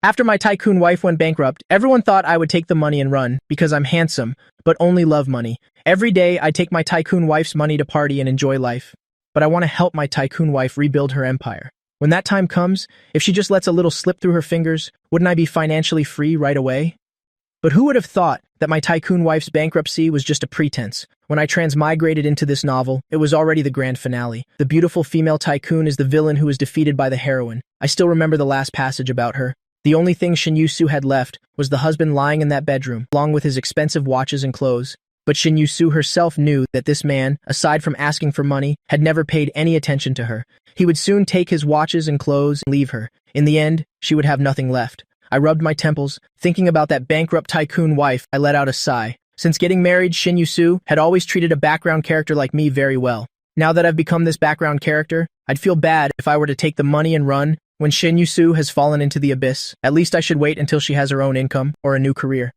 After my tycoon wife went bankrupt, everyone thought I would take the money and run, because I'm handsome, but only love money. Every day, I take my tycoon wife's money to party and enjoy life. But I want to help my tycoon wife rebuild her empire. When that time comes, if she just lets a little slip through her fingers, wouldn't I be financially free right away? But who would have thought that my tycoon wife's bankruptcy was just a pretense? When I transmigrated into this novel, it was already the grand finale. The beautiful female tycoon is the villain who is defeated by the heroine. I still remember the last passage about her. The only thing Shin Yu-soo had left was the husband lying in that bedroom, along with his expensive watches and clothes. But Shin Yu-soo herself knew that this man, aside from asking for money, had never paid any attention to her. He would soon take his watches and clothes and leave her. In the end, she would have nothing left. I rubbed my temples. Thinking about that bankrupt tycoon wife, I let out a sigh. Since getting married, Shin Yu-soo had always treated a background character like me very well. Now that I've become this background character, I'd feel bad if I were to take the money and run when Shin Yu-soo has fallen into the abyss. At least I should wait until she has her own income or a new career.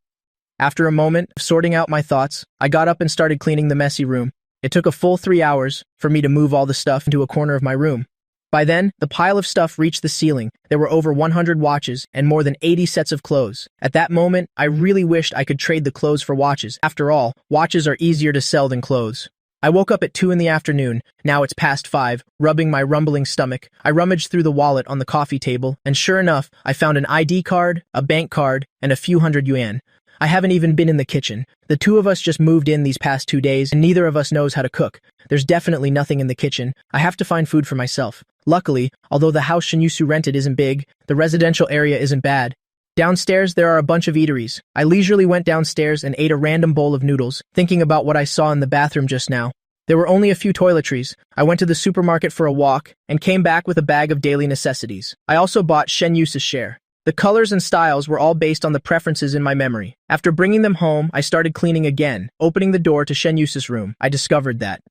After a moment of sorting out my thoughts, I got up and started cleaning the messy room. It took a full 3 hours for me to move all the stuff into a corner of my room. By then, the pile of stuff reached the ceiling. There were over 100 watches and more than 80 sets of clothes. At that moment, I really wished I could trade the clothes for watches. After all, watches are easier to sell than clothes. I woke up at 2 in the afternoon. Now it's past 5, rubbing my rumbling stomach. I rummaged through the wallet on the coffee table, and sure enough, I found an ID card, a bank card, and a few hundred yuan. I haven't even been in the kitchen. The two of us just moved in these past 2 days, and neither of us knows how to cook. There's definitely nothing in the kitchen. I have to find food for myself. Luckily, although the house Shin Yu-soo rented isn't big, the residential area isn't bad. Downstairs, there are a bunch of eateries. I leisurely went downstairs and ate a random bowl of noodles, thinking about what I saw in the bathroom just now. There were only a few toiletries. I went to the supermarket for a walk and came back with a bag of daily necessities. I also bought Shin Yu-soo's share. The colors and styles were all based on the preferences in my memory. After bringing them home, I started cleaning again. Opening the door to Shin Yu-soo's room, I discovered that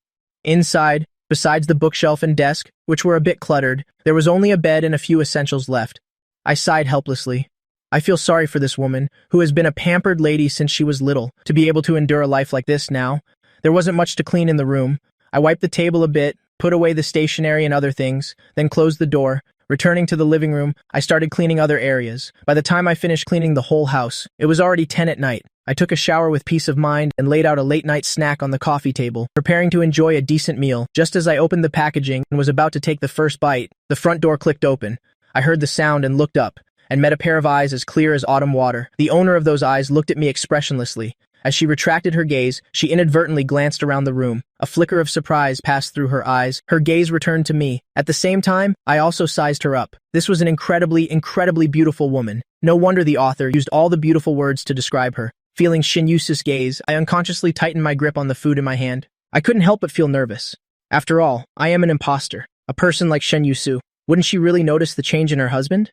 inside, besides the bookshelf and desk, which were a bit cluttered, there was only a bed and a few essentials left. I sighed helplessly. I feel sorry for this woman, who has been a pampered lady since she was little, to be able to endure a life like this now. There wasn't much to clean in the room. I wiped the table a bit, put away the stationery and other things, then closed the door. Returning to the living room, I started cleaning other areas. By the time I finished cleaning the whole house, it was already 10 at night. I took a shower with peace of mind and laid out a late-night snack on the coffee table, preparing to enjoy a decent meal. Just as I opened the packaging and was about to take the first bite, the front door clicked open. I heard the sound and looked up, and met a pair of eyes as clear as autumn water. The owner of those eyes looked at me expressionlessly. As she retracted her gaze, she inadvertently glanced around the room. A flicker of surprise passed through her eyes. Her gaze returned to me. At the same time, I also sized her up. This was an incredibly beautiful woman. No wonder the author used all the beautiful words to describe her. Feeling Shin Yu-soo's gaze, I unconsciously tightened my grip on the food in my hand. I couldn't help but feel nervous. After all, I am an imposter. A person like Shin Yu-soo. Wouldn't she really notice the change in her husband?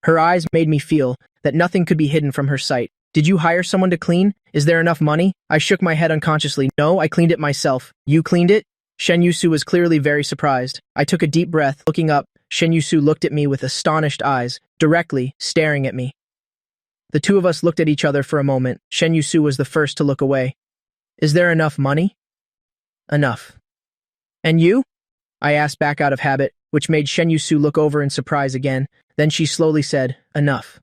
Her eyes made me feel that nothing could be hidden from her sight. Did you hire someone to clean? Is there enough money? I shook my head unconsciously. No, I cleaned it myself. You cleaned it? Shin Yu-soo was clearly very surprised. I took a deep breath. Looking up, Shin Yu-soo looked at me with astonished eyes, directly staring at me. The two of us looked at each other for a moment. Shin Yu-soo was the first to look away. Is there enough money? Enough. And you? I asked back out of habit, which made Shin Yu-soo look over in surprise again. Then she slowly said, enough.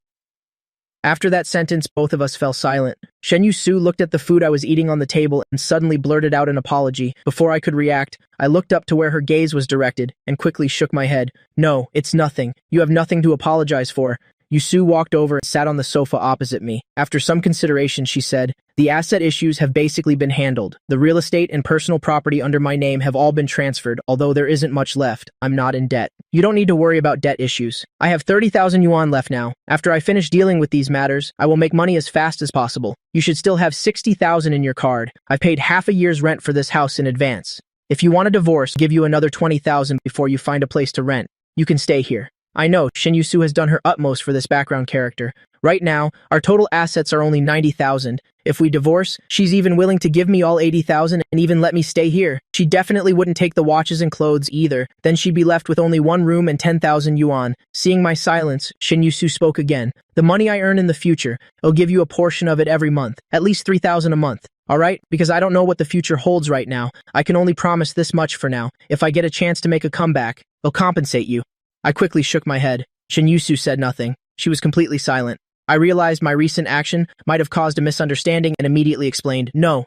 After that sentence, both of us fell silent. Shin Yu-soo looked at the food I was eating on the table and suddenly blurted out an apology. Before I could react, I looked up to where her gaze was directed and quickly shook my head. No, it's nothing. You have nothing to apologize for. Yu-soo walked over and sat on the sofa opposite me. After some consideration, she said, the asset issues have basically been handled. The real estate and personal property under my name have all been transferred, although there isn't much left. I'm not in debt. You don't need to worry about debt issues. I have 30,000 yuan left now. After I finish dealing with these matters, I will make money as fast as possible. You should still have 60,000 in your card. I've paid half a year's rent for this house in advance. If you want a divorce, I'll give you another 20,000 before you find a place to rent. You can stay here. I know, Shin Yu-soo has done her utmost for this background character. Right now, our total assets are only 90,000. If we divorce, she's even willing to give me all 80,000 and even let me stay here. She definitely wouldn't take the watches and clothes either. Then she'd be left with only one room and 10,000 yuan. Seeing my silence, Shin Yu-soo spoke again. The money I earn in the future, I'll give you a portion of it every month. At least 3,000 a month. Alright? Because I don't know what the future holds right now. I can only promise this much for now. If I get a chance to make a comeback, I'll compensate you. I quickly shook my head. Shin Yu-soo said nothing. She was completely silent. I realized my recent action might have caused a misunderstanding and immediately explained, No.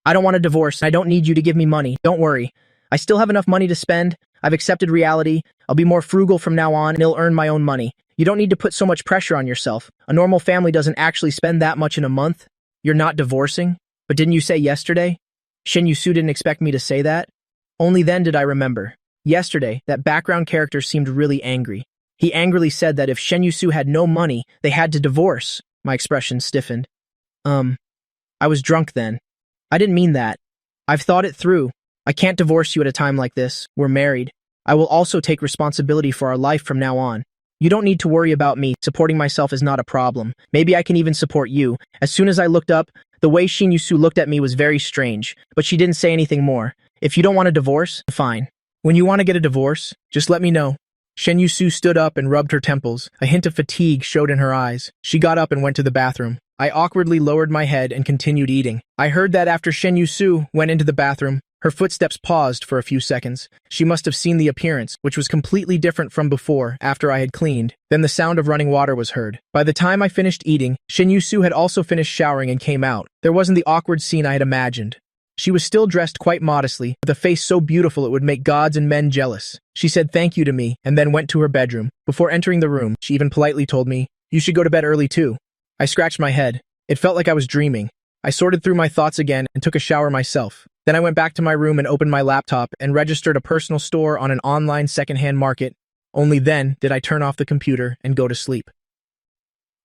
I don't want a divorce. I don't need you to give me money. Don't worry. I still have enough money to spend. I've accepted reality. I'll be more frugal from now on and I'll earn my own money. You don't need to put so much pressure on yourself. A normal family doesn't actually spend that much in a month. You're not divorcing? But didn't you say yesterday? Shin Yu-soo didn't expect me to say that. Only then did I remember. Yesterday, that background character seemed really angry. He angrily said that if Shin Yu-soo had no money, they had to divorce. My expression stiffened. I was drunk then. I didn't mean that. I've thought it through. I can't divorce you at a time like this. We're married. I will also take responsibility for our life from now on. You don't need to worry about me. Supporting myself is not a problem. Maybe I can even support you. As soon as I looked up, the way Shin Yu-soo looked at me was very strange, but she didn't say anything more. If you don't want a divorce, fine. When you want to get a divorce, just let me know. Shin Yu-soo stood up and rubbed her temples. A hint of fatigue showed in her eyes. She got up and went to the bathroom. I awkwardly lowered my head and continued eating. I heard that after Shin Yu-soo went into the bathroom, her footsteps paused for a few seconds. She must have seen the appearance, which was completely different from before, after I had cleaned. Then the sound of running water was heard. By the time I finished eating, Shin Yu-soo had also finished showering and came out. There wasn't the awkward scene I had imagined. She was still dressed quite modestly, with a face so beautiful it would make gods and men jealous. She said thank you to me, and then went to her bedroom. Before entering the room, she even politely told me, "You should go to bed early too." I scratched my head. It felt like I was dreaming. I sorted through my thoughts again and took a shower myself. Then I went back to my room and opened my laptop and registered a personal store on an online secondhand market. Only then did I turn off the computer and go to sleep.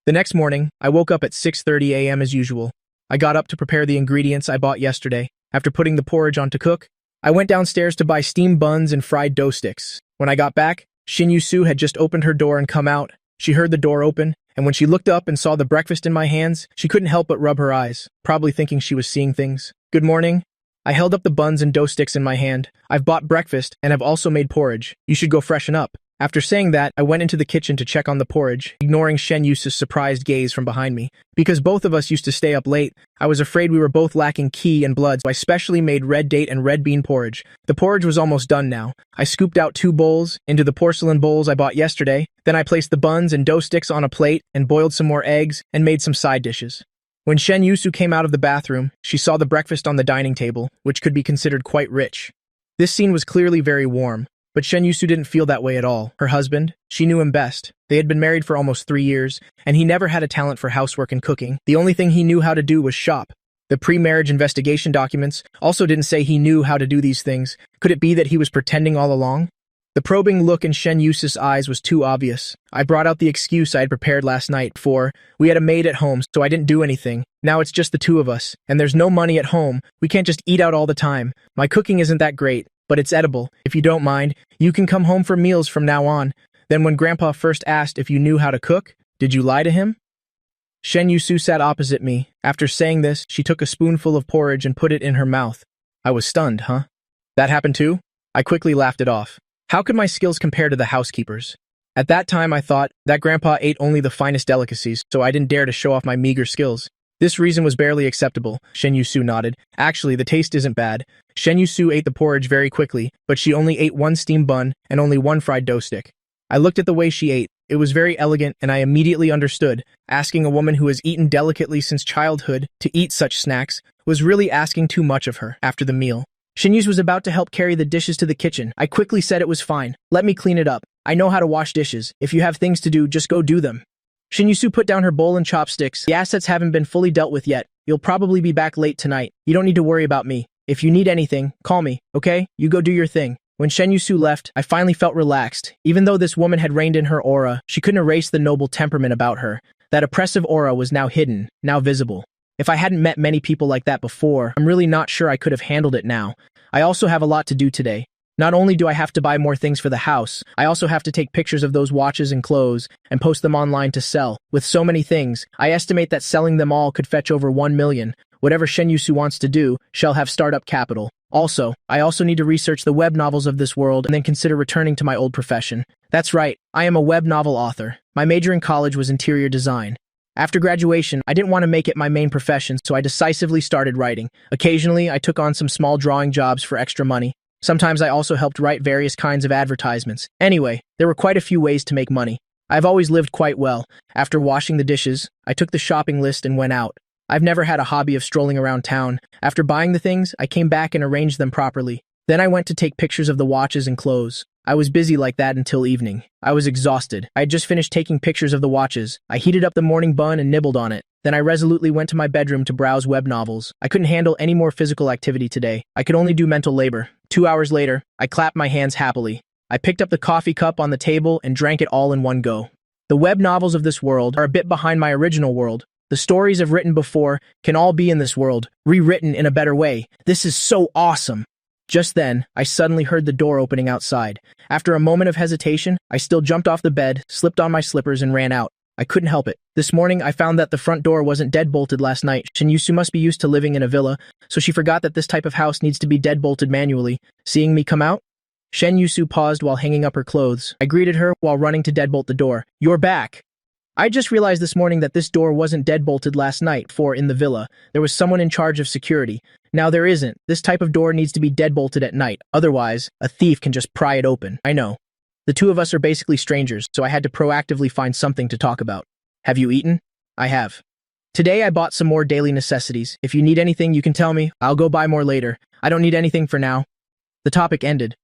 The next morning, I woke up at 6:30 a.m. as usual. I got up to prepare the ingredients I bought yesterday. After putting the porridge on to cook, I went downstairs to buy steamed buns and fried dough sticks. When I got back, Shin Yu-soo had just opened her door and come out. She heard the door open, and when she looked up and saw the breakfast in my hands, she couldn't help but rub her eyes, probably thinking she was seeing things. "Good morning." I held up the buns and dough sticks in my hand. "I've bought breakfast and have also made porridge. You should go freshen up." After saying that, I went into the kitchen to check on the porridge, ignoring Shin Yu-soo's surprised gaze from behind me. Because both of us used to stay up late, I was afraid we were both lacking ki and blood, so I specially made red date and red bean porridge. The porridge was almost done now. I scooped out 2 bowls into the porcelain bowls I bought yesterday. Then I placed the buns and dough sticks on a plate and boiled some more eggs and made some side dishes. When Shin Yu-soo came out of the bathroom, she saw the breakfast on the dining table, which could be considered quite rich. This scene was clearly very warm. But Shin Yu-soo didn't feel that way at all. Her husband, she knew him best. They had been married for almost 3 years, and he never had a talent for housework and cooking. The only thing he knew how to do was shop. The pre-marriage investigation documents also didn't say he knew how to do these things. Could it be that he was pretending all along? The probing look in Shin Yu-soo's eyes was too obvious. I brought out the excuse I had prepared last night for, we had a maid at home, so I didn't do anything. Now it's just the 2 of us, and there's no money at home. We can't just eat out all the time. My cooking isn't that great, but it's edible. If you don't mind, you can come home for meals from now on. Then when Grandpa first asked if you knew how to cook, did you lie to him? Shin Yu-soo sat opposite me. After saying this, she took a spoonful of porridge and put it in her mouth. I was stunned, huh? That happened too? I quickly laughed it off. How could my skills compare to the housekeeper's? At that time, I thought that Grandpa ate only the finest delicacies, so I didn't dare to show off my meager skills. This reason was barely acceptable. Shin Yu-soo nodded. Actually, the taste isn't bad. Shin Yu-soo ate the porridge very quickly, but she only ate 1 steamed bun and only 1 fried dough stick. I looked at the way she ate. It was very elegant, and I immediately understood. Asking a woman who has eaten delicately since childhood to eat such snacks was really asking too much of her. After the meal, Shin Yu-soo was about to help carry the dishes to the kitchen. I quickly said it was fine. Let me clean it up. I know how to wash dishes. If you have things to do, just go do them. Shin Yu-soo put down her bowl and chopsticks. The assets haven't been fully dealt with yet. You'll probably be back late tonight. You don't need to worry about me. If you need anything, call me, okay? You go do your thing. When Shin Yu-soo left, I finally felt relaxed. Even though this woman had reigned in her aura, she couldn't erase the noble temperament about her. That oppressive aura was now hidden, now visible. If I hadn't met many people like that before, I'm really not sure I could have handled it now. I also have a lot to do today. Not only do I have to buy more things for the house, I also have to take pictures of those watches and clothes and post them online to sell. With so many things, I estimate that selling them all could fetch over 1 million. Whatever Shin Yu-soo wants to do shall have startup capital. Also, I also need to research the web novels of this world and then consider returning to my old profession. That's right, I am a web novel author. My major in college was interior design. After graduation, I didn't want to make it my main profession, so I decisively started writing. Occasionally, I took on some small drawing jobs for extra money. Sometimes I also helped write various kinds of advertisements. Anyway, there were quite a few ways to make money. I've always lived quite well. After washing the dishes, I took the shopping list and went out. I've never had a hobby of strolling around town. After buying the things, I came back and arranged them properly. Then I went to take pictures of the watches and clothes. I was busy like that until evening. I was exhausted. I had just finished taking pictures of the watches. I heated up the morning bun and nibbled on it. Then I resolutely went to my bedroom to browse web novels. I couldn't handle any more physical activity today. I could only do mental labor. 2 hours later, I clapped my hands happily. I picked up the coffee cup on the table and drank it all in one go. The web novels of this world are a bit behind my original world. The stories I've written before can all be in this world, rewritten in a better way. This is so awesome. Just then, I suddenly heard the door opening outside. After a moment of hesitation, I still jumped off the bed, slipped on my slippers, and ran out. I couldn't help it. This morning, I found that the front door wasn't deadbolted last night. Shinyusu must be used to living in a villa, so she forgot that this type of house needs to be deadbolted manually. Seeing me come out, Shinyusu paused while hanging up her clothes. I greeted her while running to deadbolt the door. "You're back." I just realized this morning that this door wasn't deadbolted last night, for in the villa, there was someone in charge of security. Now there isn't. This type of door needs to be deadbolted at night. Otherwise, a thief can just pry it open. I know. The two of us are basically strangers, so I had to proactively find something to talk about. Have you eaten? I have. Today I bought some more daily necessities. If you need anything, you can tell me. I'll go buy more later. I don't need anything for now. The topic ended.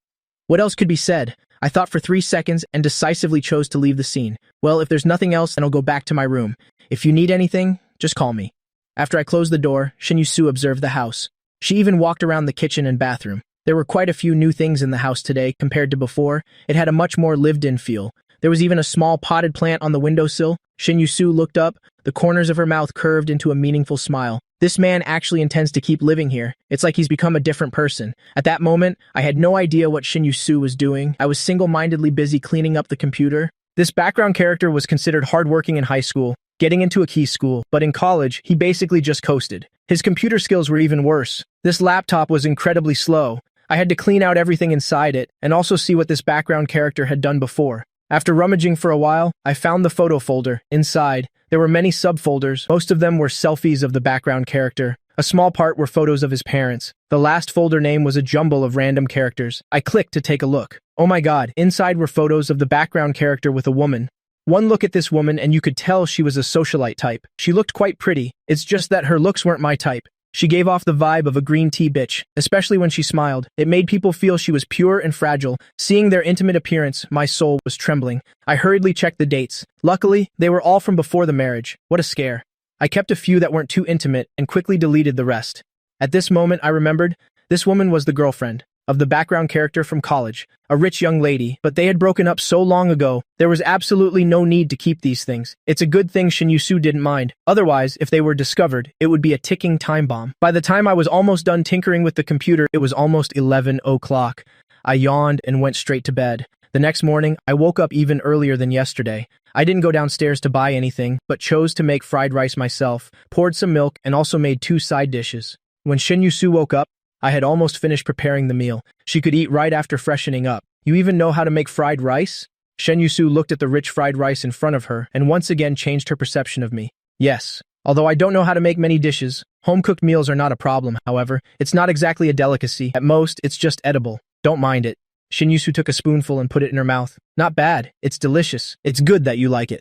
What else could be said? I thought for 3 seconds and decisively chose to leave the scene. Well, if there's nothing else, then I'll go back to my room. If you need anything, just call me. After I closed the door, Shinyusu observed the house. She even walked around the kitchen and bathroom. There were quite a few new things in the house today compared to before. It had a much more lived-in feel. There was even a small potted plant on the windowsill. Shinyusu looked up, the corners of her mouth curved into a meaningful smile. This man actually intends to keep living here. It's like he's become a different person. At that moment, I had no idea what Shinyusu was doing. I was single-mindedly busy cleaning up the computer. This background character was considered hardworking in high school, getting into a key school, but in college, he basically just coasted. His computer skills were even worse. This laptop was incredibly slow. I had to clean out everything inside it, and also see what this background character had done before. After rummaging for a while, I found the photo folder. Inside, there were many subfolders. Most of them were selfies of the background character. A small part were photos of his parents. The last folder name was a jumble of random characters. I clicked to take a look. Oh my god, inside were photos of the background character with a woman. One look at this woman and you could tell she was a socialite type. She looked quite pretty. It's just that her looks weren't my type. She gave off the vibe of a green tea bitch, especially when she smiled. It made people feel she was pure and fragile. Seeing their intimate appearance, my soul was trembling. I hurriedly checked the dates. Luckily, they were all from before the marriage. What a scare. I kept a few that weren't too intimate and quickly deleted the rest. At this moment, I remembered, this woman was the girlfriend of the background character from college, a rich young lady, but they had broken up so long ago, there was absolutely no need to keep these things. It's a good thing Shinyusu didn't mind. Otherwise, if they were discovered, it would be a ticking time bomb. By the time I was almost done tinkering with the computer, it was almost 11 o'clock. I yawned and went straight to bed. The next morning, I woke up even earlier than yesterday. I didn't go downstairs to buy anything, but chose to make fried rice myself, poured some milk, and also made 2 side dishes. When Shinyusu woke up, I had almost finished preparing the meal. She could eat right after freshening up. You even know how to make fried rice? Shinyusu looked at the rich fried rice in front of her and once again changed her perception of me. Yes. Although I don't know how to make many dishes, home-cooked meals are not a problem, however. It's not exactly a delicacy. At most, it's just edible. Don't mind it. Shinyusu took a spoonful and put it in her mouth. Not bad. It's delicious. It's good that you like it.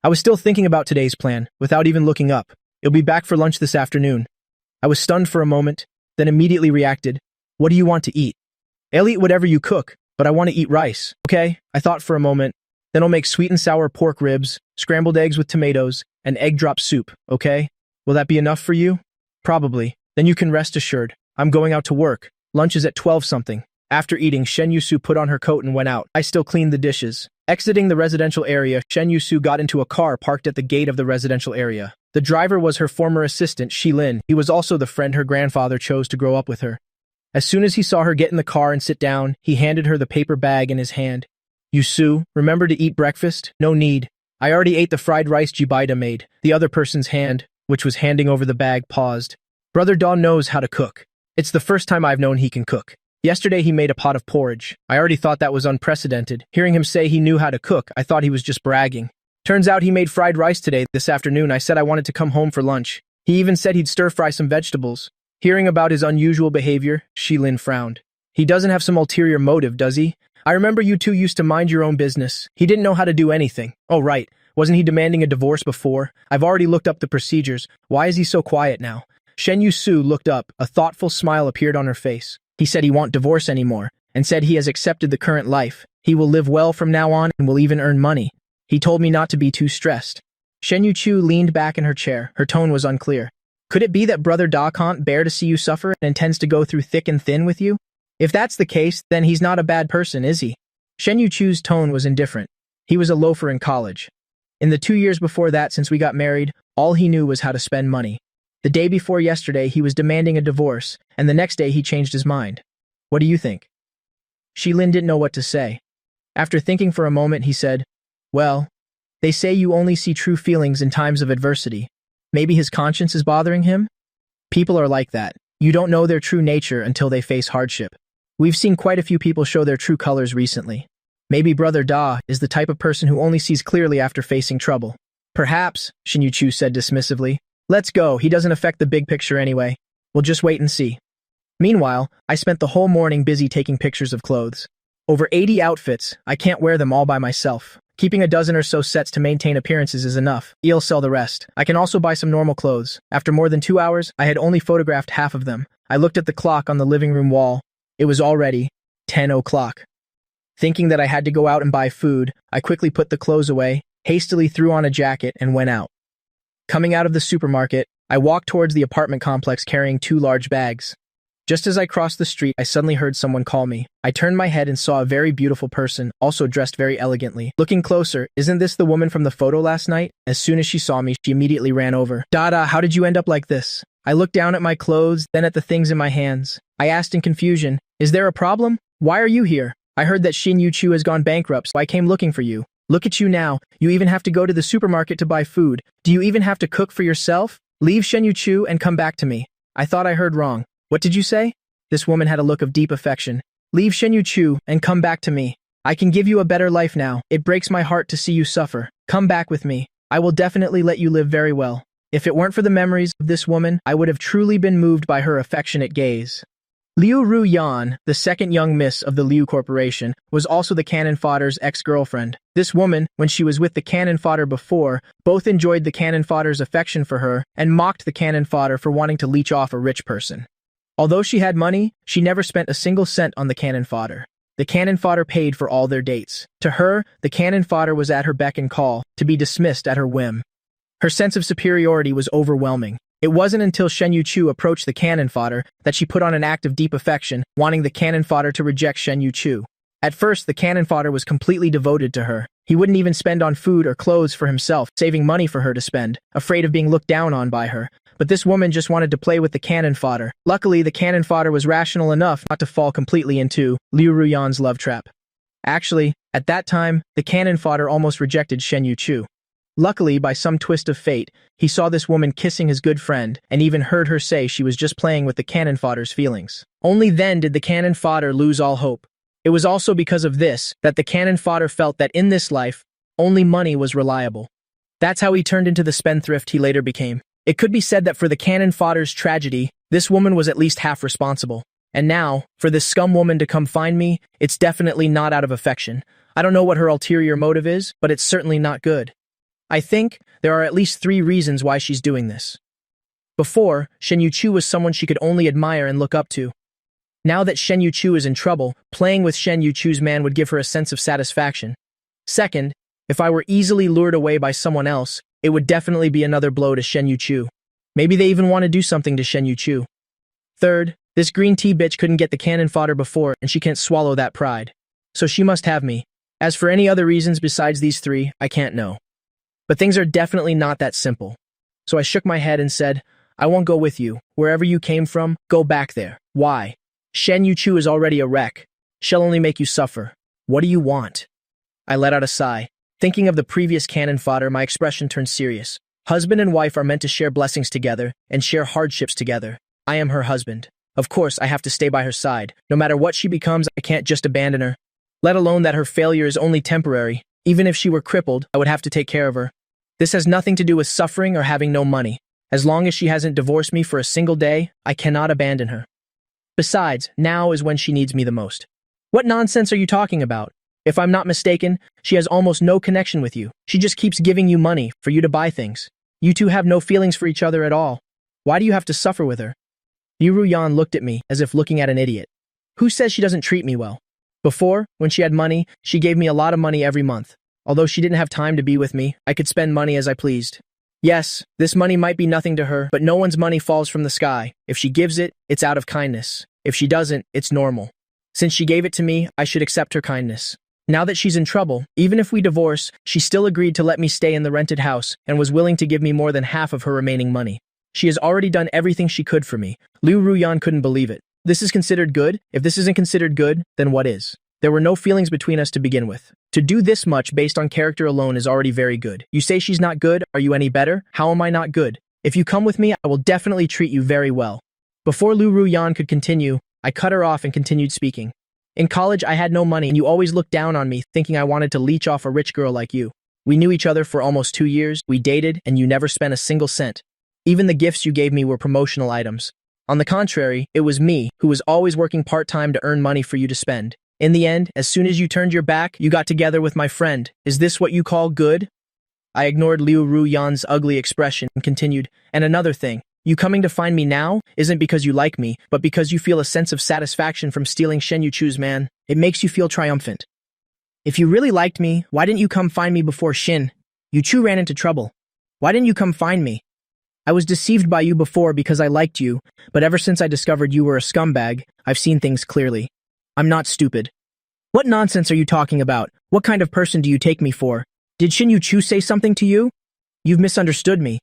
I was still thinking about today's plan, without even looking up. You'll be back for lunch this afternoon. I was stunned for a moment, then immediately reacted. What do you want to eat? I'll eat whatever you cook, but I want to eat rice. Okay, I thought for a moment. Then I'll make sweet and sour pork ribs, scrambled eggs with tomatoes, and egg drop soup, okay? Will that be enough for you? Probably. Then you can rest assured. I'm going out to work. Lunch is at 12-something. After eating, Shinyusu put on her coat and went out. I still cleaned the dishes. Exiting the residential area, Shinyusu got into a car parked at the gate of the residential area. The driver was her former assistant, Shilin. He was also the friend her grandfather chose to grow up with her. As soon as he saw her get in the car and sit down, he handed her the paper bag in his hand. Yusu, remember to eat breakfast? No need. I already ate the fried rice Jibaida made. The other person's hand, which was handing over the bag, paused. Brother Dawn knows how to cook. It's the first time I've known he can cook. Yesterday he made a pot of porridge. I already thought that was unprecedented. Hearing him say he knew how to cook, I thought he was just bragging. Turns out he made fried rice today. This afternoon I said I wanted to come home for lunch. He even said he'd stir-fry some vegetables. Hearing about his unusual behavior, Shilin frowned. He doesn't have some ulterior motive, does he? I remember you two used to mind your own business. He didn't know how to do anything. Oh, right. Wasn't he demanding a divorce before? I've already looked up the procedures. Why is he so quiet now? Shen Yu-su looked up. A thoughtful smile appeared on her face. He said he won't divorce anymore, and said he has accepted the current life. He will live well from now on and will even earn money. He told me not to be too stressed. Shen Yu-chu leaned back in her chair. Her tone was unclear. Could it be that Brother Da can't bear to see you suffer and intends to go through thick and thin with you? If that's the case, then he's not a bad person, is he? Shen Yu-chu's tone was indifferent. He was a loafer in college. In the 2 years before that, since we got married, all he knew was how to spend money. The day before yesterday, he was demanding a divorce, and the next day he changed his mind. What do you think? Shilin didn't know what to say. After thinking for a moment, he said, well, they say you only see true feelings in times of adversity. Maybe his conscience is bothering him? People are like that. You don't know their true nature until they face hardship. We've seen quite a few people show their true colors recently. Maybe Brother Da is the type of person who only sees clearly after facing trouble. Perhaps, Shen Yu-chu said dismissively. Let's go, he doesn't affect the big picture anyway. We'll just wait and see. Meanwhile, I spent the whole morning busy taking pictures of clothes. Over 80 outfits, I can't wear them all by myself. Keeping a dozen or so sets to maintain appearances is enough. I'll sell the rest. I can also buy some normal clothes. After more than 2 hours, I had only photographed half of them. I looked at the clock on the living room wall. It was already 10 o'clock. Thinking that I had to go out and buy food, I quickly put the clothes away, hastily threw on a jacket, and went out. Coming out of the supermarket, I walked towards the apartment complex carrying 2 large bags. Just as I crossed the street, I suddenly heard someone call me. I turned my head and saw a very beautiful person, also dressed very elegantly. Looking closer, isn't this the woman from the photo last night? As soon as she saw me, she immediately ran over. Dada, how did you end up like this? I looked down at my clothes, then at the things in my hands. I asked in confusion, is there a problem? Why are you here? I heard that Shen Yu-chu has gone bankrupt, so I came looking for you. Look at you now. You even have to go to the supermarket to buy food. Do you even have to cook for yourself? Leave Shen Yu-chu and come back to me. I thought I heard wrong. What did you say? This woman had a look of deep affection. Leave Shen Yu-chu and come back to me. I can give you a better life now. It breaks my heart to see you suffer. Come back with me. I will definitely let you live very well. If it weren't for the memories of this woman, I would have truly been moved by her affectionate gaze. Liu Ru-yan, the second young miss of the Liu Corporation, was also the cannon fodder's ex-girlfriend. This woman, when she was with the cannon fodder before, both enjoyed the cannon fodder's affection for her and mocked the cannon fodder for wanting to leech off a rich person. Although she had money, she never spent a single cent on the cannon fodder. The cannon fodder paid for all their dates. To her, the cannon fodder was at her beck and call, to be dismissed at her whim. Her sense of superiority was overwhelming. It wasn't until Shen Yu-chu approached the cannon fodder that she put on an act of deep affection, wanting the cannon fodder to reject Shen Yu-chu. At first, the cannon fodder was completely devoted to her. He wouldn't even spend on food or clothes for himself, saving money for her to spend, afraid of being looked down on by her. But this woman just wanted to play with the cannon fodder. Luckily, the cannon fodder was rational enough not to fall completely into Liu Ruyan's love trap. Actually, at that time, the cannon fodder almost rejected Shen Yu-chu. Luckily, by some twist of fate, he saw this woman kissing his good friend and even heard her say she was just playing with the cannon fodder's feelings. Only then did the cannon fodder lose all hope. It was also because of this that the cannon fodder felt that in this life, only money was reliable. That's how he turned into the spendthrift he later became. It could be said that for the cannon fodder's tragedy, this woman was at least half responsible. And now, for this scum woman to come find me, it's definitely not out of affection. I don't know what her ulterior motive is, but it's certainly not good. I think there are at least 3 reasons why she's doing this. Before, Shen Yu-chu was someone she could only admire and look up to. Now that Shen Yu-chu is in trouble, playing with Shen Yu-chu's man would give her a sense of satisfaction. Second, if I were easily lured away by someone else, it would definitely be another blow to Shen Yu-chu. Maybe they even want to do something to Shen Yu-chu. Third, this green tea bitch couldn't get the cannon fodder before and she can't swallow that pride. So she must have me. As for any other reasons besides these 3, I can't know. But things are definitely not that simple. So I shook my head and said, I won't go with you. Wherever you came from, go back there. Why? Shen Yu-chu is already a wreck. She'll only make you suffer. What do you want? I let out a sigh. Thinking of the previous cannon fodder, my expression turned serious. Husband and wife are meant to share blessings together and share hardships together. I am her husband. Of course, I have to stay by her side. No matter what she becomes, I can't just abandon her. Let alone that her failure is only temporary. Even if she were crippled, I would have to take care of her. This has nothing to do with suffering or having no money. As long as she hasn't divorced me for a single day, I cannot abandon her. Besides, now is when she needs me the most. What nonsense are you talking about? If I'm not mistaken, she has almost no connection with you. She just keeps giving you money for you to buy things. You two have no feelings for each other at all. Why do you have to suffer with her? Liu Ruyan looked at me as if looking at an idiot. Who says she doesn't treat me well? Before, when she had money, she gave me a lot of money every month. Although she didn't have time to be with me, I could spend money as I pleased. Yes, this money might be nothing to her, but no one's money falls from the sky. If she gives it, it's out of kindness. If she doesn't, it's normal. Since she gave it to me, I should accept her kindness. Now that she's in trouble, even if we divorce, she still agreed to let me stay in the rented house and was willing to give me more than half of her remaining money. She has already done everything she could for me. Liu Ruyan couldn't believe it. This is considered good? If this isn't considered good, then what is? There were no feelings between us to begin with. To do this much based on character alone is already very good. You say she's not good? Are you any better? How am I not good? If you come with me, I will definitely treat you very well. Before Liu Ruyan could continue, I cut her off and continued speaking. In college, I had no money and you always looked down on me, thinking I wanted to leech off a rich girl like you. We knew each other for almost 2 years, we dated, and you never spent a single cent. Even the gifts you gave me were promotional items. On the contrary, it was me, who was always working part-time to earn money for you to spend. In the end, as soon as you turned your back, you got together with my friend. Is this what you call good? I ignored Liu Ruyan's ugly expression and continued, and another thing. You coming to find me now isn't because you like me, but because you feel a sense of satisfaction from stealing Shen Yuchu's man. It makes you feel triumphant. If you really liked me, why didn't you come find me before Shen Yuchu ran into trouble? Why didn't you come find me? I was deceived by you before because I liked you, but ever since I discovered you were a scumbag, I've seen things clearly. I'm not stupid. What nonsense are you talking about? What kind of person do you take me for? Did Shen Yuchu say something to you? You've misunderstood me.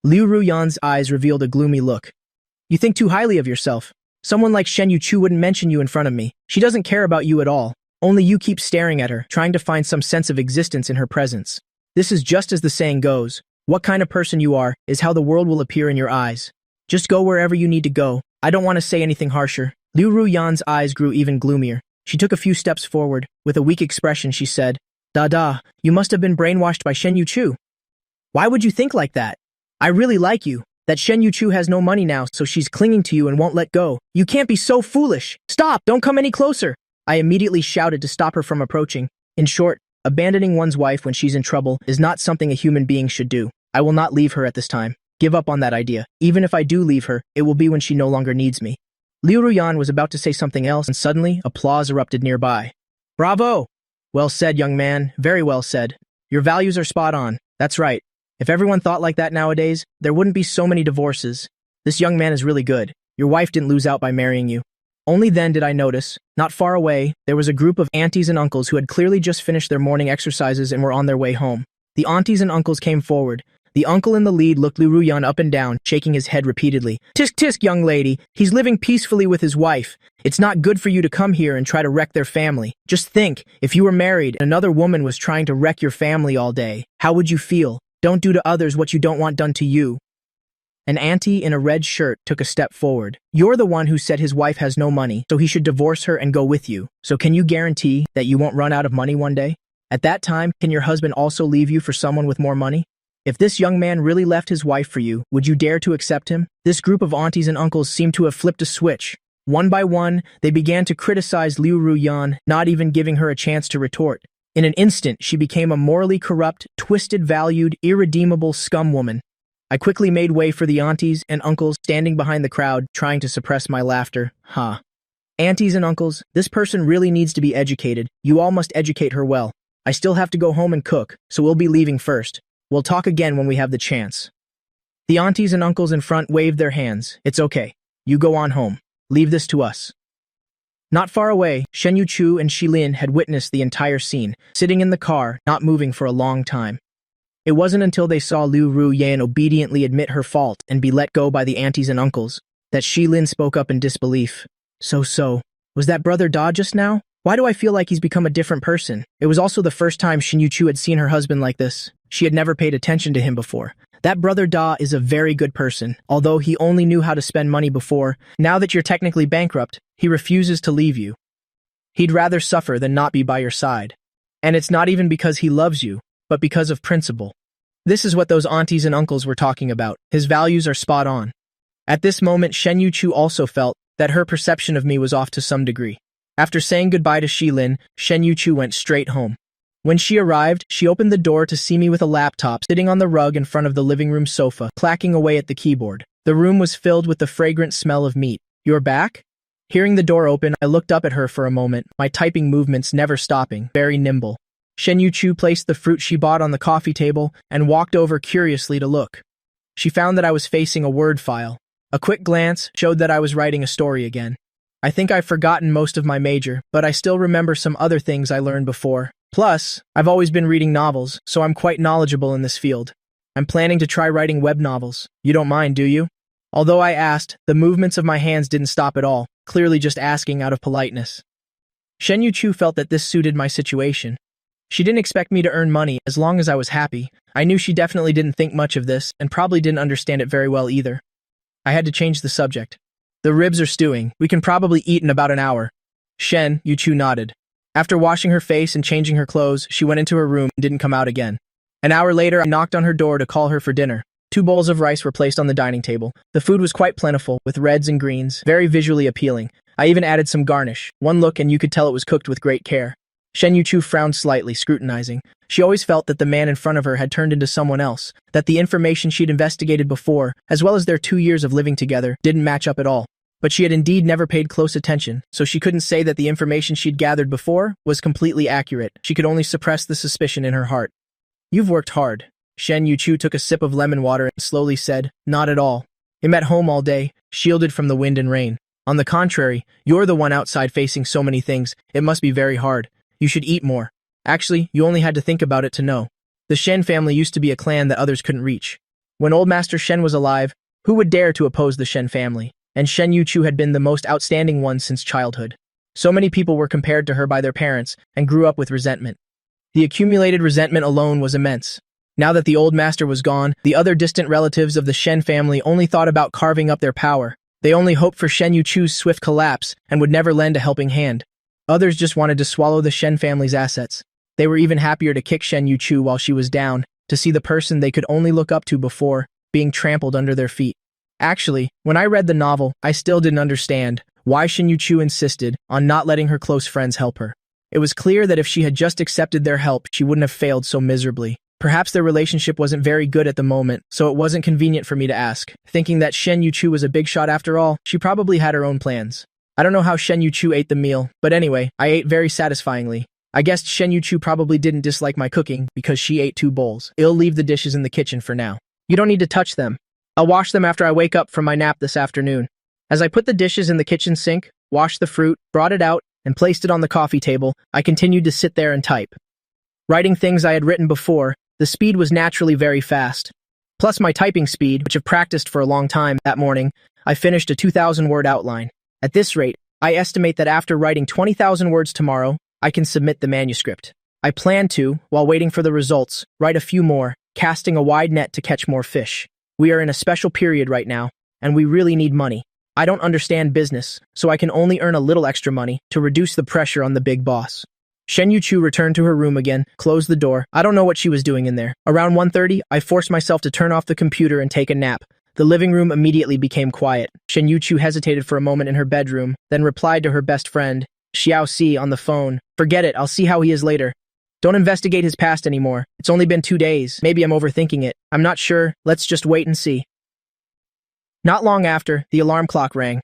Liu Ruyan's eyes revealed a gloomy look. You think too highly of yourself. Someone like Shen Yuchu wouldn't mention you in front of me. She doesn't care about you at all. Only you keep staring at her, trying to find some sense of existence in her presence. This is just as the saying goes. What kind of person you are is how the world will appear in your eyes. Just go wherever you need to go. I don't want to say anything harsher. Liu Ruyan's eyes grew even gloomier. She took a few steps forward. With a weak expression, she said, Da, you must have been brainwashed by Shen Yuchu. Why would you think like that? I really like you. That Shen Yuchu has no money now, so she's clinging to you and won't let go. You can't be so foolish. Stop! Don't come any closer! I immediately shouted to stop her from approaching. In short, abandoning one's wife when she's in trouble is not something a human being should do. I will not leave her at this time. Give up on that idea. Even if I do leave her, it will be when she no longer needs me. Liu Ruyan was about to say something else, and suddenly, applause erupted nearby. Bravo! Well said, young man. Very well said. Your values are spot on. That's right. If everyone thought like that nowadays, there wouldn't be so many divorces. This young man is really good. Your wife didn't lose out by marrying you. Only then did I notice, not far away, there was a group of aunties and uncles who had clearly just finished their morning exercises and were on their way home. The aunties and uncles came forward. The uncle in the lead looked Liu Ruyan up and down, shaking his head repeatedly. Tisk tisk, young lady. He's living peacefully with his wife. It's not good for you to come here and try to wreck their family. Just think, if you were married and another woman was trying to wreck your family all day, how would you feel? Don't do to others what you don't want done to you. An auntie in a red shirt took a step forward. You're the one who said his wife has no money, so he should divorce her and go with you. So can you guarantee that you won't run out of money one day? At that time, can your husband also leave you for someone with more money? If this young man really left his wife for you, would you dare to accept him? This group of aunties and uncles seemed to have flipped a switch. One by one, they began to criticize Liu Ruyan, not even giving her a chance to retort. In an instant, she became a morally corrupt, twisted-valued, irredeemable scum woman. I quickly made way for the aunties and uncles standing behind the crowd, trying to suppress my laughter. Aunties and uncles, this person really needs to be educated. You all must educate her well. I still have to go home and cook, so we'll be leaving first. We'll talk again when we have the chance. The aunties and uncles in front waved their hands. It's okay. You go on home. Leave this to us. Not far away, Shen Yuchu and Shilin had witnessed the entire scene, sitting in the car, not moving for a long time. It wasn't until they saw Liu Ruyan obediently admit her fault and be let go by the aunties and uncles that Shilin spoke up in disbelief. So, was that brother Da just now? Why do I feel like he's become a different person? It was also the first time Shen Yuchu had seen her husband like this. She had never paid attention to him before. That brother Da is a very good person, although he only knew how to spend money before. Now that you're technically bankrupt, he refuses to leave you. He'd rather suffer than not be by your side. And it's not even because he loves you, but because of principle. This is what those aunties and uncles were talking about. His values are spot on. At this moment, Shen Yuchu also felt that her perception of me was off to some degree. After saying goodbye to Shilin, Shen Yuchu went straight home. When she arrived, she opened the door to see me with a laptop sitting on the rug in front of the living room sofa, clacking away at the keyboard. The room was filled with the fragrant smell of meat. "You're back?" Hearing the door open, I looked up at her for a moment, my typing movements never stopping, very nimble. Shen Yuchu placed the fruit she bought on the coffee table and walked over curiously to look. She found that I was facing a Word file. A quick glance showed that I was writing a story again. I think I've forgotten most of my major, but I still remember some other things I learned before. Plus, I've always been reading novels, so I'm quite knowledgeable in this field. I'm planning to try writing web novels. You don't mind, do you? Although I asked, the movements of my hands didn't stop at all, clearly just asking out of politeness. Shen Yuchu felt that this suited my situation. She didn't expect me to earn money as long as I was happy. I knew she definitely didn't think much of this and probably didn't understand it very well either. I had to change the subject. "The ribs are stewing. We can probably eat in about an hour." Shen Yuchu nodded. After washing her face and changing her clothes, she went into her room and didn't come out again. An hour later, I knocked on her door to call her for dinner. 2 bowls of rice were placed on the dining table. The food was quite plentiful, with reds and greens, very visually appealing. I even added some garnish. One look and you could tell it was cooked with great care. Shen Yuchu frowned slightly, scrutinizing. She always felt that the man in front of her had turned into someone else, that the information she'd investigated before, as well as their 2 years of living together, didn't match up at all. But she had indeed never paid close attention, so she couldn't say that the information she'd gathered before was completely accurate. She could only suppress the suspicion in her heart. "You've worked hard." Shen Yuchu took a sip of lemon water and slowly said, "Not at all. I'm at home all day, shielded from the wind and rain. On the contrary, you're the one outside facing so many things. It must be very hard. You should eat more. Actually, you only had to think about it to know. The Shen family used to be a clan that others couldn't reach. When old Master Shen was alive, who would dare to oppose the Shen family? And Shen Yuchu had been the most outstanding one since childhood. So many people were compared to her by their parents and grew up with resentment. The accumulated resentment alone was immense. Now that the old master was gone, the other distant relatives of the Shen family only thought about carving up their power. They only hoped for Shen Yuchu's swift collapse and would never lend a helping hand. Others just wanted to swallow the Shen family's assets. They were even happier to kick Shen Yuchu while she was down, to see the person they could only look up to before being trampled under their feet. Actually, when I read the novel, I still didn't understand why Shen Yuchu insisted on not letting her close friends help her. It was clear that if she had just accepted their help, she wouldn't have failed so miserably. Perhaps their relationship wasn't very good at the moment, so it wasn't convenient for me to ask. Thinking that Shen Yuchu was a big shot after all, she probably had her own plans. I don't know how Shen Yuchu ate the meal, but anyway, I ate very satisfyingly. I guessed Shen Yuchu probably didn't dislike my cooking because she ate 2 bowls. I'll leave the dishes in the kitchen for now. You don't need to touch them. I'll wash them after I wake up from my nap this afternoon. As I put the dishes in the kitchen sink, washed the fruit, brought it out, and placed it on the coffee table, I continued to sit there and type. Writing things I had written before, the speed was naturally very fast. Plus my typing speed, which I've practiced for a long time, that morning, I finished a 2,000-word outline. At this rate, I estimate that after writing 20,000 words tomorrow, I can submit the manuscript. I plan to, while waiting for the results, write a few more, casting a wide net to catch more fish. We are in a special period right now, and we really need money. I don't understand business, so I can only earn a little extra money to reduce the pressure on the big boss. Shen Yuchu returned to her room again, closed the door. I don't know what she was doing in there. Around 1:30, I forced myself to turn off the computer and take a nap. The living room immediately became quiet. Shen Yuchu hesitated for a moment in her bedroom, then replied to her best friend, Xiao Si, on the phone. "Forget it, I'll see how he is later. Don't investigate his past anymore. It's only been 2 days. Maybe I'm overthinking it. I'm not sure. Let's just wait and see." Not long after, the alarm clock rang.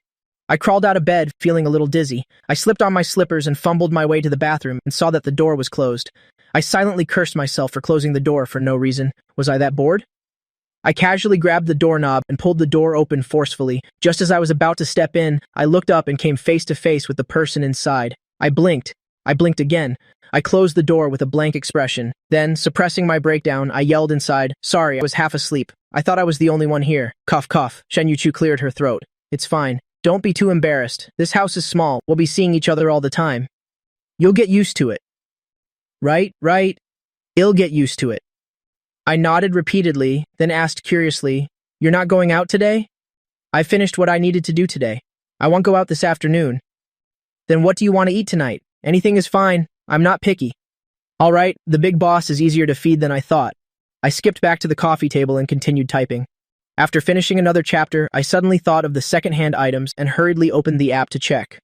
I crawled out of bed, feeling a little dizzy. I slipped on my slippers and fumbled my way to the bathroom and saw that the door was closed. I silently cursed myself for closing the door for no reason. Was I that bored? I casually grabbed the doorknob and pulled the door open forcefully. Just as I was about to step in, I looked up and came face to face with the person inside. I blinked. I blinked again. I closed the door with a blank expression. Then, suppressing my breakdown, I yelled inside, "Sorry, I was half asleep. I thought I was the only one here." Cough, cough. Shen Yuchu cleared her throat. "It's fine. Don't be too embarrassed. This house is small. We'll be seeing each other all the time. You'll get used to it." Right. I'll get used to it." I nodded repeatedly, then asked curiously, "You're not going out today?" "I finished what I needed to do today. I won't go out this afternoon." "Then what do you want to eat tonight?" "Anything is fine. I'm not picky." "All right, the big boss is easier to feed than I thought." I skipped back to the coffee table and continued typing. After finishing another chapter, I suddenly thought of the second-hand items and hurriedly opened the app to check.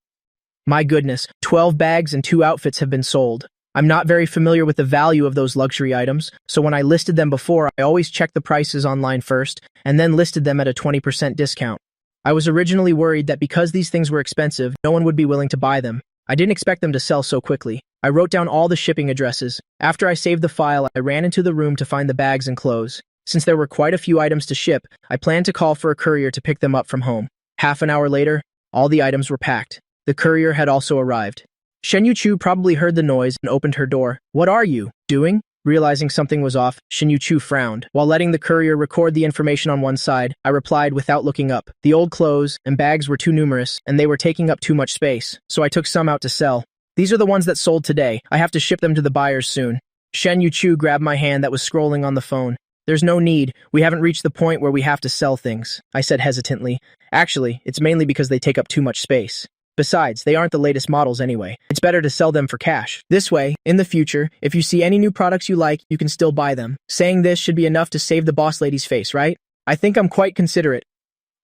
My goodness, 12 bags and 2 outfits have been sold. I'm not very familiar with the value of those luxury items, so when I listed them before, I always checked the prices online first, and then listed them at a 20% discount. I was originally worried that because these things were expensive, no one would be willing to buy them. I didn't expect them to sell so quickly. I wrote down all the shipping addresses. After I saved the file, I ran into the room to find the bags and clothes. Since there were quite a few items to ship, I planned to call for a courier to pick them up from home. Half an hour later, all the items were packed. The courier had also arrived. Shen Yuchu probably heard the noise and opened her door. "What are you doing?" Realizing something was off, Shen Yuchu frowned. While letting the courier record the information on one side, I replied without looking up. The old clothes and bags were too numerous, and they were taking up too much space, so I took some out to sell. "These are the ones that sold today. I have to ship them to the buyers soon." Shen Yuchu grabbed my hand that was scrolling on the phone. "There's no need. We haven't reached the point where we have to sell things," I said hesitantly. "Actually, it's mainly because they take up too much space. Besides, they aren't the latest models anyway. It's better to sell them for cash. This way, in the future, if you see any new products you like, you can still buy them." Saying this should be enough to save the boss lady's face, right? I think I'm quite considerate.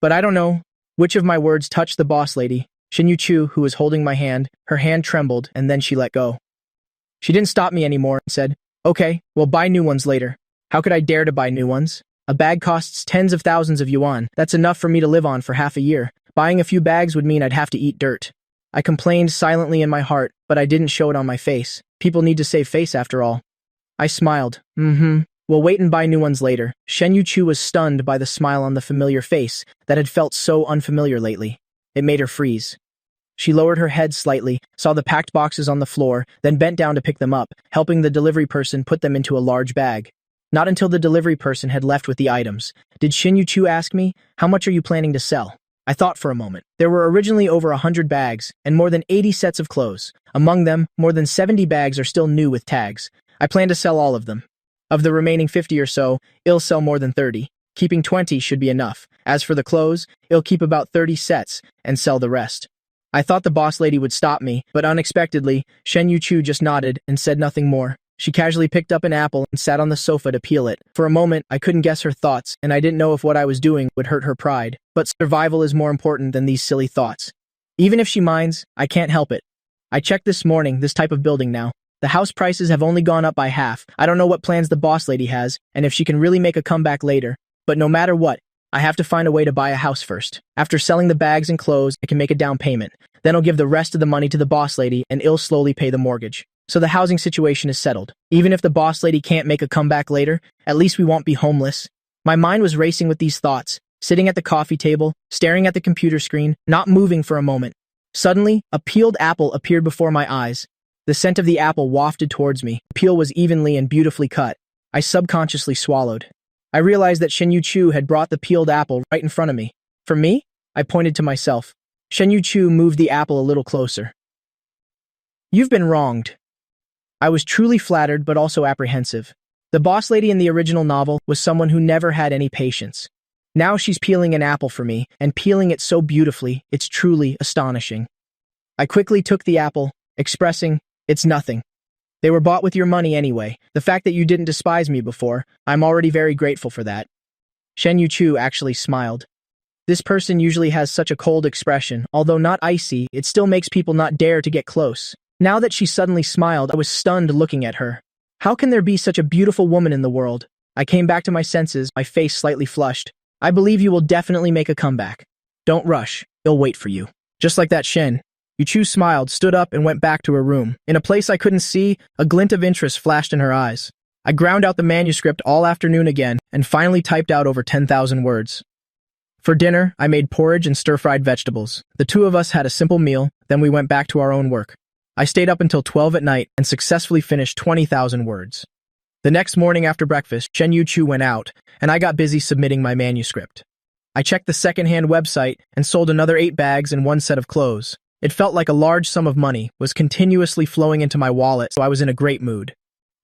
But I don't know which of my words touched the boss lady. Shen Yuchu, who was holding my hand, her hand trembled, and then she let go. She didn't stop me anymore and said, "Okay, we'll buy new ones later." How could I dare to buy new ones? A bag costs tens of thousands of yuan. That's enough for me to live on for half a year. Buying a few bags would mean I'd have to eat dirt. I complained silently in my heart, but I didn't show it on my face. People need to save face after all. I smiled. We'll wait and buy new ones later. Shen Yuchu was stunned by the smile on the familiar face that had felt so unfamiliar lately. It made her freeze. She lowered her head slightly, saw the packed boxes on the floor, then bent down to pick them up, helping the delivery person put them into a large bag. Not until the delivery person had left with the items did Shen Yuchu ask me, "How much are you planning to sell?" I thought for a moment. There were originally over 100 bags and more than 80 sets of clothes. Among them, more than 70 bags are still new with tags. I plan to sell all of them. Of the remaining 50 or so, I'll sell more than 30. Keeping 20 should be enough. As for the clothes, I'll keep about 30 sets and sell the rest. I thought the boss lady would stop me, but unexpectedly, Shen Yuchu just nodded and said nothing more. She casually picked up an apple and sat on the sofa to peel it. For a moment, I couldn't guess her thoughts, and I didn't know if what I was doing would hurt her pride. But survival is more important than these silly thoughts. Even if she minds, I can't help it. I checked this morning, this type of building now. The house prices have only gone up by half. I don't know what plans the boss lady has, and if she can really make a comeback later. But no matter what, I have to find a way to buy a house first. After selling the bags and clothes, I can make a down payment. Then I'll give the rest of the money to the boss lady, and I'll slowly pay the mortgage. So the housing situation is settled. Even if the boss lady can't make a comeback later, at least we won't be homeless. My mind was racing with these thoughts, sitting at the coffee table, staring at the computer screen, not moving for a moment. Suddenly, a peeled apple appeared before my eyes. The scent of the apple wafted towards me. The peel was evenly and beautifully cut. I subconsciously swallowed. I realized that Shen Yuchu had brought the peeled apple right in front of me. For me? I pointed to myself. Shen Yuchu moved the apple a little closer. "You've been wronged." I was truly flattered but also apprehensive. The boss lady in the original novel was someone who never had any patience. Now she's peeling an apple for me, and peeling it so beautifully, it's truly astonishing. I quickly took the apple, expressing, "It's nothing. They were bought with your money anyway. The fact that you didn't despise me before, I'm already very grateful for that." Shen Yuchu actually smiled. This person usually has such a cold expression. Although not icy, it still makes people not dare to get close. Now that she suddenly smiled, I was stunned looking at her. How can there be such a beautiful woman in the world? I came back to my senses, my face slightly flushed. "I believe you will definitely make a comeback. Don't rush. I'll wait for you." Just like that, Shen Yuchu smiled, stood up, and went back to her room. In a place I couldn't see, a glint of interest flashed in her eyes. I ground out the manuscript all afternoon again, and finally typed out over 10,000 words. For dinner, I made porridge and stir-fried vegetables. The two of us had a simple meal, then we went back to our own work. I stayed up until 12 at night and successfully finished 20,000 words. The next morning after breakfast, Shen Yuchu went out, and I got busy submitting my manuscript. I checked the second-hand website and sold another 8 bags and 1 set of clothes. It felt like a large sum of money was continuously flowing into my wallet, so I was in a great mood.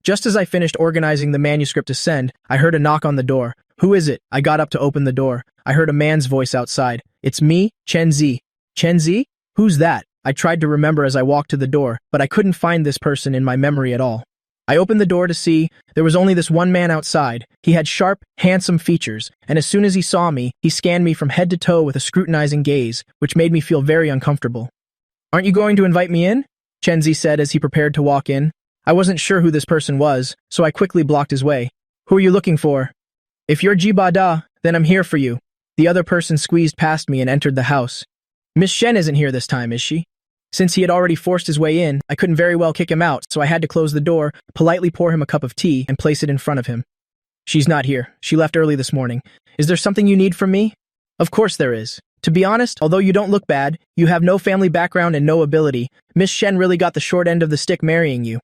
Just as I finished organizing the manuscript to send, I heard a knock on the door. "Who is it?" I got up to open the door. I heard a man's voice outside. "It's me, Chen Zi." "Chen Zi? Who's that?" I tried to remember as I walked to the door, but I couldn't find this person in my memory at all. I opened the door to see there was only this one man outside. He had sharp, handsome features, and as soon as he saw me, he scanned me from head to toe with a scrutinizing gaze, which made me feel very uncomfortable. Aren't you going to invite me in? Chenzi said as he prepared to walk in. I wasn't sure who this person was, so I quickly blocked his way. Who are you looking for? If you're Jibada, then I'm here for you. The other person squeezed past me and entered the house. Miss Shen isn't here this time, is she? Since he had already forced his way in, I couldn't very well kick him out, so I had to close the door, politely pour him a cup of tea, and place it in front of him. She's not here. She left early this morning. Is there something you need from me? Of course there is. To be honest, although you don't look bad, you have no family background and no ability, Miss Shen really got the short end of the stick marrying you.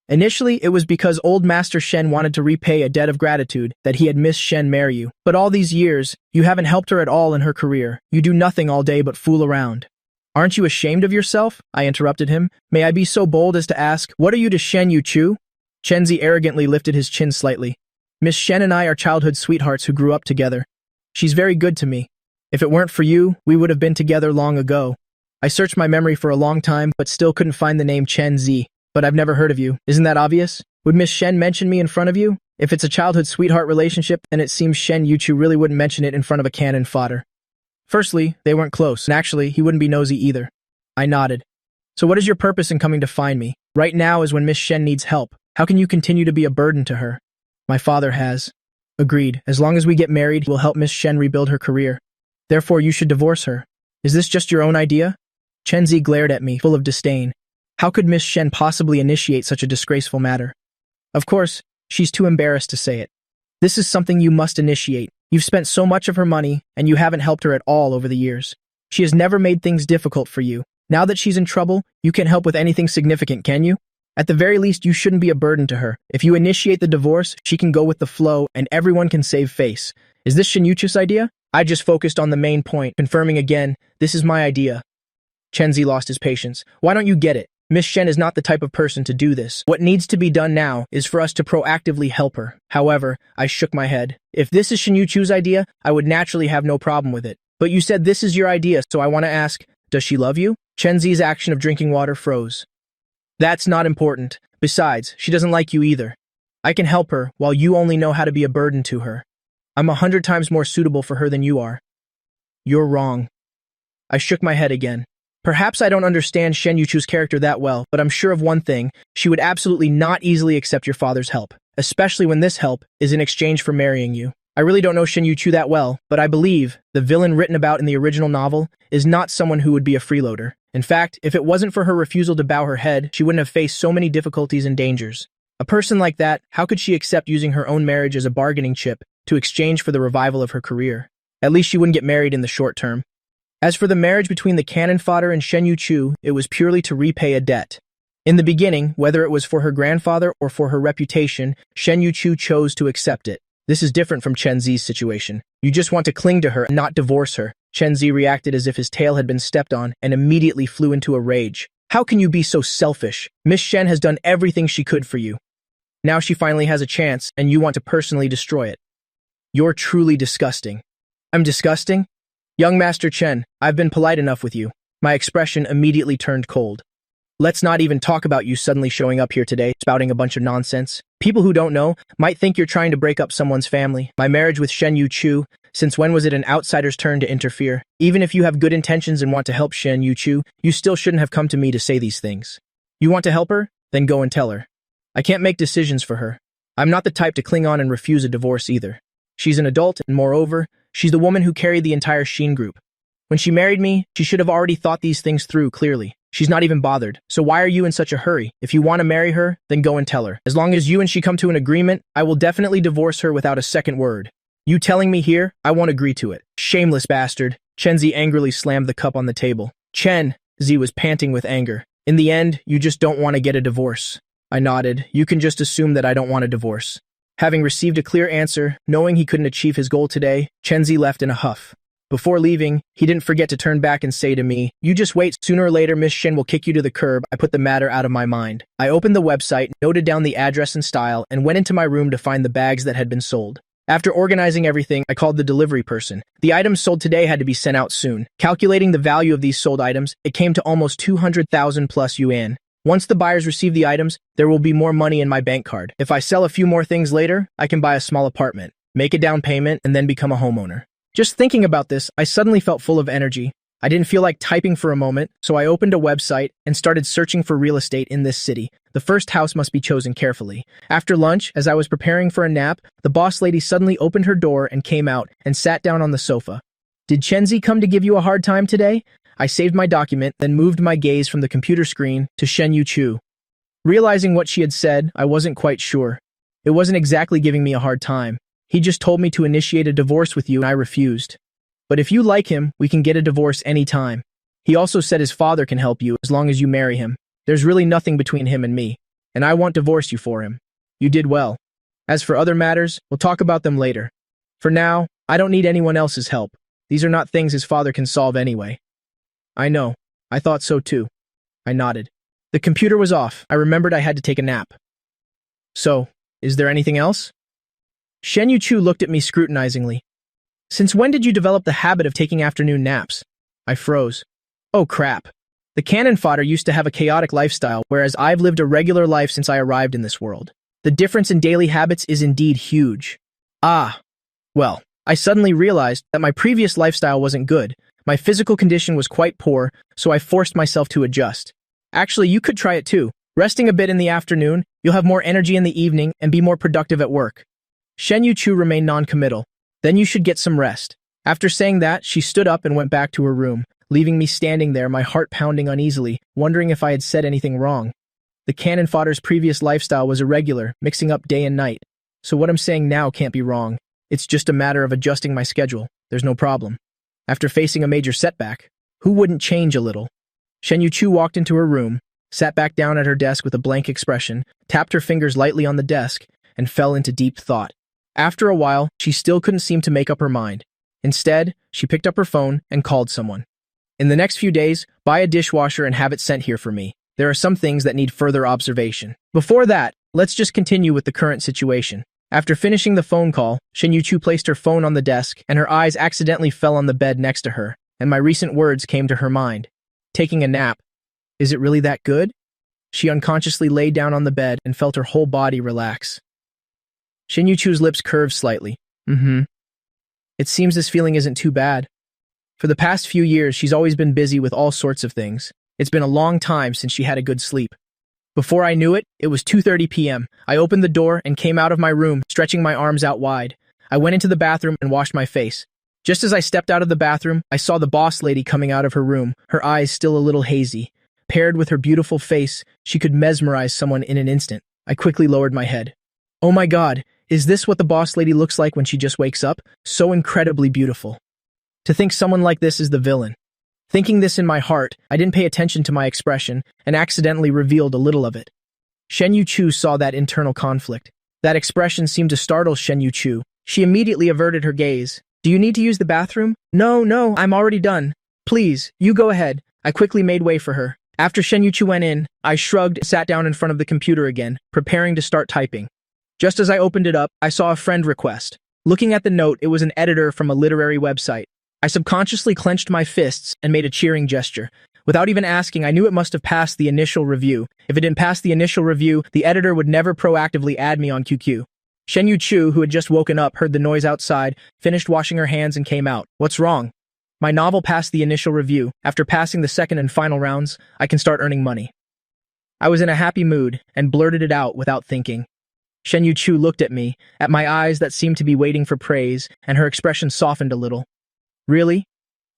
Initially, it was because old Master Shen wanted to repay a debt of gratitude that he had Miss Shen marry you. But all these years, you haven't helped her at all in her career. You do nothing all day but fool around. Aren't you ashamed of yourself? I interrupted him. May I be so bold as to ask, what are you to Shen Yuchu? Chenzi arrogantly lifted his chin slightly. Miss Shen and I are childhood sweethearts who grew up together. She's very good to me. If it weren't for you, we would have been together long ago. I searched my memory for a long time, but still couldn't find the name Chen Zi. But I've never heard of you. Isn't that obvious? Would Miss Shen mention me in front of you? If it's a childhood sweetheart relationship, then it seems Shen Yuchu really wouldn't mention it in front of a cannon fodder. Firstly, they weren't close, and actually, he wouldn't be nosy either. I nodded. So what is your purpose in coming to find me? Right now is when Miss Shen needs help. How can you continue to be a burden to her? My father has. Agreed. As long as we get married, we'll help Miss Shen rebuild her career. Therefore, you should divorce her. Is this just your own idea? Chenzi glared at me, full of disdain. How could Miss Shen possibly initiate such a disgraceful matter? Of course, she's too embarrassed to say it. This is something you must initiate. You've spent so much of her money, and you haven't helped her at all over the years. She has never made things difficult for you. Now that she's in trouble, you can't help with anything significant, can you? At the very least, you shouldn't be a burden to her. If you initiate the divorce, she can go with the flow, and everyone can save face. Is this Shinyuchu's idea? I just focused on the main point, confirming again, this is my idea. Chenzi lost his patience. Why don't you get it? Miss Shen is not the type of person to do this. What needs to be done now is for us to proactively help her. However, I shook my head. If this is Shinyuchu's idea, I would naturally have no problem with it. But you said this is your idea, so I want to ask, does she love you? Chenzi's action of drinking water froze. That's not important. Besides, she doesn't like you either. I can help her, while you only know how to be a burden to her. I'm 100 times more suitable for her than you are. You're wrong. I shook my head again. Perhaps I don't understand Shen Yuchu's character that well, but I'm sure of one thing, she would absolutely not easily accept your father's help, especially when this help is in exchange for marrying you. I really don't know Shen Yuchu that well, but I believe the villain written about in the original novel is not someone who would be a freeloader. In fact, if it wasn't for her refusal to bow her head, she wouldn't have faced so many difficulties and dangers. A person like that, how could she accept using her own marriage as a bargaining chip to exchange for the revival of her career? At least she wouldn't get married in the short term. As for the marriage between the cannon fodder and Shen Yuchu, it was purely to repay a debt. In the beginning, whether it was for her grandfather or for her reputation, Shen Yuchu chose to accept it. This is different from Chen Zi's situation. You just want to cling to her and not divorce her. Chen Zi reacted as if his tail had been stepped on and immediately flew into a rage. How can you be so selfish? Miss Shen has done everything she could for you. Now she finally has a chance, and you want to personally destroy it. You're truly disgusting. I'm disgusting? Young Master Chen, I've been polite enough with you. My expression immediately turned cold. Let's not even talk about you suddenly showing up here today, spouting a bunch of nonsense. People who don't know might think you're trying to break up someone's family. My marriage with Shen Yuchu, since when was it an outsider's turn to interfere? Even if you have good intentions and want to help Shen Yuchu, you still shouldn't have come to me to say these things. You want to help her? Then go and tell her. I can't make decisions for her. I'm not the type to cling on and refuse a divorce either. She's an adult, and moreover, she's the woman who carried the entire Shin group. When she married me, she should have already thought these things through clearly. She's not even bothered. So why are you in such a hurry? If you want to marry her, then go and tell her. As long as you and she come to an agreement, I will definitely divorce her without a second word. You telling me here, I won't agree to it. Shameless bastard. Chen Zi angrily slammed the cup on the table. Chen, Zi was panting with anger. In the end, you just don't want to get a divorce. I nodded. You can just assume that I don't want a divorce. Having received a clear answer, knowing he couldn't achieve his goal today, Chen Zi left in a huff. Before leaving, he didn't forget to turn back and say to me, "You just wait, sooner or later Miss Shen will kick you to the curb." I put the matter out of my mind. I opened the website, noted down the address and style, and went into my room to find the bags that had been sold. After organizing everything, I called the delivery person. The items sold today had to be sent out soon. Calculating the value of these sold items, it came to almost 200,000 plus yuan. Once the buyers receive the items, there will be more money in my bank card. If I sell a few more things later, I can buy a small apartment, make a down payment, and then become a homeowner. Just thinking about this, I suddenly felt full of energy. I didn't feel like typing for a moment, so I opened a website and started searching for real estate in this city. The first house must be chosen carefully. After lunch, as I was preparing for a nap, the boss lady suddenly opened her door and came out and sat down on the sofa. Did Chenzi come to give you a hard time today? I saved my document, then moved my gaze from the computer screen to Shen Yuchu. Realizing what she had said, I wasn't quite sure. It wasn't exactly giving me a hard time. He just told me to initiate a divorce with you and I refused. But if you like him, we can get a divorce anytime. He also said his father can help you as long as you marry him. There's really nothing between him and me, and I won't divorce you for him. You did well. As for other matters, we'll talk about them later. For now, I don't need anyone else's help. These are not things his father can solve anyway. I know. I thought so too. I nodded. The computer was off. I remembered I had to take a nap. So, is there anything else? Shen Yuchu looked at me scrutinizingly. Since when did you develop the habit of taking afternoon naps? I froze. Oh crap. The cannon fodder used to have a chaotic lifestyle, whereas I've lived a regular life since I arrived in this world. The difference in daily habits is indeed huge. Well, I suddenly realized that my previous lifestyle wasn't good. My physical condition was quite poor, so I forced myself to adjust. Actually, you could try it too. Resting a bit in the afternoon, you'll have more energy in the evening and be more productive at work. Shen Yuchu remained non-committal. Then you should get some rest. After saying that, she stood up and went back to her room, leaving me standing there, my heart pounding uneasily, wondering if I had said anything wrong. The cannon fodder's previous lifestyle was irregular, mixing up day and night. So what I'm saying now can't be wrong. It's just a matter of adjusting my schedule. There's no problem. After facing a major setback, who wouldn't change a little? Shen Yuchu walked into her room, sat back down at her desk with a blank expression, tapped her fingers lightly on the desk, and fell into deep thought. After a while, she still couldn't seem to make up her mind. Instead, she picked up her phone and called someone. In the next few days, buy a dishwasher and have it sent here for me. There are some things that need further observation. Before that, let's just continue with the current situation. After finishing the phone call, Shen Yuchu placed her phone on the desk and her eyes accidentally fell on the bed next to her, and my recent words came to her mind. Taking a nap. Is it really that good? She unconsciously lay down on the bed and felt her whole body relax. Shen Yuchu's lips curved slightly. It seems this feeling isn't too bad. For the past few years, she's always been busy with all sorts of things. It's been a long time since she had a good sleep. Before I knew it, it was 2:30 p.m. I opened the door and came out of my room, stretching my arms out wide. I went into the bathroom and washed my face. Just as I stepped out of the bathroom, I saw the boss lady coming out of her room, her eyes still a little hazy. Paired with her beautiful face, she could mesmerize someone in an instant. I quickly lowered my head. Oh my God, is this what the boss lady looks like when she just wakes up? So incredibly beautiful. To think someone like this is the villain. Thinking this in my heart, I didn't pay attention to my expression and accidentally revealed a little of it. Shen Yuchu saw that internal conflict. That expression seemed to startle Shen Yuchu. She immediately averted her gaze. Do you need to use the bathroom? No, I'm already done. Please, you go ahead. I quickly made way for her. After Shen Yuchu went in, I shrugged and sat down in front of the computer again, preparing to start typing. Just as I opened it up, I saw a friend request. Looking at the note, it was an editor from a literary website. I subconsciously clenched my fists and made a cheering gesture. Without even asking, I knew it must have passed the initial review. If it didn't pass the initial review, the editor would never proactively add me on QQ. Shen Yuchu, who had just woken up, heard the noise outside, finished washing her hands and came out. What's wrong? My novel passed the initial review. After passing the second and final rounds, I can start earning money. I was in a happy mood and blurted it out without thinking. Shen Yuchu looked at me, at my eyes that seemed to be waiting for praise, and her expression softened a little. Really?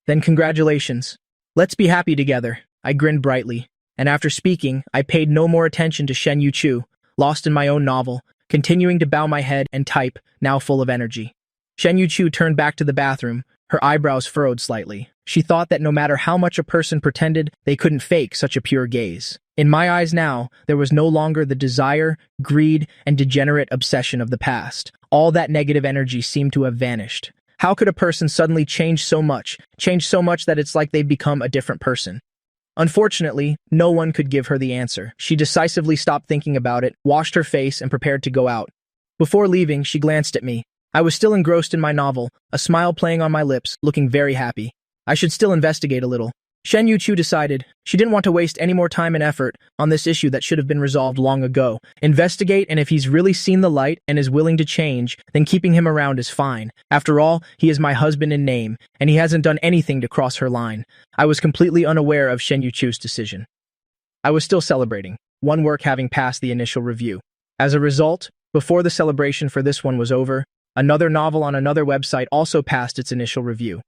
Then congratulations. Let's be happy together. I grinned brightly, and after speaking, I paid no more attention to Shen Yuchu, lost in my own novel, continuing to bow my head and type, now full of energy. Shen Yuchu turned back to the bathroom, her eyebrows furrowed slightly. She thought that no matter how much a person pretended, they couldn't fake such a pure gaze. In my eyes now, there was no longer the desire, greed, and degenerate obsession of the past. All that negative energy seemed to have vanished. How could a person suddenly change so much that it's like they've become a different person? Unfortunately, no one could give her the answer. She decisively stopped thinking about it, washed her face, and prepared to go out. Before leaving, she glanced at me. I was still engrossed in my novel, a smile playing on my lips, looking very happy. I should still investigate a little. Shen Yuchu decided she didn't want to waste any more time and effort on this issue that should have been resolved long ago. Investigate, and if he's really seen the light and is willing to change, then keeping him around is fine. After all, he is my husband in name, and he hasn't done anything to cross her line. I was completely unaware of Shen Yuchu's decision. I was still celebrating, one work having passed the initial review. As a result, before the celebration for this one was over, another novel on another website also passed its initial review.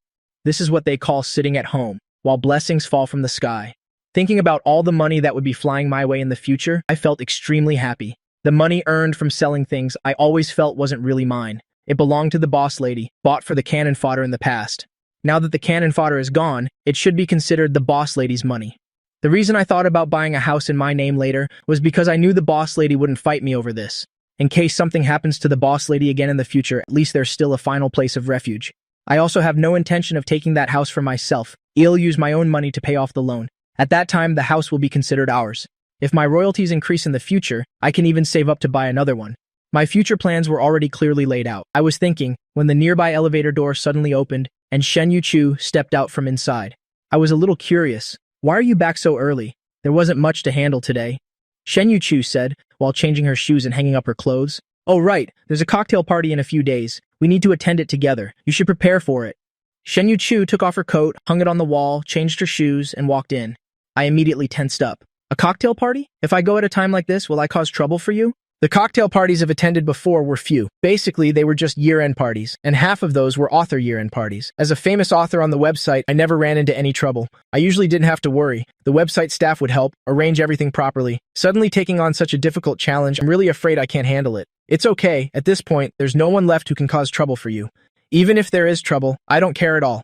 This is what they call sitting at home, while blessings fall from the sky. Thinking about all the money that would be flying my way in the future, I felt extremely happy. The money earned from selling things I always felt wasn't really mine. It belonged to the boss lady, bought for the cannon fodder in the past. Now that the cannon fodder is gone, it should be considered the boss lady's money. The reason I thought about buying a house in my name later was because I knew the boss lady wouldn't fight me over this. In case something happens to the boss lady again in the future, at least there's still a final place of refuge. I also have no intention of taking that house for myself. I'll use my own money to pay off the loan. At that time, the house will be considered ours. If my royalties increase in the future, I can even save up to buy another one. My future plans were already clearly laid out. I was thinking when the nearby elevator door suddenly opened and Shen Yuchu stepped out from inside. I was a little curious. Why are you back so early? There wasn't much to handle today. Shen Yuchu said, while changing her shoes and hanging up her clothes. Oh right, there's a cocktail party in a few days. We need to attend it together. You should prepare for it. Shen Yuchu took off her coat, hung it on the wall, changed her shoes, and walked in. I immediately tensed up. A cocktail party? If I go at a time like this, will I cause trouble for you? The cocktail parties I've attended before were few. Basically, they were just year-end parties, and half of those were author year-end parties. As a famous author on the website, I never ran into any trouble. I usually didn't have to worry. The website staff would help, arrange everything properly. Suddenly taking on such a difficult challenge, I'm really afraid I can't handle it. It's okay. At this point, there's no one left who can cause trouble for you. Even if there is trouble, I don't care at all,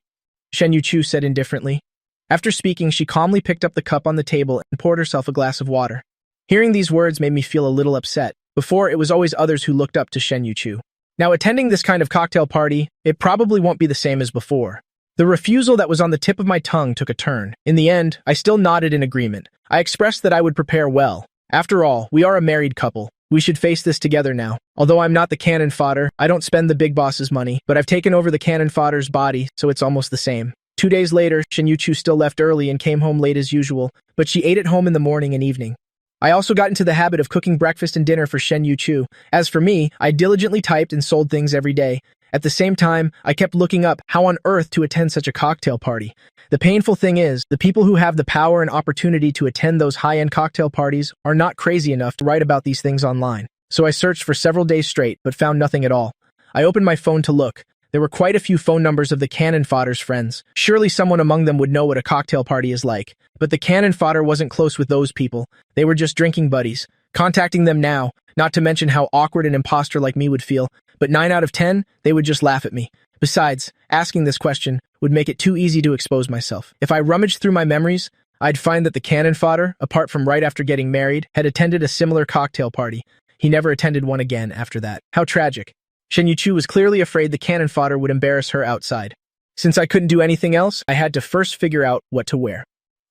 Shen Yuchu said indifferently. After speaking, she calmly picked up the cup on the table and poured herself a glass of water. Hearing these words made me feel a little upset. Before, it was always others who looked up to Shen Yuchu. Now, attending this kind of cocktail party, it probably won't be the same as before. The refusal that was on the tip of my tongue took a turn. In the end, I still nodded in agreement. I expressed that I would prepare well. After all, we are a married couple. We should face this together now. Although I'm not the cannon fodder, I don't spend the big boss's money, but I've taken over the cannon fodder's body, so it's almost the same. 2 days later, Shen Yuchu still left early and came home late as usual, but she ate at home in the morning and evening. I also got into the habit of cooking breakfast and dinner for Shen Yuchu. As for me, I diligently typed and sold things every day. At the same time, I kept looking up how on earth to attend such a cocktail party. The painful thing is, the people who have the power and opportunity to attend those high-end cocktail parties are not crazy enough to write about these things online. So I searched for several days straight, but found nothing at all. I opened my phone to look. There were quite a few phone numbers of the cannon fodder's friends. Surely someone among them would know what a cocktail party is like. But the cannon fodder wasn't close with those people. They were just drinking buddies. Contacting them now, not to mention how awkward an imposter like me would feel, but 9 out of 10, they would just laugh at me. Besides, asking this question would make it too easy to expose myself. If I rummaged through my memories, I'd find that the cannon fodder, apart from right after getting married, had attended a similar cocktail party. He never attended one again after that. How tragic. Shen Yuchu was clearly afraid the cannon fodder would embarrass her outside. Since I couldn't do anything else, I had to first figure out what to wear.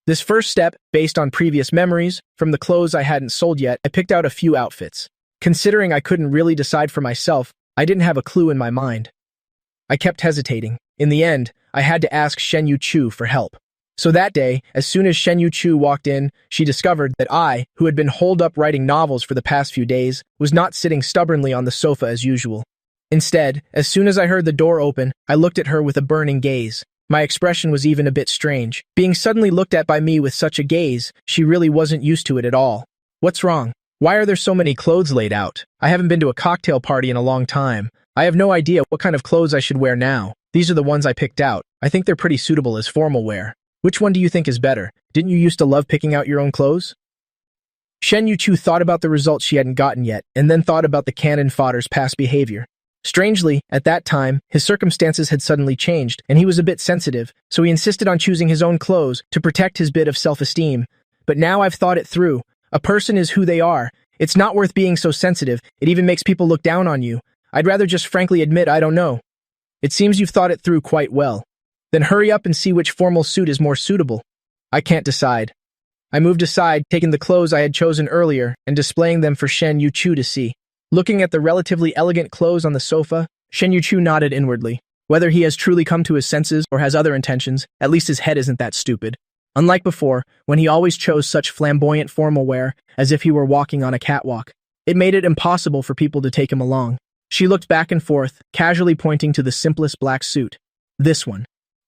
This first step, based on previous memories, from the clothes I hadn't sold yet, I picked out a few outfits. Considering I couldn't really decide for myself, I didn't have a clue in my mind. I kept hesitating. In the end, I had to ask Shen Yuchu for help. So that day, as soon as Shen Yuchu walked in, she discovered that I, who had been holed up writing novels for the past few days, was not sitting stubbornly on the sofa as usual. Instead, as soon as I heard the door open, I looked at her with a burning gaze. My expression was even a bit strange. Being suddenly looked at by me with such a gaze, she really wasn't used to it at all. What's wrong? Why are there so many clothes laid out? I haven't been to a cocktail party in a long time. I have no idea what kind of clothes I should wear now. These are the ones I picked out. I think they're pretty suitable as formal wear. Which one do you think is better? Didn't you used to love picking out your own clothes? Shen Yuchu thought about the results she hadn't gotten yet, and then thought about the cannon fodder's past behavior. Strangely, at that time, his circumstances had suddenly changed, and he was a bit sensitive, so he insisted on choosing his own clothes to protect his bit of self-esteem. But now I've thought it through. A person is who they are. It's not worth being so sensitive. It even makes people look down on you. I'd rather just frankly admit I don't know. It seems you've thought it through quite well. Then hurry up and see which formal suit is more suitable. I can't decide. I moved aside, taking the clothes I had chosen earlier and displaying them for Shen Yuchu to see. Looking at the relatively elegant clothes on the sofa, Shen Yuchu nodded inwardly. Whether he has truly come to his senses or has other intentions, at least his head isn't that stupid. unlike before, when he always chose such flamboyant formal wear as if he were walking on a catwalk. It made it impossible for people to take him along. She looked back and forth, casually pointing to the simplest black suit. This one.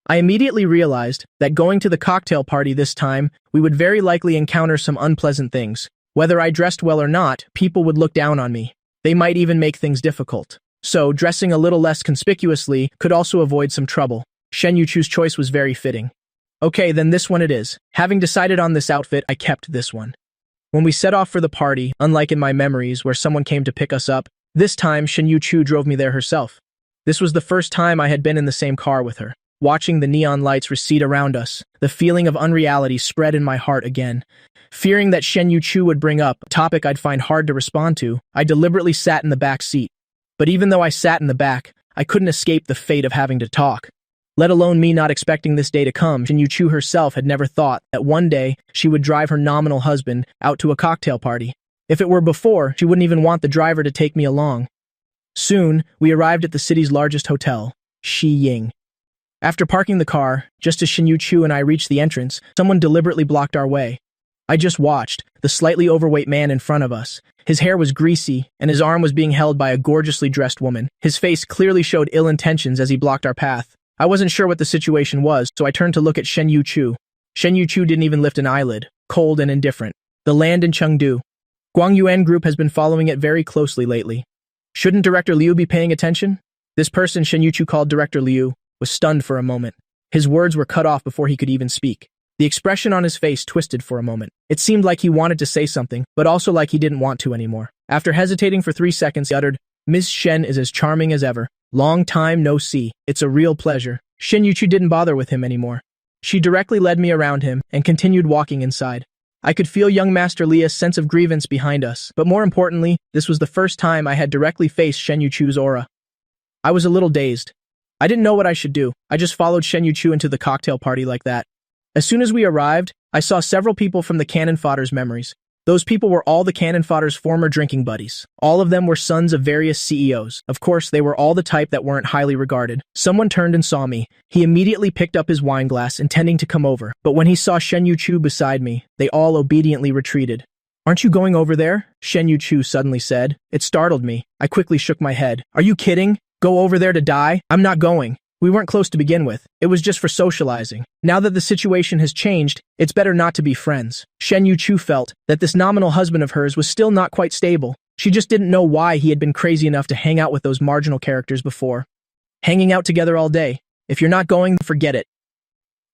I immediately realized that going to the cocktail party this time, we would very likely encounter some unpleasant things. Whether I dressed well or not, people would look down on me. They might even make things difficult. So, dressing a little less conspicuously could also avoid some trouble. Shen Yuchu's choice was very fitting. Okay, then this one it is. Having decided on this outfit, I kept this one. When we set off for the party, unlike in my memories where someone came to pick us up, this time Shen Yuchu drove me there herself. This was the first time I had been in the same car with her. Watching the neon lights recede around us, the feeling of unreality spread in my heart again. Fearing that Shen Yuchu would bring up a topic I'd find hard to respond to, I deliberately sat in the back seat. But even though I sat in the back, I couldn't escape the fate of having to talk. Let alone me not expecting this day to come, Shen Yuchu herself had never thought that one day she would drive her nominal husband out to a cocktail party. If it were before, she wouldn't even want the driver to take me along. Soon, we arrived at the city's largest hotel, Shi Ying. After parking the car, just as Shen Yuchu and I reached the entrance, someone deliberately blocked our way. I just watched, the slightly overweight man in front of us. His hair was greasy, and his arm was being held by a gorgeously dressed woman. His face clearly showed ill intentions as he blocked our path. I wasn't sure what the situation was, so I turned to look at Shen Yuchu. Shen Yuchu didn't even lift an eyelid, cold and indifferent. The land in Chengdu. Guangyuan Group has been following it very closely lately. Shouldn't Director Liu be paying attention? This person Shen Yuchu called Director Liu was stunned for a moment. His words were cut off before he could even speak. The expression on his face twisted for a moment. It seemed like he wanted to say something, but also like he didn't want to anymore. After hesitating for 3 seconds, he uttered, "Ms. Shen is as charming as ever. Long time no see. It's a real pleasure." Shen Yuchu didn't bother with him anymore. She directly led me around him and continued walking inside. I could feel young Master Lia's sense of grievance behind us, but more importantly, this was the first time I had directly faced Shen Yuchu's aura. I was a little dazed. I didn't know what I should do. I just followed Shen Yuchu into the cocktail party like that. As soon as we arrived, I saw several people from the cannon fodder's memories. Those people were all the cannon fodder's former drinking buddies. All of them were sons of various CEOs. Of course, they were all the type that weren't highly regarded. Someone turned and saw me. He immediately picked up his wine glass, intending to come over. But when he saw Shen Yuchu beside me, they all obediently retreated. "Aren't you going over there?" Shen Yuchu suddenly said. It startled me. I quickly shook my head. "Are you kidding? Go over there to die? I'm not going." We weren't close to begin with. It was just for socializing. Now that the situation has changed, it's better not to be friends. Shen Yuchu felt that this nominal husband of hers was still not quite stable. She just didn't know why he had been crazy enough to hang out with those marginal characters before. Hanging out together all day. If you're not going, forget it.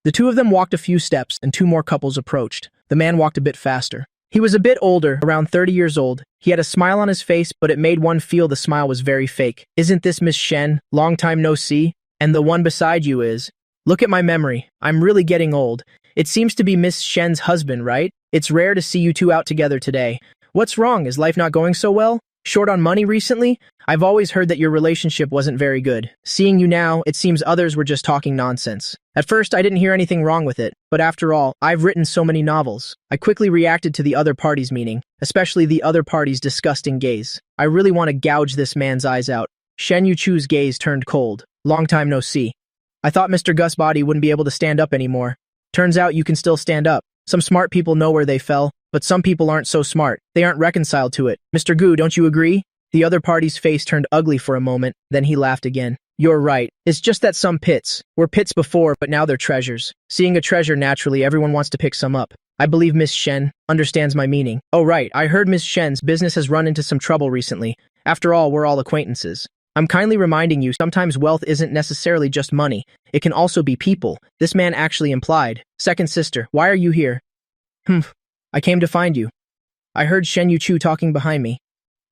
The two of them walked a few steps and 2 more couples approached. The man walked a bit faster. He was a bit older, around 30 years old. He had a smile on his face, but it made one feel the smile was very fake. "Isn't this Miss Shen? Long time no see? And the one beside you is..." "Look at my memory. I'm really getting old. It seems to be Miss Shen's husband, right? It's rare to see you two out together today. What's wrong? Is life not going so well? Short on money recently? I've always heard that your relationship wasn't very good. Seeing you now, it seems others were just talking nonsense. At first, I didn't hear anything wrong with it, but after all, I've written so many novels." I quickly reacted to the other party's meaning, especially the other party's disgusting gaze. I really want to gouge this man's eyes out. Shen Yuchu's gaze turned cold. "Long time no see. I thought Mr. Gus Body wouldn't be able to stand up anymore. Turns out you can still stand up. Some smart people know where they fell, but some people aren't so smart. They aren't reconciled to it. Mr. Gu, don't you agree?" The other party's face turned ugly for a moment, then he laughed again. "You're right. It's just that some pits were pits before, but now they're treasures. Seeing a treasure, naturally, everyone wants to pick some up. I believe Miss Shen understands my meaning. Oh right, I heard Miss Shen's business has run into some trouble recently. After all, we're all acquaintances. I'm kindly reminding you, sometimes wealth isn't necessarily just money. It can also be people." This man actually implied. "Second sister, why are you here?" "I came to find you." I heard Shen Yuchu talking behind me.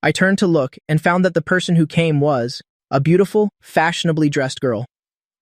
I turned to look and found that the person who came was a beautiful, fashionably dressed girl.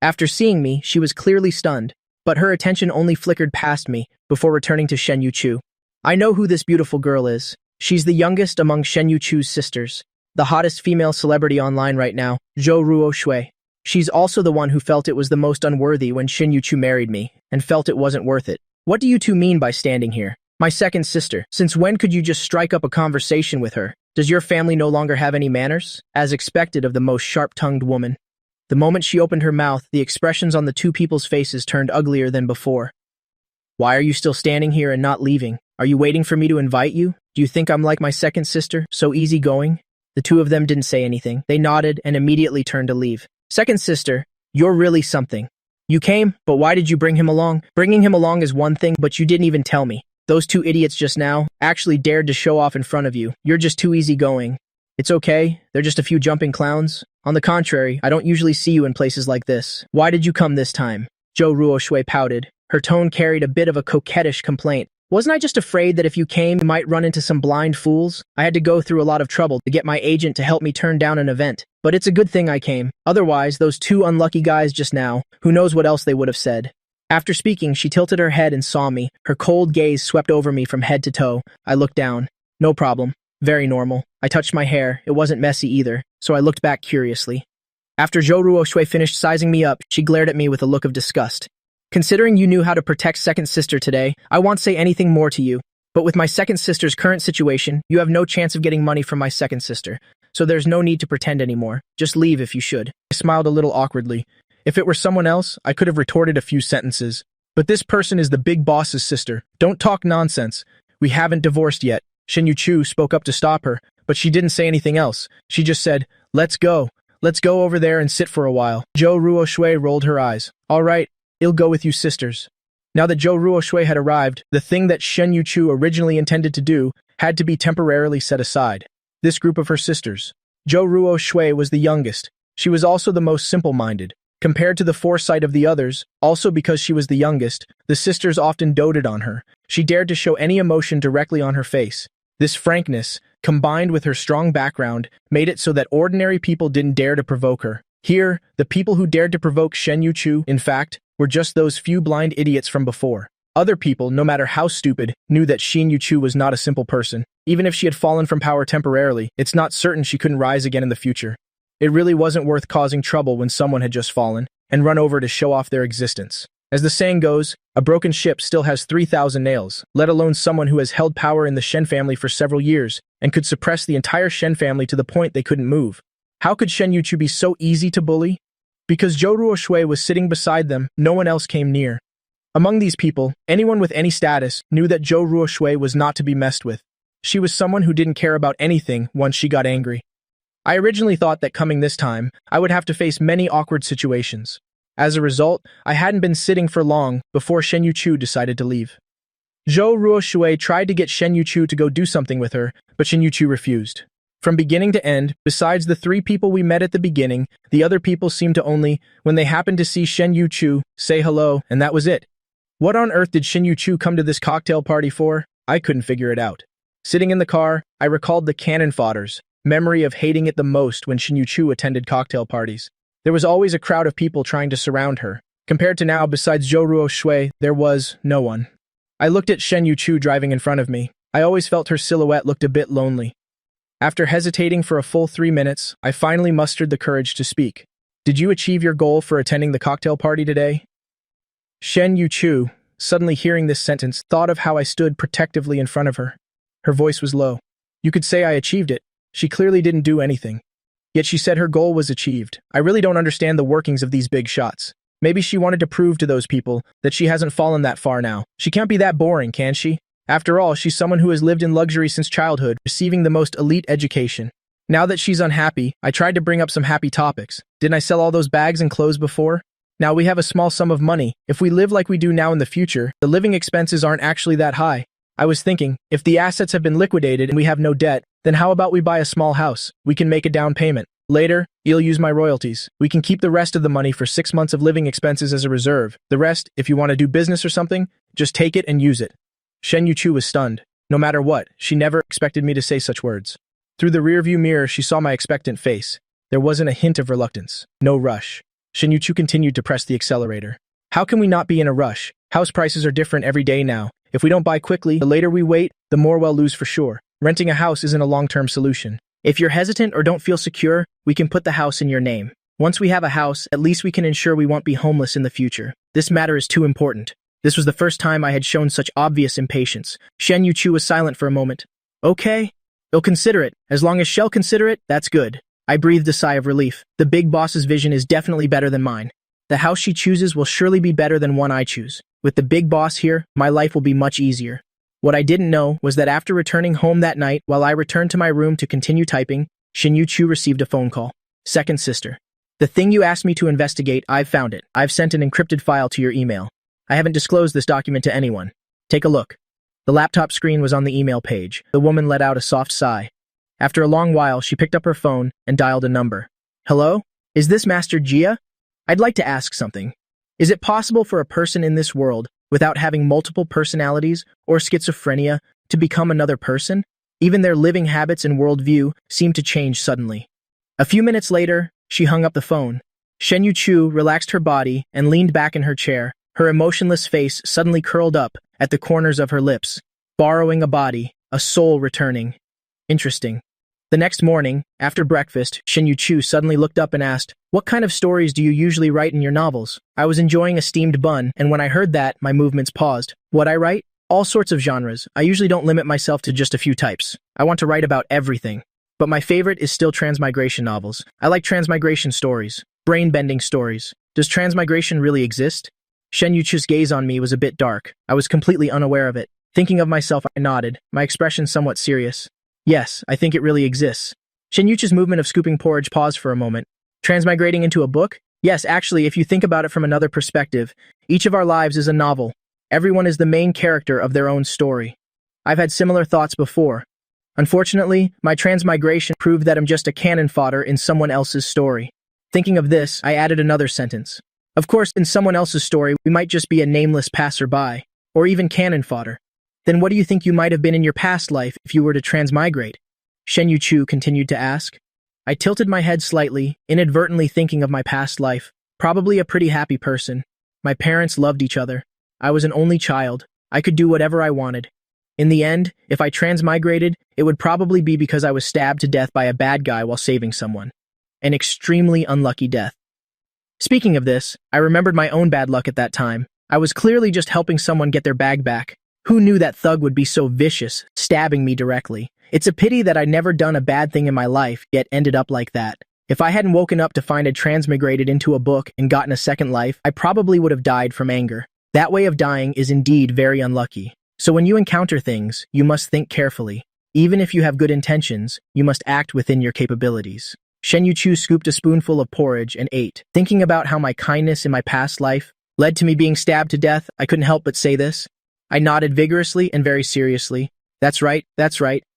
After seeing me, she was clearly stunned, but her attention only flickered past me before returning to Shen Yuchu. "I know who this beautiful girl is. She's the youngest among Shen Yuchu's sisters. The hottest female celebrity online right now, Zhou Ruo Shui. She's also the one who felt it was the most unworthy when Shen Yuchu married me, and felt it wasn't worth it. What do you two mean by standing here? My second sister. Since when could you just strike up a conversation with her? Does your family no longer have any manners?" As expected of the most sharp-tongued woman. The moment she opened her mouth, the expressions on the two people's faces turned uglier than before. Why are you still standing here and not leaving? Are you waiting for me to invite you? Do you think I'm like my second sister, so easygoing? The two of them didn't say anything. They nodded and immediately turned to leave. Second sister, you're really something. You came, but why did you bring him along? Bringing him along is one thing, but you didn't even tell me. Those two idiots just now actually dared to show off in front of you. You're just too easygoing. It's okay, they're just a few jumping clowns. On the contrary, I don't usually see you in places like this. Why did you come this time? Zhou Ruoshui pouted. Her tone carried a bit of a coquettish complaint. Wasn't I just afraid that if you came, you might run into some blind fools? I had to go through a lot of trouble to get my agent to help me turn down an event. But it's a good thing I came. Otherwise, those two unlucky guys just now, who knows what else they would have said. After speaking, she tilted her head and saw me. Her cold gaze swept over me from head to toe. I looked down. No problem. Very normal. I touched my hair. It wasn't messy either, so I looked back curiously. After Zhou Ruoshui finished sizing me up, she glared at me with a look of disgust. Considering you knew how to protect second sister today, I won't say anything more to you. But with my second sister's current situation, you have no chance of getting money from my second sister, so there's no need to pretend anymore. Just leave if you should. I smiled a little awkwardly. If it were someone else, I could have retorted a few sentences. But this person is the big boss's sister. Don't talk nonsense. We haven't divorced yet. Shen Yuchu spoke up to stop her, but she didn't say anything else. She just said, let's go. Let's go over there and sit for a while. Zhou Ruoshui rolled her eyes. All right, I'll go with you sisters. Now that Zhou Ruoshui had arrived, the thing that Shen Yuchu originally intended to do had to be temporarily set aside. This group of her sisters. Zhou Ruoshui was the youngest. She was also the most simple-minded. Compared to the foresight of the others, also because she was the youngest, the sisters often doted on her. She dared to show any emotion directly on her face. This frankness, combined with her strong background, made it so that ordinary people didn't dare to provoke her. Here, the people who dared to provoke Shen Yuchu, in fact, were just those few blind idiots from before. Other people, no matter how stupid, knew that Shen Yuchu was not a simple person. Even if she had fallen from power temporarily, it's not certain she couldn't rise again in the future. It really wasn't worth causing trouble when someone had just fallen and run over to show off their existence. As the saying goes, a broken ship still has 3,000 nails, let alone someone who has held power in the Shen family for several years and could suppress the entire Shen family to the point they couldn't move. How could Shen Yuchu be so easy to bully? Because Zhou Ruoshui was sitting beside them, no one else came near. Among these people, anyone with any status knew that Zhou Ruoshui was not to be messed with. She was someone who didn't care about anything once she got angry. I originally thought that coming this time, I would have to face many awkward situations. As a result, I hadn't been sitting for long before Shen Yuchu decided to leave. Zhou Ruoshui tried to get Shen Yuchu to go do something with her, but Shen Yuchu refused. From beginning to end, besides the three people we met at the beginning, the other people seemed to only, when they happened to see Shen Yuchu, say hello, and that was it. What on earth did Shen Yuchu come to this cocktail party for? I couldn't figure it out. Sitting in the car, I recalled the cannon fodders, memory of hating it the most when Shen Yuchu attended cocktail parties. There was always a crowd of people trying to surround her. Compared to now, besides Zhou Ruoshui, there was no one. I looked at Shen Yuchu driving in front of me. I always felt her silhouette looked a bit lonely. After hesitating for a full 3 minutes, I finally mustered the courage to speak. Did you achieve your goal for attending the cocktail party today? Shen Yuchu, suddenly hearing this sentence, thought of how I stood protectively in front of her. Her voice was low. You could say I achieved it. She clearly didn't do anything. Yet she said her goal was achieved. I really don't understand the workings of these big shots. Maybe she wanted to prove to those people that she hasn't fallen that far now. She can't be that boring, can she? After all, she's someone who has lived in luxury since childhood, receiving the most elite education. Now that she's unhappy, I tried to bring up some happy topics. Didn't I sell all those bags and clothes before? Now we have a small sum of money. If we live like we do now in the future, the living expenses aren't actually that high. I was thinking, if the assets have been liquidated and we have no debt, then how about we buy a small house? We can make a down payment. Later, you'll use my royalties. We can keep the rest of the money for 6 months of living expenses as a reserve. The rest, if you want to do business or something, just take it and use it. Shen Yuchu was stunned. No matter what, she never expected me to say such words. Through the rearview mirror, she saw my expectant face. There wasn't a hint of reluctance. No rush. Shen Yuchu continued to press the accelerator. How can we not be in a rush? House prices are different every day now. If we don't buy quickly, the later we wait, the more we'll lose for sure. Renting a house isn't a long-term solution. If you're hesitant or don't feel secure, we can put the house in your name. Once we have a house, at least we can ensure we won't be homeless in the future. This matter is too important. This was the first time I had shown such obvious impatience. Shen Yuchu was silent for a moment. Okay. They'll consider it. As long as she'll consider it, that's good. I breathed a sigh of relief. The big boss's vision is definitely better than mine. The house she chooses will surely be better than one I choose. With the big boss here, my life will be much easier. What I didn't know was that after returning home that night, while I returned to my room to continue typing, Shinyu Chu received a phone call. Second sister. The thing you asked me to investigate, I've found it. I've sent an encrypted file to your email. I haven't disclosed this document to anyone. Take a look. The laptop screen was on the email page. The woman let out a soft sigh. After a long while, she picked up her phone and dialed a number. Hello? Is this Master Jia? I'd like to ask something. Is it possible for a person in this world, without having multiple personalities or schizophrenia, to become another person? Even their living habits and worldview seem to change suddenly. A few minutes later, she hung up the phone. Shinyu Chu relaxed her body and leaned back in her chair, her emotionless face suddenly curled up at the corners of her lips. Borrowing a body, a soul returning. Interesting. The next morning, after breakfast, Shinyu Chu suddenly looked up and asked, "What kind of stories do you usually write in your novels?" I was enjoying a steamed bun, and when I heard that, my movements paused. What I write? All sorts of genres. I usually don't limit myself to just a few types. I want to write about everything. But my favorite is still transmigration novels. I like transmigration stories. Brain-bending stories. Does transmigration really exist? Shinyu Chu's gaze on me was a bit dark. I was completely unaware of it. Thinking of myself, I nodded, my expression somewhat serious. Yes, I think it really exists. Shinyu Chu's movement of scooping porridge paused for a moment. Transmigrating into a book? Yes, actually, if you think about it from another perspective, each of our lives is a novel. Everyone is the main character of their own story. I've had similar thoughts before. Unfortunately, my transmigration proved that I'm just a cannon fodder in someone else's story. Thinking of this, I added another sentence. Of course, in someone else's story, we might just be a nameless passerby, or even cannon fodder. Then what do you think you might have been in your past life if you were to transmigrate? Shinyu Chu continued to ask. I tilted my head slightly, inadvertently thinking of my past life. Probably a pretty happy person. My parents loved each other. I was an only child. I could do whatever I wanted. In the end, if I transmigrated, it would probably be because I was stabbed to death by a bad guy while saving someone. An extremely unlucky death. Speaking of this, I remembered my own bad luck at that time. I was clearly just helping someone get their bag back. Who knew that thug would be so vicious, stabbing me directly? It's a pity that I'd never done a bad thing in my life, yet ended up like that. If I hadn't woken up to find it transmigrated into a book and gotten a second life, I probably would have died from anger. That way of dying is indeed very unlucky. So when you encounter things, you must think carefully. Even if you have good intentions, you must act within your capabilities. Shinyu Chu scooped a spoonful of porridge and ate. Thinking about how my kindness in my past life led to me being stabbed to death, I couldn't help but say this. I nodded vigorously and very seriously. That's right.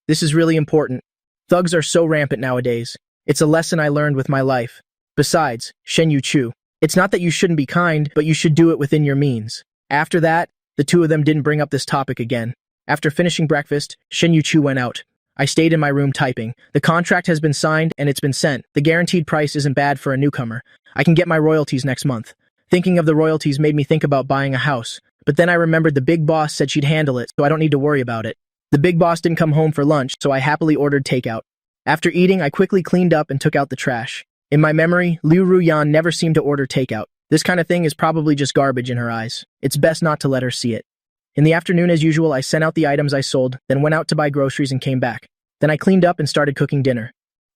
This is really important. Thugs are so rampant nowadays. It's a lesson I learned with my life. Besides, Shinyu Chu, it's not that you shouldn't be kind, but you should do it within your means. After that, the two of them didn't bring up this topic again. After finishing breakfast, Shinyu Chu went out. I stayed in my room typing. The contract has been signed and it's been sent. The guaranteed price isn't bad for a newcomer. I can get my royalties next month. Thinking of the royalties made me think about buying a house. But then I remembered the big boss said she'd handle it, so I don't need to worry about it. The big boss didn't come home for lunch, so I happily ordered takeout. After eating, I quickly cleaned up and took out the trash. In my memory, Liu Ruyan never seemed to order takeout. This kind of thing is probably just garbage in her eyes. It's best not to let her see it. In the afternoon, as usual, I sent out the items I sold, then went out to buy groceries and came back. Then I cleaned up and started cooking dinner.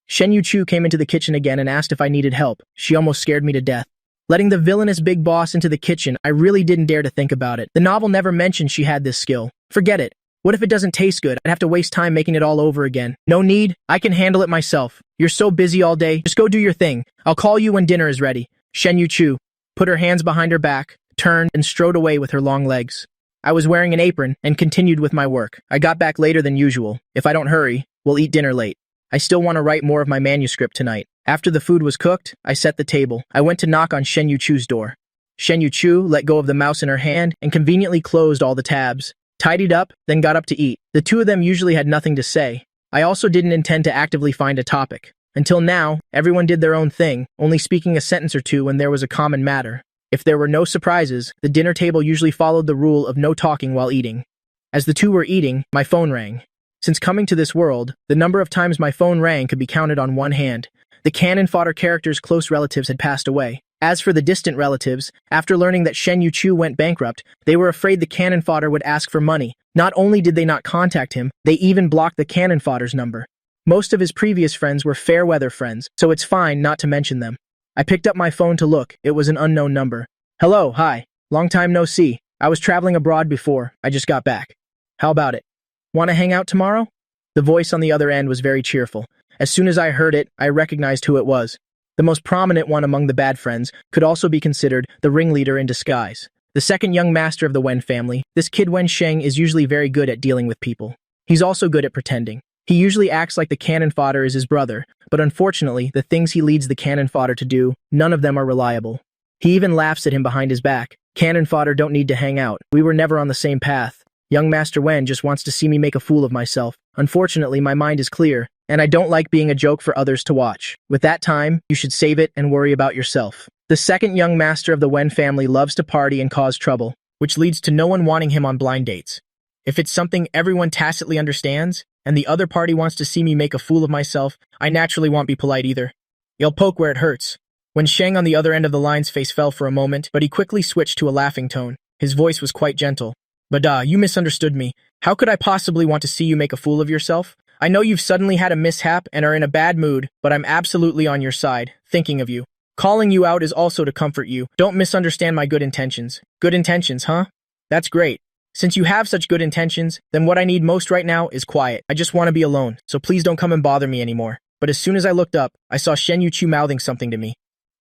Shinyu Chu came into the kitchen again and asked if I needed help. She almost scared me to death. Letting the villainous big boss into the kitchen, I really didn't dare to think about it. The novel never mentioned she had this skill. Forget it. What if it doesn't taste good? I'd have to waste time making it all over again. No need. I can handle it myself. You're so busy all day. Just go do your thing. I'll call you when dinner is ready. Shinyu Chu put her hands behind her back, turned, and strode away with her long legs. I was wearing an apron and continued with my work. I got back later than usual. If I don't hurry, we'll eat dinner late. I still want to write more of my manuscript tonight. After the food was cooked, I set the table. I went to knock on Shinyu Chu's door. Shinyu Chu let go of the mouse in her hand and conveniently closed all the tabs. Tidied up, then got up to eat. The two of them usually had nothing to say. I also didn't intend to actively find a topic. Until now, everyone did their own thing, only speaking a sentence or two when there was a common matter. If there were no surprises, the dinner table usually followed the rule of no talking while eating. As the two were eating, my phone rang. Since coming to this world, the number of times my phone rang could be counted on one hand. The cannon fodder character's close relatives had passed away. As for the distant relatives, after learning that Shinyu Chu went bankrupt, they were afraid the cannon fodder would ask for money. Not only did they not contact him, they even blocked the cannon fodder's number. Most of his previous friends were fair weather friends, so it's fine not to mention them. I picked up my phone to look. It was an unknown number. Hello, hi. Long time no see. I was traveling abroad before. I just got back. How about it? Want to hang out tomorrow? The voice on the other end was very cheerful. As soon as I heard it, I recognized who it was. The most prominent one among the bad friends could also be considered the ringleader in disguise. The second young master of the Wen family, this kid Wen Sheng is usually very good at dealing with people. He's also good at pretending. He usually acts like the cannon fodder is his brother, but unfortunately, the things he leads the cannon fodder to do, none of them are reliable. He even laughs at him behind his back. Cannon fodder don't need to hang out. We were never on the same path. Young Master Wen just wants to see me make a fool of myself. Unfortunately, my mind is clear, and I don't like being a joke for others to watch. With that time, you should save it and worry about yourself. The second young master of the Wen family loves to party and cause trouble, which leads to no one wanting him on blind dates. If it's something everyone tacitly understands, and the other party wants to see me make a fool of myself, I naturally won't be polite either. You'll poke where it hurts. When Sheng on the other end of the line's face fell for a moment, but he quickly switched to a laughing tone. His voice was quite gentle. Bada, you misunderstood me. How could I possibly want to see you make a fool of yourself? I know you've suddenly had a mishap and are in a bad mood, but I'm absolutely on your side, thinking of you. Calling you out is also to comfort you. Don't misunderstand my good intentions. Good intentions, huh? That's great. Since you have such good intentions, then what I need most right now is quiet. I just want to be alone, so please don't come and bother me anymore. But as soon as I looked up, I saw Shen Yuchu mouthing something to me.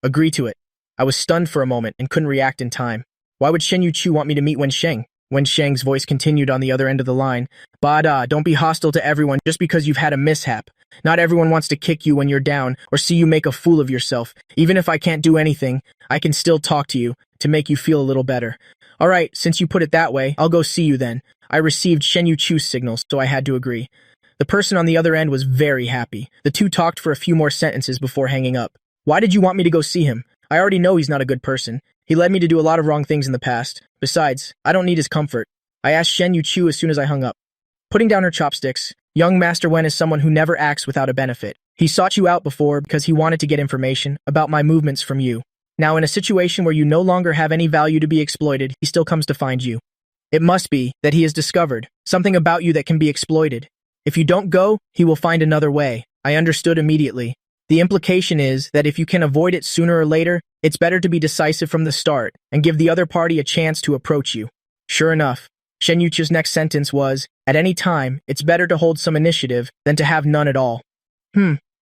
Agree to it. I was stunned for a moment and couldn't react in time. Why would Shen Yuchu want me to meet Wen Sheng? Wen Sheng's voice continued on the other end of the line. Bada, don't be hostile to everyone just because you've had a mishap. Not everyone wants to kick you when you're down or see you make a fool of yourself. Even if I can't do anything, I can still talk to you to make you feel a little better. Alright, since you put it that way, I'll go see you then. I received Shen Yuchu's signals, so I had to agree. The person on the other end was very happy. The two talked for a few more sentences before hanging up. Why did you want me to go see him? I already know he's not a good person. He led me to do a lot of wrong things in the past. Besides, I don't need his comfort. I asked Shen Yuchu as soon as I hung up. Putting down her chopsticks, young Master Wen is someone who never acts without a benefit. He sought you out before because he wanted to get information about my movements from you. Now, in a situation where you no longer have any value to be exploited, he still comes to find you. It must be that he has discovered something about you that can be exploited. If you don't go, he will find another way. I understood immediately. The implication is that if you can avoid it sooner or later, it's better to be decisive from the start and give the other party a chance to approach you. Sure enough, Shen Yuchu's next sentence was, at any time, it's better to hold some initiative than to have none at all.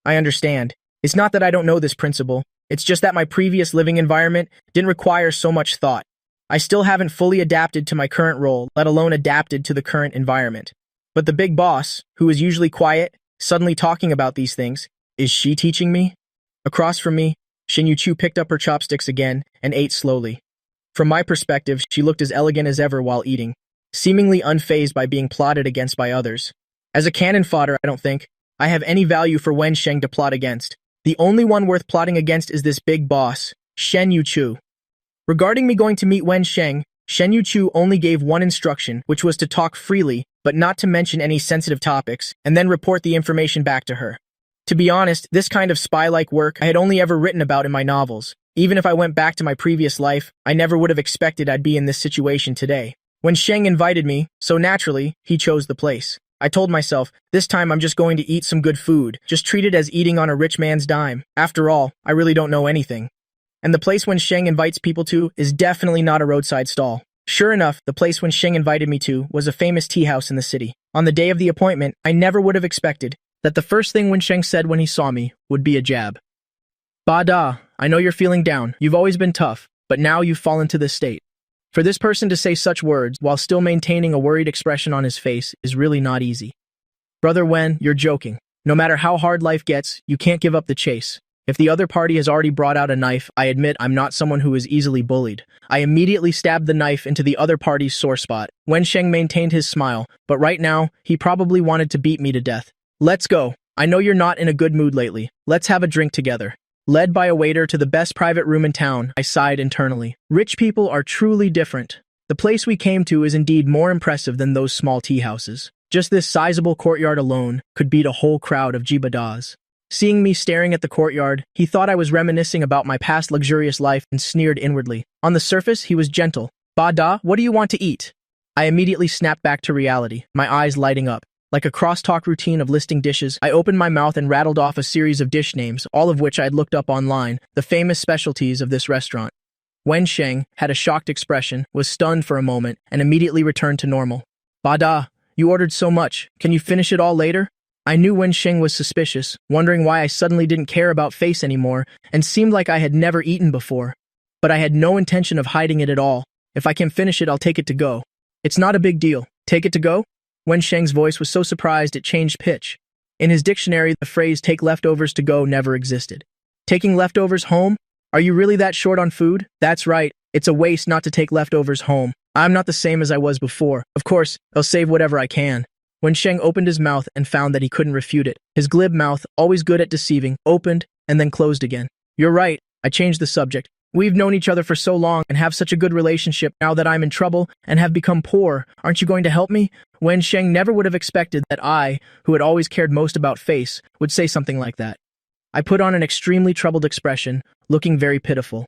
I understand. It's not that I don't know this principle. It's just that my previous living environment didn't require so much thought. I still haven't fully adapted to my current role, let alone adapted to the current environment. But the big boss, who is usually quiet, suddenly talking about these things, is she teaching me? Across from me, Shen Yuchu picked up her chopsticks again and ate slowly. From my perspective, she looked as elegant as ever while eating, seemingly unfazed by being plotted against by others. As a cannon fodder, I don't think I have any value for Wen Sheng to plot against. The only one worth plotting against is this big boss, Shen Yuchu. Regarding me going to meet Wen Sheng, Shen Yuchu only gave one instruction, which was to talk freely, but not to mention any sensitive topics, and then report the information back to her. To be honest, this kind of spy-like work I had only ever written about in my novels. Even if I went back to my previous life, I never would have expected I'd be in this situation today. When Sheng invited me, so naturally, he chose the place. I told myself, this time I'm just going to eat some good food, just treat it as eating on a rich man's dime. After all, I really don't know anything. And the place Wen Sheng invites people to is definitely not a roadside stall. Sure enough, the place Wen Sheng invited me to was a famous tea house in the city. On the day of the appointment, I never would have expected that the first thing Wen Sheng said when he saw me would be a jab. Bada, I know you're feeling down. You've always been tough, but now you've fallen to this state. For this person to say such words while still maintaining a worried expression on his face is really not easy. Brother Wen, you're joking. No matter how hard life gets, you can't give up the chase. If the other party has already brought out a knife, I admit I'm not someone who is easily bullied. I immediately stabbed the knife into the other party's sore spot. Wen Sheng maintained his smile, but right now, he probably wanted to beat me to death. Let's go. I know you're not in a good mood lately. Let's have a drink together. Led by a waiter to the best private room in town, I sighed internally. Rich people are truly different. The place we came to is indeed more impressive than those small tea houses. Just this sizable courtyard alone could beat a whole crowd of jibadas. Seeing me staring at the courtyard, he thought I was reminiscing about my past luxurious life and sneered inwardly. On the surface, he was gentle. Bada, what do you want to eat? I immediately snapped back to reality, my eyes lighting up. Like a crosstalk routine of listing dishes, I opened my mouth and rattled off a series of dish names, all of which I had looked up online, the famous specialties of this restaurant. Wen Sheng had a shocked expression, was stunned for a moment, and immediately returned to normal. Bada, you ordered so much. Can you finish it all later? I knew Wen Sheng was suspicious, wondering why I suddenly didn't care about face anymore, and seemed like I had never eaten before. But I had no intention of hiding it at all. If I can finish it, I'll take it to go. It's not a big deal. Take it to go? Wen Sheng's voice was so surprised it changed pitch. In his dictionary, the phrase take leftovers to go never existed. Taking leftovers home? Are you really that short on food? That's right. It's a waste not to take leftovers home. I'm not the same as I was before. Of course, I'll save whatever I can. Wen Sheng opened his mouth and found that he couldn't refute it. His glib mouth, always good at deceiving, opened and then closed again. You're right. I changed the subject. We've known each other for so long and have such a good relationship. Now that I'm in trouble and have become poor, aren't you going to help me? Wen Sheng never would have expected that I, who had always cared most about face, would say something like that. I put on an extremely troubled expression, looking very pitiful.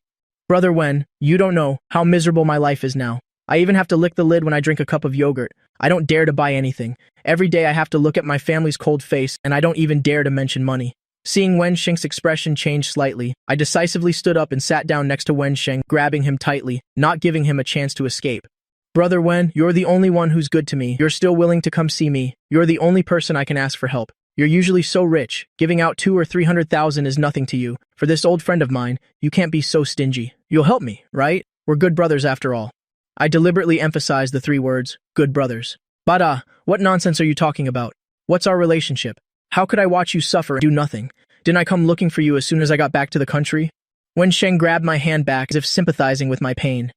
Brother Wen, you don't know how miserable my life is now. I even have to lick the lid when I drink a cup of yogurt. I don't dare to buy anything. Every day I have to look at my family's cold face, and I don't even dare to mention money. Seeing Wen Sheng's expression change slightly, I decisively stood up and sat down next to Wen Sheng, grabbing him tightly, not giving him a chance to escape. Brother Wen, you're the only one who's good to me. You're still willing to come see me. You're the only person I can ask for help. You're usually so rich. Giving out 200,000 or 300,000 is nothing to you. For this old friend of mine, you can't be so stingy. You'll help me, right? We're good brothers after all. I deliberately emphasized the 3 words, good brothers. Bada, what nonsense are you talking about? What's our relationship? How could I watch you suffer and do nothing? Didn't I come looking for you as soon as I got back to the country? Wen Sheng grabbed my hand back as if sympathizing with my pain.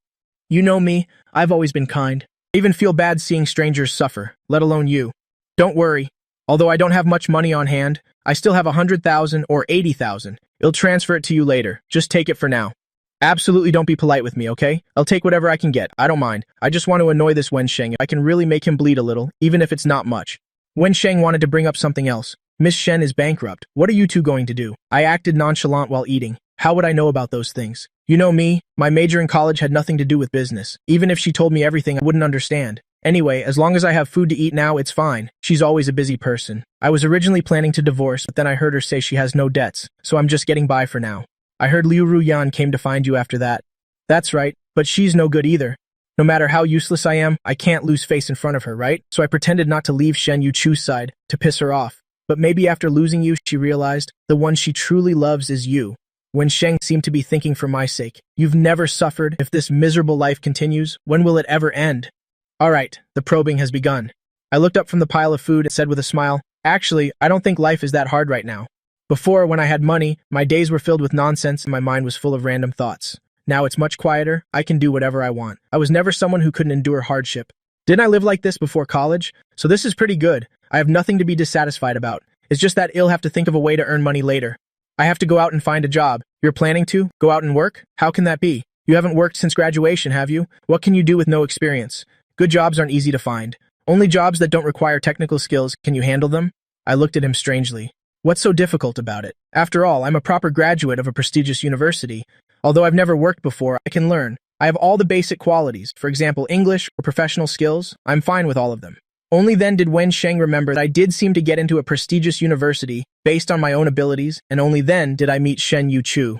You know me, I've always been kind. I even feel bad seeing strangers suffer, let alone you. Don't worry. Although I don't have much money on hand, I still have 100,000 or 80,000. I'll transfer it to you later. Just take it for now. Absolutely don't be polite with me, okay? I'll take whatever I can get. I don't mind. I just want to annoy this Wen Sheng. I can really make him bleed a little, even if it's not much. Wen Sheng wanted to bring up something else. Miss Shen is bankrupt. What are you two going to do? I acted nonchalant while eating. How would I know about those things? You know me, my major in college had nothing to do with business. Even if she told me everything, I wouldn't understand. Anyway, as long as I have food to eat now, it's fine. She's always a busy person. I was originally planning to divorce, but then I heard her say she has no debts, so I'm just getting by for now. I heard Liu Ruyan came to find you after that. That's right, but she's no good either. No matter how useless I am, I can't lose face in front of her, right? So I pretended not to leave Shen Yuchu's side, to piss her off. But maybe after losing you, she realized the one she truly loves is you. Wen Sheng seemed to be thinking for my sake. You've never suffered. If this miserable life continues, when will it ever end? All right, the probing has begun. I looked up from the pile of food and said with a smile, actually, I don't think life is that hard right now. Before, when I had money, my days were filled with nonsense and my mind was full of random thoughts. Now it's much quieter. I can do whatever I want. I was never someone who couldn't endure hardship. Didn't I live like this before college? So this is pretty good. I have nothing to be dissatisfied about. It's just that I'll have to think of a way to earn money later. I have to go out and find a job. You're planning to? Go out and work? How can that be? You haven't worked since graduation, have you? What can you do with no experience? Good jobs aren't easy to find. Only jobs that don't require technical skills. Can you handle them? I looked at him strangely. What's so difficult about it? After all, I'm a proper graduate of a prestigious university. Although I've never worked before, I can learn. I have all the basic qualities, for example, English or professional skills. I'm fine with all of them. Only then did Wen Sheng remember that I did seem to get into a prestigious university based on my own abilities, and only then did I meet Shen Yuchu.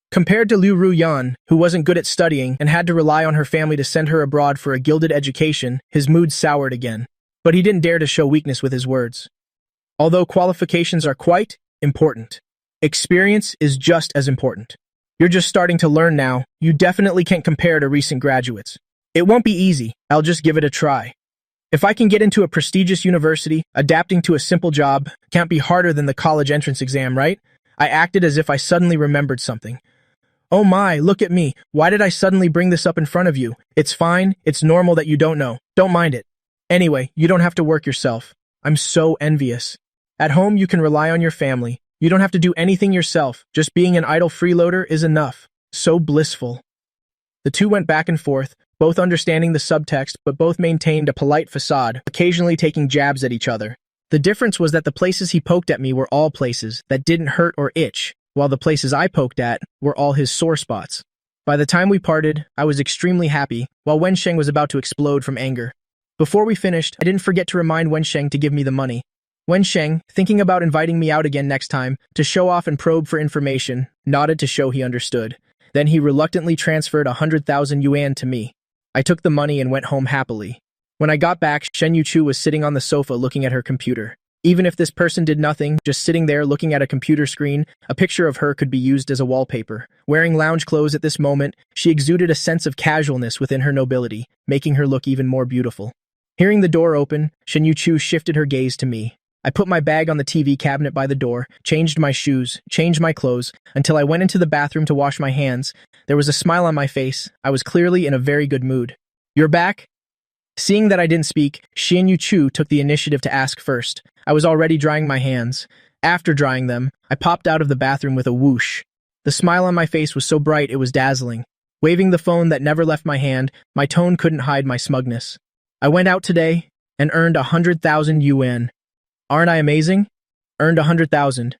Compared to Liu Ruyan, who wasn't good at studying and had to rely on her family to send her abroad for a gilded education, his mood soured again. But he didn't dare to show weakness with his words. Although qualifications are quite important, experience is just as important. You're just starting to learn now. You definitely can't compare to recent graduates. It won't be easy. I'll just give it a try. If I can get into a prestigious university, adapting to a simple job can't be harder than the college entrance exam, right? I acted as if I suddenly remembered something. Oh my, look at me. Why did I suddenly bring this up in front of you? It's fine. It's normal that you don't know. Don't mind it. Anyway, you don't have to work yourself. I'm so envious. At home, you can rely on your family. You don't have to do anything yourself. Just being an idle freeloader is enough. So blissful. The two went back and forth, both understanding the subtext, but both maintained a polite facade, occasionally taking jabs at each other. The difference was that the places he poked at me were all places that didn't hurt or itch, while the places I poked at were all his sore spots. By the time we parted, I was extremely happy, while Wen Sheng was about to explode from anger. Before we finished, I didn't forget to remind Wen Sheng to give me the money. Wen Sheng, thinking about inviting me out again next time, to show off and probe for information, nodded to show he understood. Then he reluctantly transferred 100,000 yuan to me. I took the money and went home happily. When I got back, Shen Yuchu was sitting on the sofa looking at her computer. Even if this person did nothing, just sitting there looking at a computer screen, a picture of her could be used as a wallpaper. Wearing lounge clothes at this moment, she exuded a sense of casualness within her nobility, making her look even more beautiful. Hearing the door open, Shen Yuchu shifted her gaze to me. I put my bag on the TV cabinet by the door, changed my shoes, changed my clothes, until I went into the bathroom to wash my hands. There was a smile on my face. I was clearly in a very good mood. "You're back?" Seeing that I didn't speak, Shen Yuchu took the initiative to ask first. I was already drying my hands. After drying them, I popped out of the bathroom with a whoosh. The smile on my face was so bright it was dazzling. Waving the phone that never left my hand, my tone couldn't hide my smugness. "I went out today and earned 100,000 yuan. Aren't I amazing? Earned 100,000.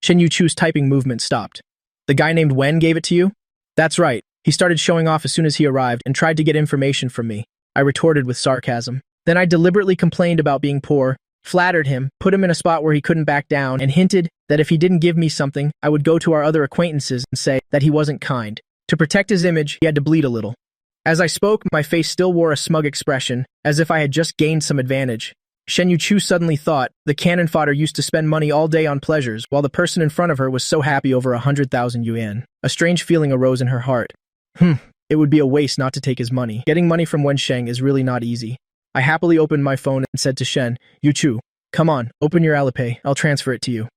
Shen Yuchu's typing movement stopped. "The guy named Wen gave it to you?" "That's right. He started showing off as soon as he arrived and tried to get information from me." I retorted with sarcasm. Then I deliberately complained about being poor, flattered him, put him in a spot where he couldn't back down, and hinted that if he didn't give me something, I would go to our other acquaintances and say that he wasn't kind. To protect his image, he had to bleed a little. As I spoke, my face still wore a smug expression, as if I had just gained some advantage. Shen Yuchu suddenly thought the cannon fodder used to spend money all day on pleasures, while the person in front of her was so happy over 100,000 yuan. A strange feeling arose in her heart. It would be a waste not to take his money. Getting money from Wen Sheng is really not easy. I happily opened my phone and said to Shen Yuchu, "Come on, open your Alipay, I'll transfer it to you."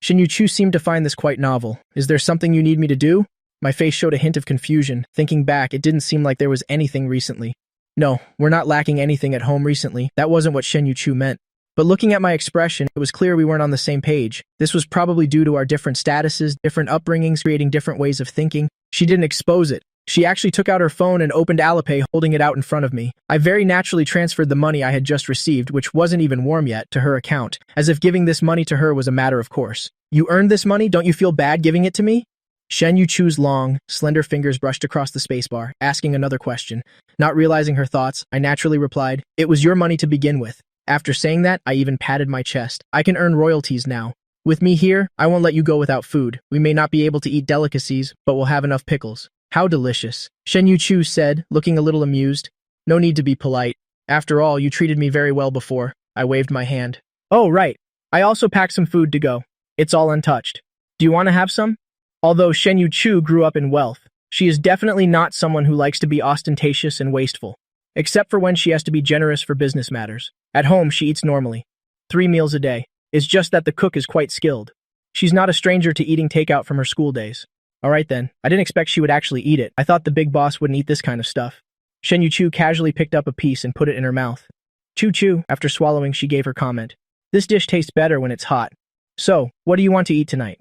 Shen Yuchu seemed to find this quite novel. "Is there something you need me to do?" My face showed a hint of confusion. Thinking back, it didn't seem like there was anything recently. "No, we're not lacking anything at home recently." That wasn't what Shen Yuchu meant. But looking at my expression, it was clear we weren't on the same page. This was probably due to our different statuses, different upbringings, creating different ways of thinking. She didn't expose it. She actually took out her phone and opened Alipay, holding it out in front of me. I very naturally transferred the money I had just received, which wasn't even warm yet, to her account, as if giving this money to her was a matter of course. "You earned this money? Don't you feel bad giving it to me?" Shen Yuchu's long, slender fingers brushed across the spacebar, asking another question. Not realizing her thoughts, I naturally replied, "It was your money to begin with." After saying that, I even patted my chest. "I can earn royalties now. With me here, I won't let you go without food. We may not be able to eat delicacies, but we'll have enough pickles." "How delicious," Shen Yuchu said, looking a little amused. "No need to be polite. After all, you treated me very well before." I waved my hand. "Oh, right. I also packed some food to go. It's all untouched. Do you want to have some?" Although Shen Yuchu grew up in wealth, she is definitely not someone who likes to be ostentatious and wasteful, except for when she has to be generous for business matters. At home, she eats normally. 3 meals a day. It's just that the cook is quite skilled. She's not a stranger to eating takeout from her school days. Alright then, I didn't expect she would actually eat it. I thought the big boss wouldn't eat this kind of stuff. Shen Yuchu casually picked up a piece and put it in her mouth. Choo-choo. After swallowing, she gave her comment. "This dish tastes better when it's hot. So, what do you want to eat tonight?"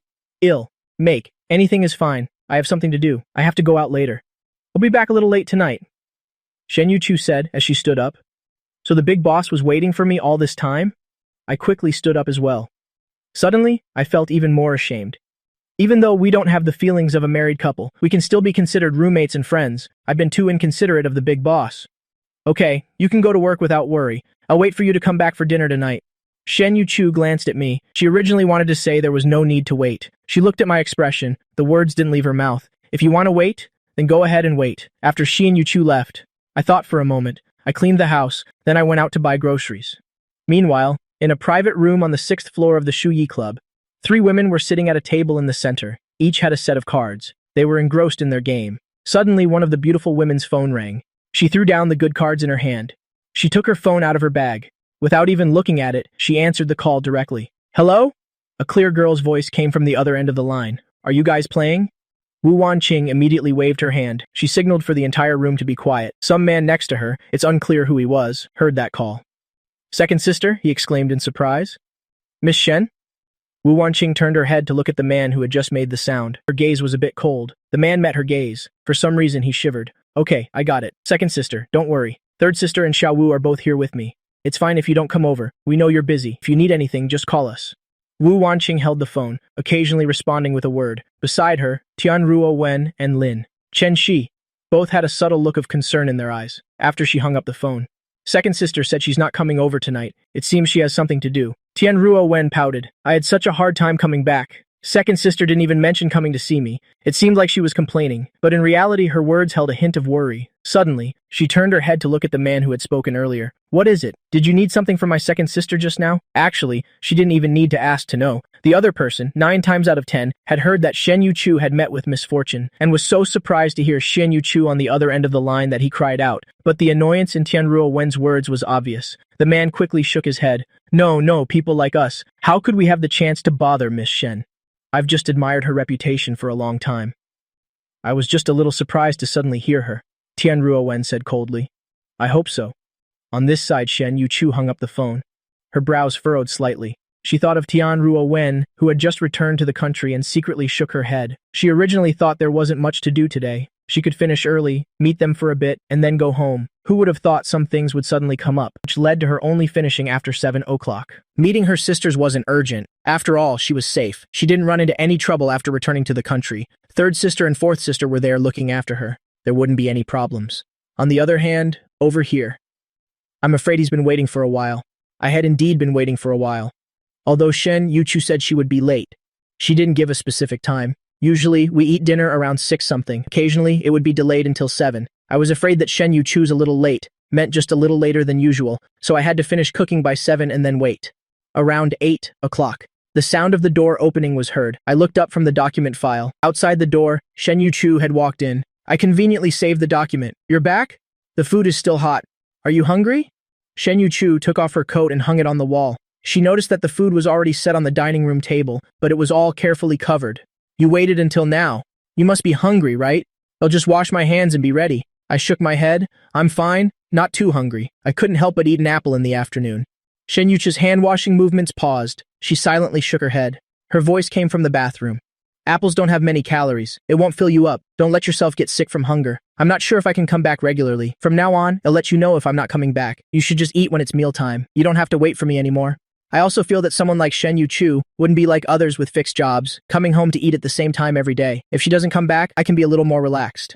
Make. Anything is fine. I have something to do. I have to go out later. I'll be back a little late tonight," Shen Yuchu said as she stood up. So the big boss was waiting for me all this time? I quickly stood up as well. Suddenly, I felt even more ashamed. Even though we don't have the feelings of a married couple, we can still be considered roommates and friends. I've been too inconsiderate of the big boss. "Okay, you can go to work without worry. I'll wait for you to come back for dinner tonight." Shen Yuchu glanced at me. She originally wanted to say there was no need to wait. She looked at my expression. The words didn't leave her mouth. "If you want to wait, then go ahead and wait." After Shen Yuchu left, I thought for a moment. I cleaned the house, then I went out to buy groceries. Meanwhile, in a private room on the 6th floor of the Shuyi Club, 3 women were sitting at a table in the center. Each had a set of cards. They were engrossed in their game. Suddenly, one of the beautiful women's phone rang. She threw down the good cards in her hand. She took her phone out of her bag. Without even looking at it, she answered the call directly. "Hello?" A clear girl's voice came from the other end of the line. "Are you guys playing?" Wu Wanqing immediately waved her hand. She signaled for the entire room to be quiet. Some man next to her, it's unclear who he was, heard that call. "Second sister?" he exclaimed in surprise. "Miss Shen?" Wu Wanqing turned her head to look at the man who had just made the sound. Her gaze was a bit cold. The man met her gaze. For some reason, he shivered. "Okay, I got it. Second sister, don't worry. Third sister and Xiao Wu are both here with me. It's fine if you don't come over. We know you're busy. If you need anything, just call us." Wu Wanqing held the phone, occasionally responding with a word. Beside her, Tianruo Wen and Lin Chen Shi both had a subtle look of concern in their eyes. After she hung up the phone, second sister said she's not coming over tonight. It seems she has something to do. Tianruo Wen pouted. "I had such a hard time coming back. Second sister didn't even mention coming to see me. It seemed like she was complaining, but in reality her words held a hint of worry. Suddenly, she turned her head to look at the man who had spoken earlier. What is it? Did you need something from my second sister just now? Actually, she didn't even need to ask to know. The other person, 9 times out of 10, had heard that Shen Yuchu had met with misfortune, and was so surprised to hear Shen Yuchu on the other end of the line that he cried out. But the annoyance in Tianruo Wen's words was obvious. The man quickly shook his head. No, people like us. How could we have the chance to bother Miss Shen? I've just admired her reputation for a long time. I was just a little surprised to suddenly hear her, Tianruo Wen said coldly. I hope so. On this side, Shen Yuchu hung up the phone. Her brows furrowed slightly. She thought of Tianruo Wen, who had just returned to the country, and secretly shook her head. She originally thought there wasn't much to do today. She could finish early, meet them for a bit, and then go home. Who would have thought some things would suddenly come up, which led to her only finishing after 7 o'clock. Meeting her sisters wasn't urgent. After all, she was safe. She didn't run into any trouble after returning to the country. Third sister and fourth sister were there looking after her. There wouldn't be any problems. On the other hand, over here. I'm afraid he's been waiting for a while. I had indeed been waiting for a while. Although Shen Yuchu said she would be late, she didn't give a specific time. Usually, we eat dinner around 6 something. Occasionally, it would be delayed until 7. I was afraid that Shen Yuchu's a little late meant just a little later than usual, so I had to finish cooking by 7 and then wait. Around 8 o'clock. The sound of the door opening was heard. I looked up from the document file. Outside the door, Shen Yuchu had walked in. I conveniently saved the document. You're back? The food is still hot. Are you hungry? Shen Yuchu took off her coat and hung it on the wall. She noticed that the food was already set on the dining room table, but it was all carefully covered. You waited until now. You must be hungry, right? I'll just wash my hands and be ready. I shook my head. I'm fine, not too hungry. I couldn't help but eat an apple in the afternoon. Shen Yuchu's hand-washing movements paused. She silently shook her head. Her voice came from the bathroom. Apples don't have many calories. It won't fill you up. Don't let yourself get sick from hunger. I'm not sure if I can come back regularly. From now on, I'll let you know if I'm not coming back. You should just eat when it's mealtime. You don't have to wait for me anymore. I also feel that someone like Shen Yuchu wouldn't be like others with fixed jobs, coming home to eat at the same time every day. If she doesn't come back, I can be a little more relaxed.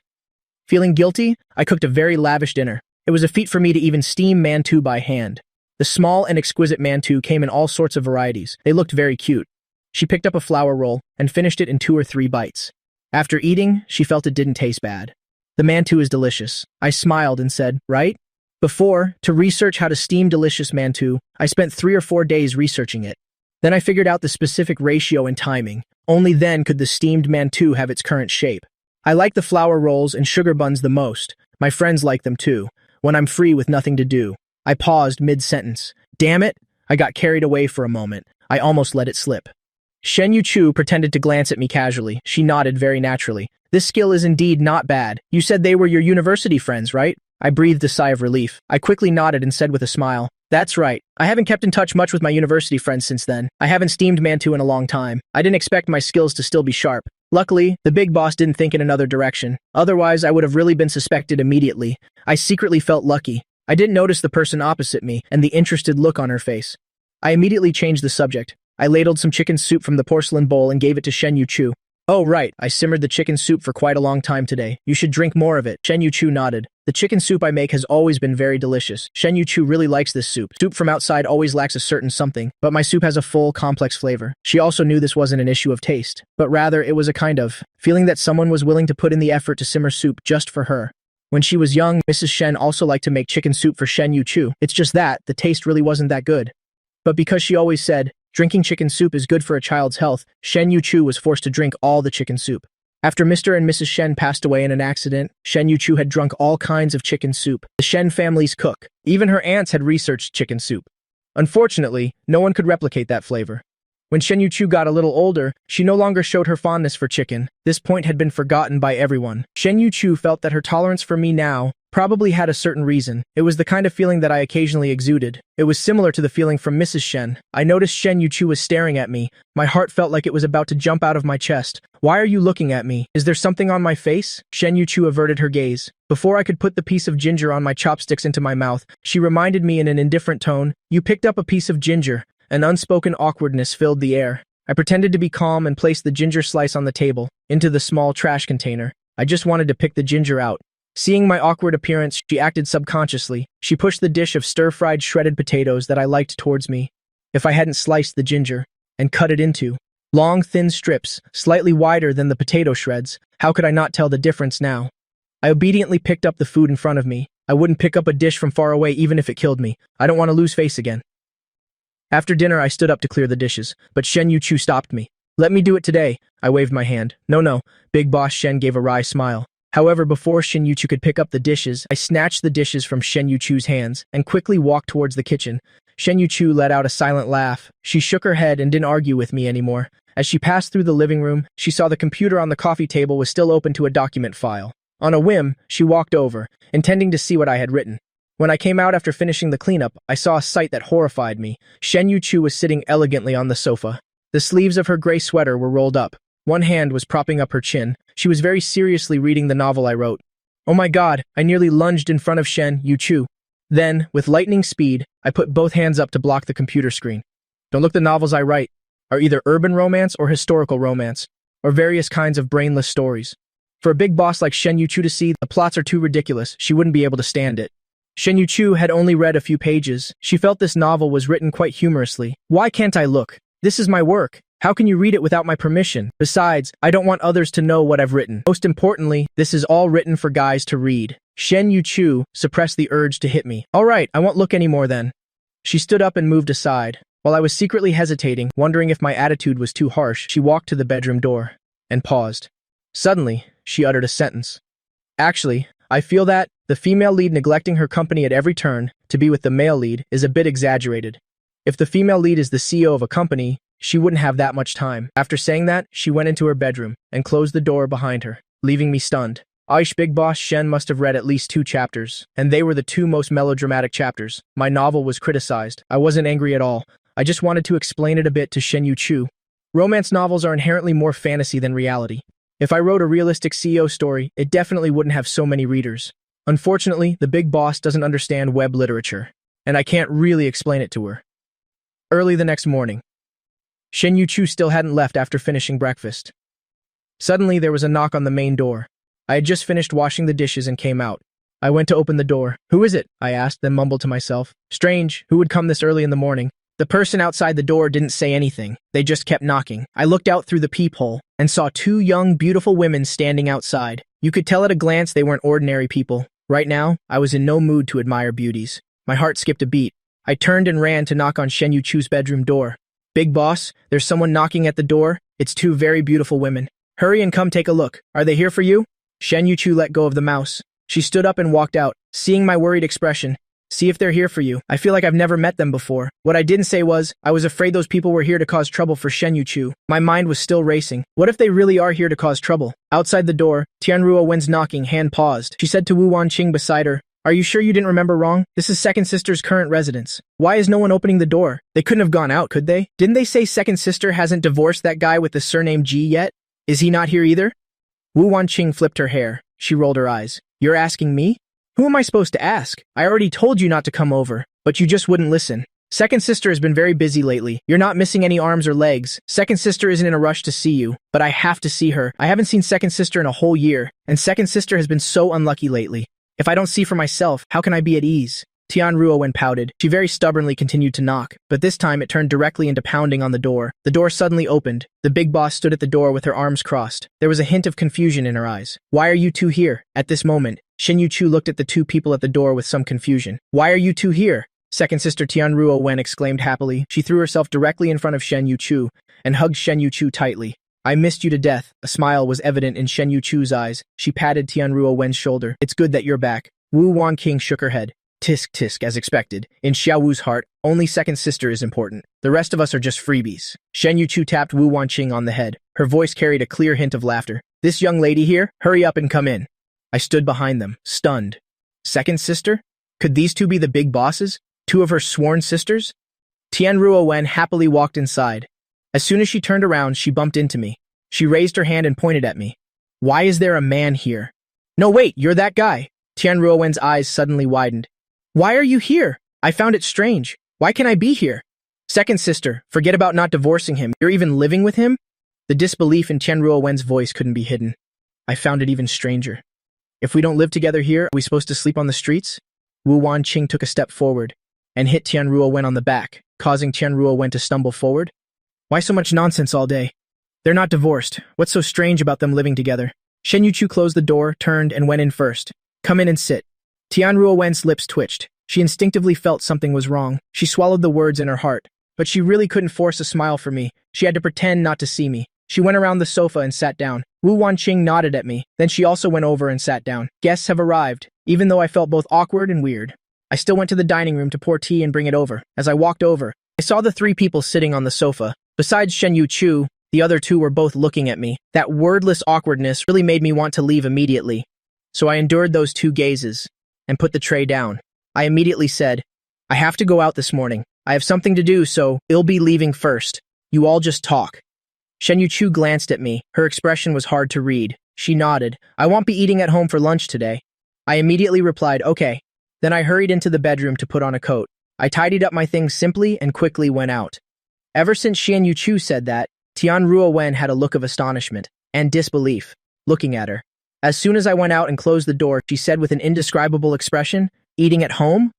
Feeling guilty, I cooked a very lavish dinner. It was a feat for me to even steam mantou by hand. The small and exquisite mantou came in all sorts of varieties. They looked very cute. She picked up a flour roll and finished it in 2 or 3 bites. After eating, she felt it didn't taste bad. The mantou is delicious. I smiled and said, right? Before, to research how to steam delicious mantou, I spent 3 or 4 days researching it. Then I figured out the specific ratio and timing. Only then could the steamed mantou have its current shape. I like the flour rolls and sugar buns the most. My friends like them too. When I'm free with nothing to do. I paused mid-sentence. Damn it! I got carried away for a moment. I almost let it slip. Shen Yuchu pretended to glance at me casually. She nodded very naturally. This skill is indeed not bad. You said they were your university friends, right? I breathed a sigh of relief. I quickly nodded and said with a smile, that's right. I haven't kept in touch much with my university friends since then. I haven't steamed mantou in a long time. I didn't expect my skills to still be sharp. Luckily, the big boss didn't think in another direction. Otherwise, I would have really been suspected immediately. I secretly felt lucky. I didn't notice the person opposite me and the interested look on her face. I immediately changed the subject. I ladled some chicken soup from the porcelain bowl and gave it to Shen Yuchu. Oh right, I simmered the chicken soup for quite a long time today. You should drink more of it. Shen Yuchu nodded. The chicken soup I make has always been very delicious. Shen Yuchu really likes this soup. Soup from outside always lacks a certain something, but my soup has a full, complex flavor. She also knew this wasn't an issue of taste, but rather it was a kind of feeling that someone was willing to put in the effort to simmer soup just for her. When she was young, Mrs. Shen also liked to make chicken soup for Shen Yuchu. It's just that the taste really wasn't that good. But because she always said, drinking chicken soup is good for a child's health, Shen Yuchu was forced to drink all the chicken soup. After Mr. and Mrs. Shen passed away in an accident, Shen Yuchu had drunk all kinds of chicken soup. The Shen family's cook. Even her aunts had researched chicken soup. Unfortunately, no one could replicate that flavor. When Shen Yuchu got a little older, she no longer showed her fondness for chicken. This point had been forgotten by everyone. Shen Yuchu felt that her tolerance for me now probably had a certain reason. It was the kind of feeling that I occasionally exuded. It was similar to the feeling from Mrs. Shen. I noticed Shen Yuchu was staring at me. My heart felt like it was about to jump out of my chest. Why are you looking at me? Is there something on my face? Shen Yuchu averted her gaze. Before I could put the piece of ginger on my chopsticks into my mouth, she reminded me in an indifferent tone, you picked up a piece of ginger. An unspoken awkwardness filled the air. I pretended to be calm and placed the ginger slice on the table, into the small trash container. I just wanted to pick the ginger out. Seeing my awkward appearance, she acted subconsciously. She pushed the dish of stir-fried shredded potatoes that I liked towards me. If I hadn't sliced the ginger and cut it into, Long, thin strips, slightly wider than the potato shreds. How could I not tell the difference now? I obediently picked up the food in front of me. I wouldn't pick up a dish from far away even if it killed me. I don't want to lose face again. After dinner, I stood up to clear the dishes, but Shen Yuchu stopped me. Let me do it today. I waved my hand. No. Big boss Shen gave a wry smile. However, before Shen Yuchu could pick up the dishes, I snatched the dishes from Shen Yuchu's hands and quickly walked towards the kitchen. Shen Yuchu let out a silent laugh. She shook her head and didn't argue with me anymore. As she passed through the living room, she saw the computer on the coffee table was still open to a document file. On a whim, she walked over, intending to see what I had written. When I came out after finishing the cleanup, I saw a sight that horrified me. Shen Yuchu was sitting elegantly on the sofa. The sleeves of her gray sweater were rolled up. One hand was propping up her chin. She was very seriously reading the novel I wrote. Oh my God, I nearly lunged in front of Shen Yuchu. Then, with lightning speed, I put both hands up to block the computer screen. Don't look, the novels I write are either urban romance or historical romance, or various kinds of brainless stories. For a big boss like Shen Yuchu to see, the plots are too ridiculous. She wouldn't be able to stand it. Shen Yuchu had only read a few pages. She felt this novel was written quite humorously. Why can't I look? This is my work. How can you read it without my permission? Besides, I don't want others to know what I've written. Most importantly, this is all written for guys to read. Shen Yuchu suppressed the urge to hit me. All right, I won't look anymore then. She stood up and moved aside. While I was secretly hesitating, wondering if my attitude was too harsh, she walked to the bedroom door and paused. Suddenly, she uttered a sentence. Actually, I feel that the female lead neglecting her company at every turn to be with the male lead is a bit exaggerated. If the female lead is the CEO of a company, she wouldn't have that much time. After saying that, she went into her bedroom and closed the door behind her, leaving me stunned. Aish, Big Boss Shen must have read at least 2 chapters, and they were the 2 most melodramatic chapters. My novel was criticized. I wasn't angry at all. I just wanted to explain it a bit to Shen Yuchu. Romance novels are inherently more fantasy than reality. If I wrote a realistic CEO story, it definitely wouldn't have so many readers. Unfortunately, the big boss doesn't understand web literature, and I can't really explain it to her. Early the next morning. Shen Yuchu still hadn't left after finishing breakfast. Suddenly, there was a knock on the main door. I had just finished washing the dishes and came out. I went to open the door. Who is it? I asked, then mumbled to myself. Strange, who would come this early in the morning? The person outside the door didn't say anything. They just kept knocking. I looked out through the peephole and saw 2 young, beautiful women standing outside. You could tell at a glance they weren't ordinary people. Right now, I was in no mood to admire beauties. My heart skipped a beat. I turned and ran to knock on Shen Yuchu's bedroom door. Big boss, there's someone knocking at the door. It's 2 very beautiful women. Hurry and come take a look. Are they here for you? Shen Yuchu let go of the mouse. She stood up and walked out, seeing my worried expression. See if they're here for you. I feel like I've never met them before. What I didn't say was, I was afraid those people were here to cause trouble for Shen Yuchu. My mind was still racing. What if they really are here to cause trouble? Outside the door, Tianruo Wen's knocking, hand paused. She said to Wu Wanqing beside her, Are you sure you didn't remember wrong? This is Second Sister's current residence. Why is no one opening the door? They couldn't have gone out, could they? Didn't they say Second Sister hasn't divorced that guy with the surname Ji yet? Is he not here either? Wu Wanqing flipped her hair. She rolled her eyes. You're asking me? Who am I supposed to ask? I already told you not to come over, but you just wouldn't listen. Second Sister has been very busy lately. You're not missing any arms or legs. Second Sister isn't in a rush to see you, but I have to see her. I haven't seen Second Sister in a whole year, and Second Sister has been so unlucky lately. If I don't see for myself, how can I be at ease? Tianruo Wen pouted. She very stubbornly continued to knock, but this time it turned directly into pounding on the door. The door suddenly opened. The big boss stood at the door with her arms crossed. There was a hint of confusion in her eyes. Why are you 2 here? At this moment, Shen Yuchu looked at the 2 people at the door with some confusion. Why are you 2 here? Second Sister Tianruo Wen exclaimed happily. She threw herself directly in front of Shen Yuchu and hugged Shen Yuchu tightly. I missed you to death. A smile was evident in Shen Yuchu's eyes. She patted Tianruo Wen's shoulder. It's good that you're back. Wu Wanqing shook her head. Tisk tisk, as expected. In Xiao Wu's heart, only Second Sister is important. The rest of us are just freebies. Shen Yuchu tapped Wu Wanqing on the head. Her voice carried a clear hint of laughter. This young lady here? Hurry up and come in. I stood behind them, stunned. Second Sister? Could these 2 be the big bosses? 2 of her sworn sisters? Tianruo Wen happily walked inside. As soon as she turned around, she bumped into me. She raised her hand and pointed at me. Why is there a man here? No, wait, you're that guy. Tianruo Wen's eyes suddenly widened. Why are you here? I found it strange. Why can I be here? Second Sister, forget about not divorcing him. You're even living with him? The disbelief in Tianruo Wen's voice couldn't be hidden. I found it even stranger. If we don't live together here, are we supposed to sleep on the streets? Wu Wanqing took a step forward and hit Tianruo Wen on the back, causing Tianruo Wen to stumble forward. Why so much nonsense all day? They're not divorced. What's so strange about them living together? Shen Yuchu closed the door, turned, and went in first. Come in and sit. Tianruo Wen's lips twitched. She instinctively felt something was wrong. She swallowed the words in her heart. But she really couldn't force a smile for me. She had to pretend not to see me. She went around the sofa and sat down. Wu Wanqing nodded at me. Then she also went over and sat down. Guests have arrived. Even though I felt both awkward and weird, I still went to the dining room to pour tea and bring it over. As I walked over, I saw the three people sitting on the sofa. Besides Shen Yuchu, the other two were both looking at me. That wordless awkwardness really made me want to leave immediately. So I endured those two gazes and put the tray down. I immediately said, I have to go out this morning. I have something to do, so I'll be leaving first. You all just talk. Shen Yuchu glanced at me. Her expression was hard to read. She nodded. I won't be eating at home for lunch today. I immediately replied, okay. Then I hurried into the bedroom to put on a coat. I tidied up my things simply and quickly went out. Ever since Shen Yuchu said that, Tianruo Wen had a look of astonishment and disbelief, looking at her. As soon as I went out and closed the door, she said with an indescribable expression, eating at home?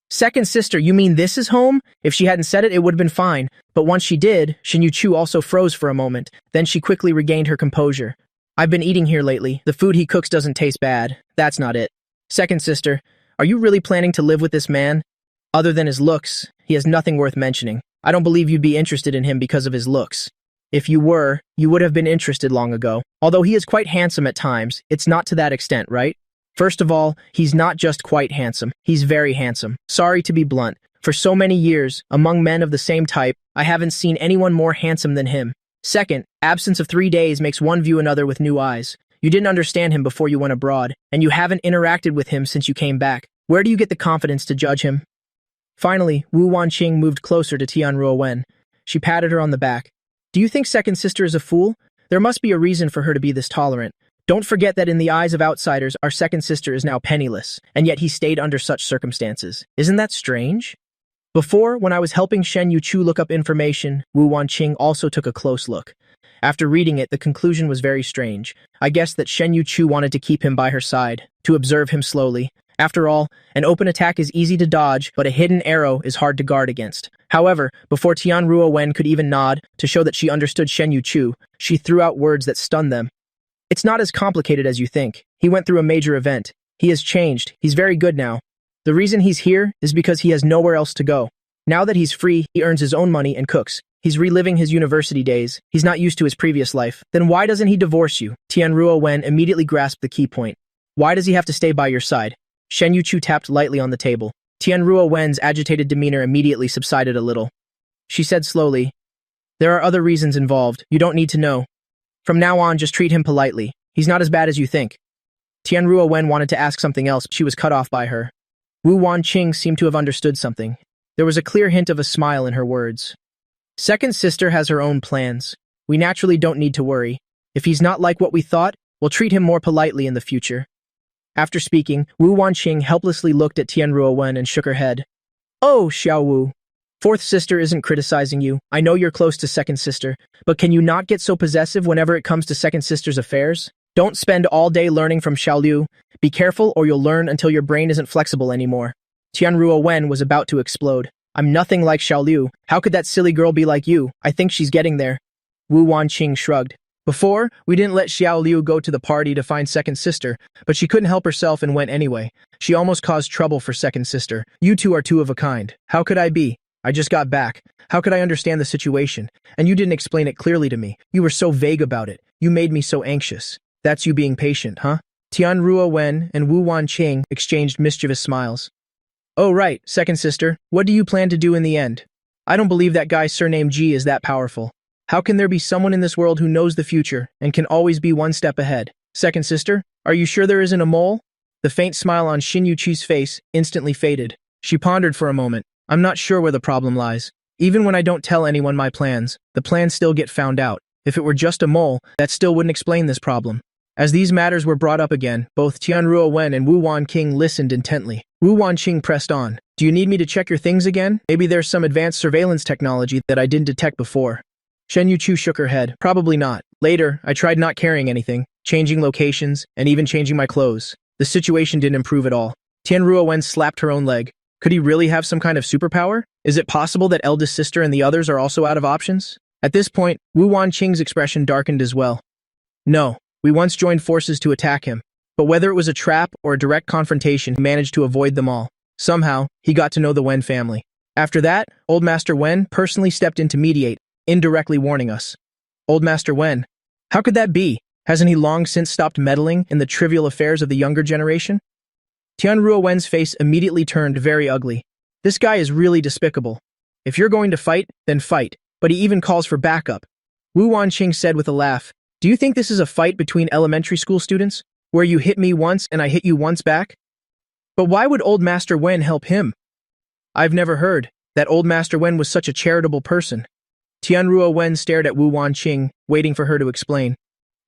Second sister, you mean this is home? If she hadn't said it, it would have been fine. But once she did, Shen Yuchu also froze for a moment. Then she quickly regained her composure. I've been eating here lately. The food he cooks doesn't taste bad. That's not it. Second sister, are you really planning to live with this man? Other than his looks, he has nothing worth mentioning. I don't believe you'd be interested in him because of his looks. If you were, you would have been interested long ago. Although he is quite handsome at times, it's not to that extent, right? First of all, he's not just quite handsome, he's very handsome. Sorry to be blunt. For so many years, among men of the same type, I haven't seen anyone more handsome than him. Second, absence of 3 days makes one view another with new eyes. You didn't understand him before you went abroad, and you haven't interacted with him since you came back. Where do you get the confidence to judge him? Finally, Wu Wanqing moved closer to Tianruo Wen. She patted her on the back. Do you think second sister is a fool? There must be a reason for her to be this tolerant. Don't forget that in the eyes of outsiders, our second sister is now penniless, and yet he stayed under such circumstances. Isn't that strange? Before, when I was helping Shen Yuchu look up information, Wu Wanqing also took a close look. After reading it, the conclusion was very strange. I guessed that Shen Yuchu wanted to keep him by her side, to observe him slowly. After all, an open attack is easy to dodge, but a hidden arrow is hard to guard against. However, before Tianruo Wen could even nod to show that she understood Shen Yuchu, she threw out words that stunned them. It's not as complicated as you think. He went through a major event. He has changed. He's very good now. The reason he's here is because he has nowhere else to go. Now that he's free, he earns his own money and cooks. He's reliving his university days. He's not used to his previous life. Then why doesn't he divorce you? Tianruo Wen immediately grasped the key point. Why does he have to stay by your side? Shen Yuchu tapped lightly on the table. Tianruo Wen's agitated demeanor immediately subsided a little. She said slowly, there are other reasons involved. You don't need to know. From now on, just treat him politely. He's not as bad as you think. Tianruo Wen wanted to ask something else, but she was cut off by her. Wu Wanqing seemed to have understood something. There was a clear hint of a smile in her words. Second sister has her own plans. We naturally don't need to worry. If he's not like what we thought, we'll treat him more politely in the future. After speaking, Wu Wanqing helplessly looked at Tianruo Wen and shook her head. Oh, Xiao Wu. Fourth sister isn't criticizing you. I know you're close to second sister, but can you not get so possessive whenever it comes to second sister's affairs? Don't spend all day learning from Xiaoliu. Be careful or you'll learn until your brain isn't flexible anymore. Tianruo Wen was about to explode. I'm nothing like Xiaoliu. How could that silly girl be like you? I think she's getting there. Wu Wanqing shrugged. Before, we didn't let Xiaoliu go to the party to find second sister, but she couldn't help herself and went anyway. She almost caused trouble for second sister. You two are two of a kind. How could I be? I just got back. How could I understand the situation? And you didn't explain it clearly to me. You were so vague about it. You made me so anxious. That's you being patient, huh? Tianruo Wen and Wu Wanqing exchanged mischievous smiles. Oh right, second sister, what do you plan to do in the end? I don't believe that guy surnamed G is that powerful. How can there be someone in this world who knows the future and can always be one step ahead? Second sister, are you sure there isn't a mole? The faint smile on Shen Yuchu's face instantly faded. She pondered for a moment. I'm not sure where the problem lies. Even when I don't tell anyone my plans, the plans still get found out. If it were just a mole, that still wouldn't explain this problem. As these matters were brought up again, both Tianruo Wen and Wu Wanqing listened intently. Wu Wanqing pressed on. Do you need me to check your things again? Maybe there's some advanced surveillance technology that I didn't detect before. Shen Yuchu shook her head. Probably not. Later, I tried not carrying anything, changing locations, and even changing my clothes. The situation didn't improve at all. Tianruo Wen slapped her own leg. Could he really have some kind of superpower? Is it possible that eldest sister and the others are also out of options? At this point, Wu Wanqing's expression darkened as well. No, we once joined forces to attack him, but whether it was a trap or a direct confrontation, he managed to avoid them all. Somehow, he got to know the Wen family. After that, Old Master Wen personally stepped in to mediate, indirectly warning us. Old Master Wen? How could that be? Hasn't he long since stopped meddling in the trivial affairs of the younger generation? Tianruo Wen's face immediately turned very ugly. This guy is really despicable. If you're going to fight, then fight, but he even calls for backup. Wu Wanqing said with a laugh, "Do you think this is a fight between elementary school students, where you hit me once and I hit you once back? But why would Old Master Wen help him? I've never heard that Old Master Wen was such a charitable person." Tianruo Wen stared at Wu Wanqing, waiting for her to explain.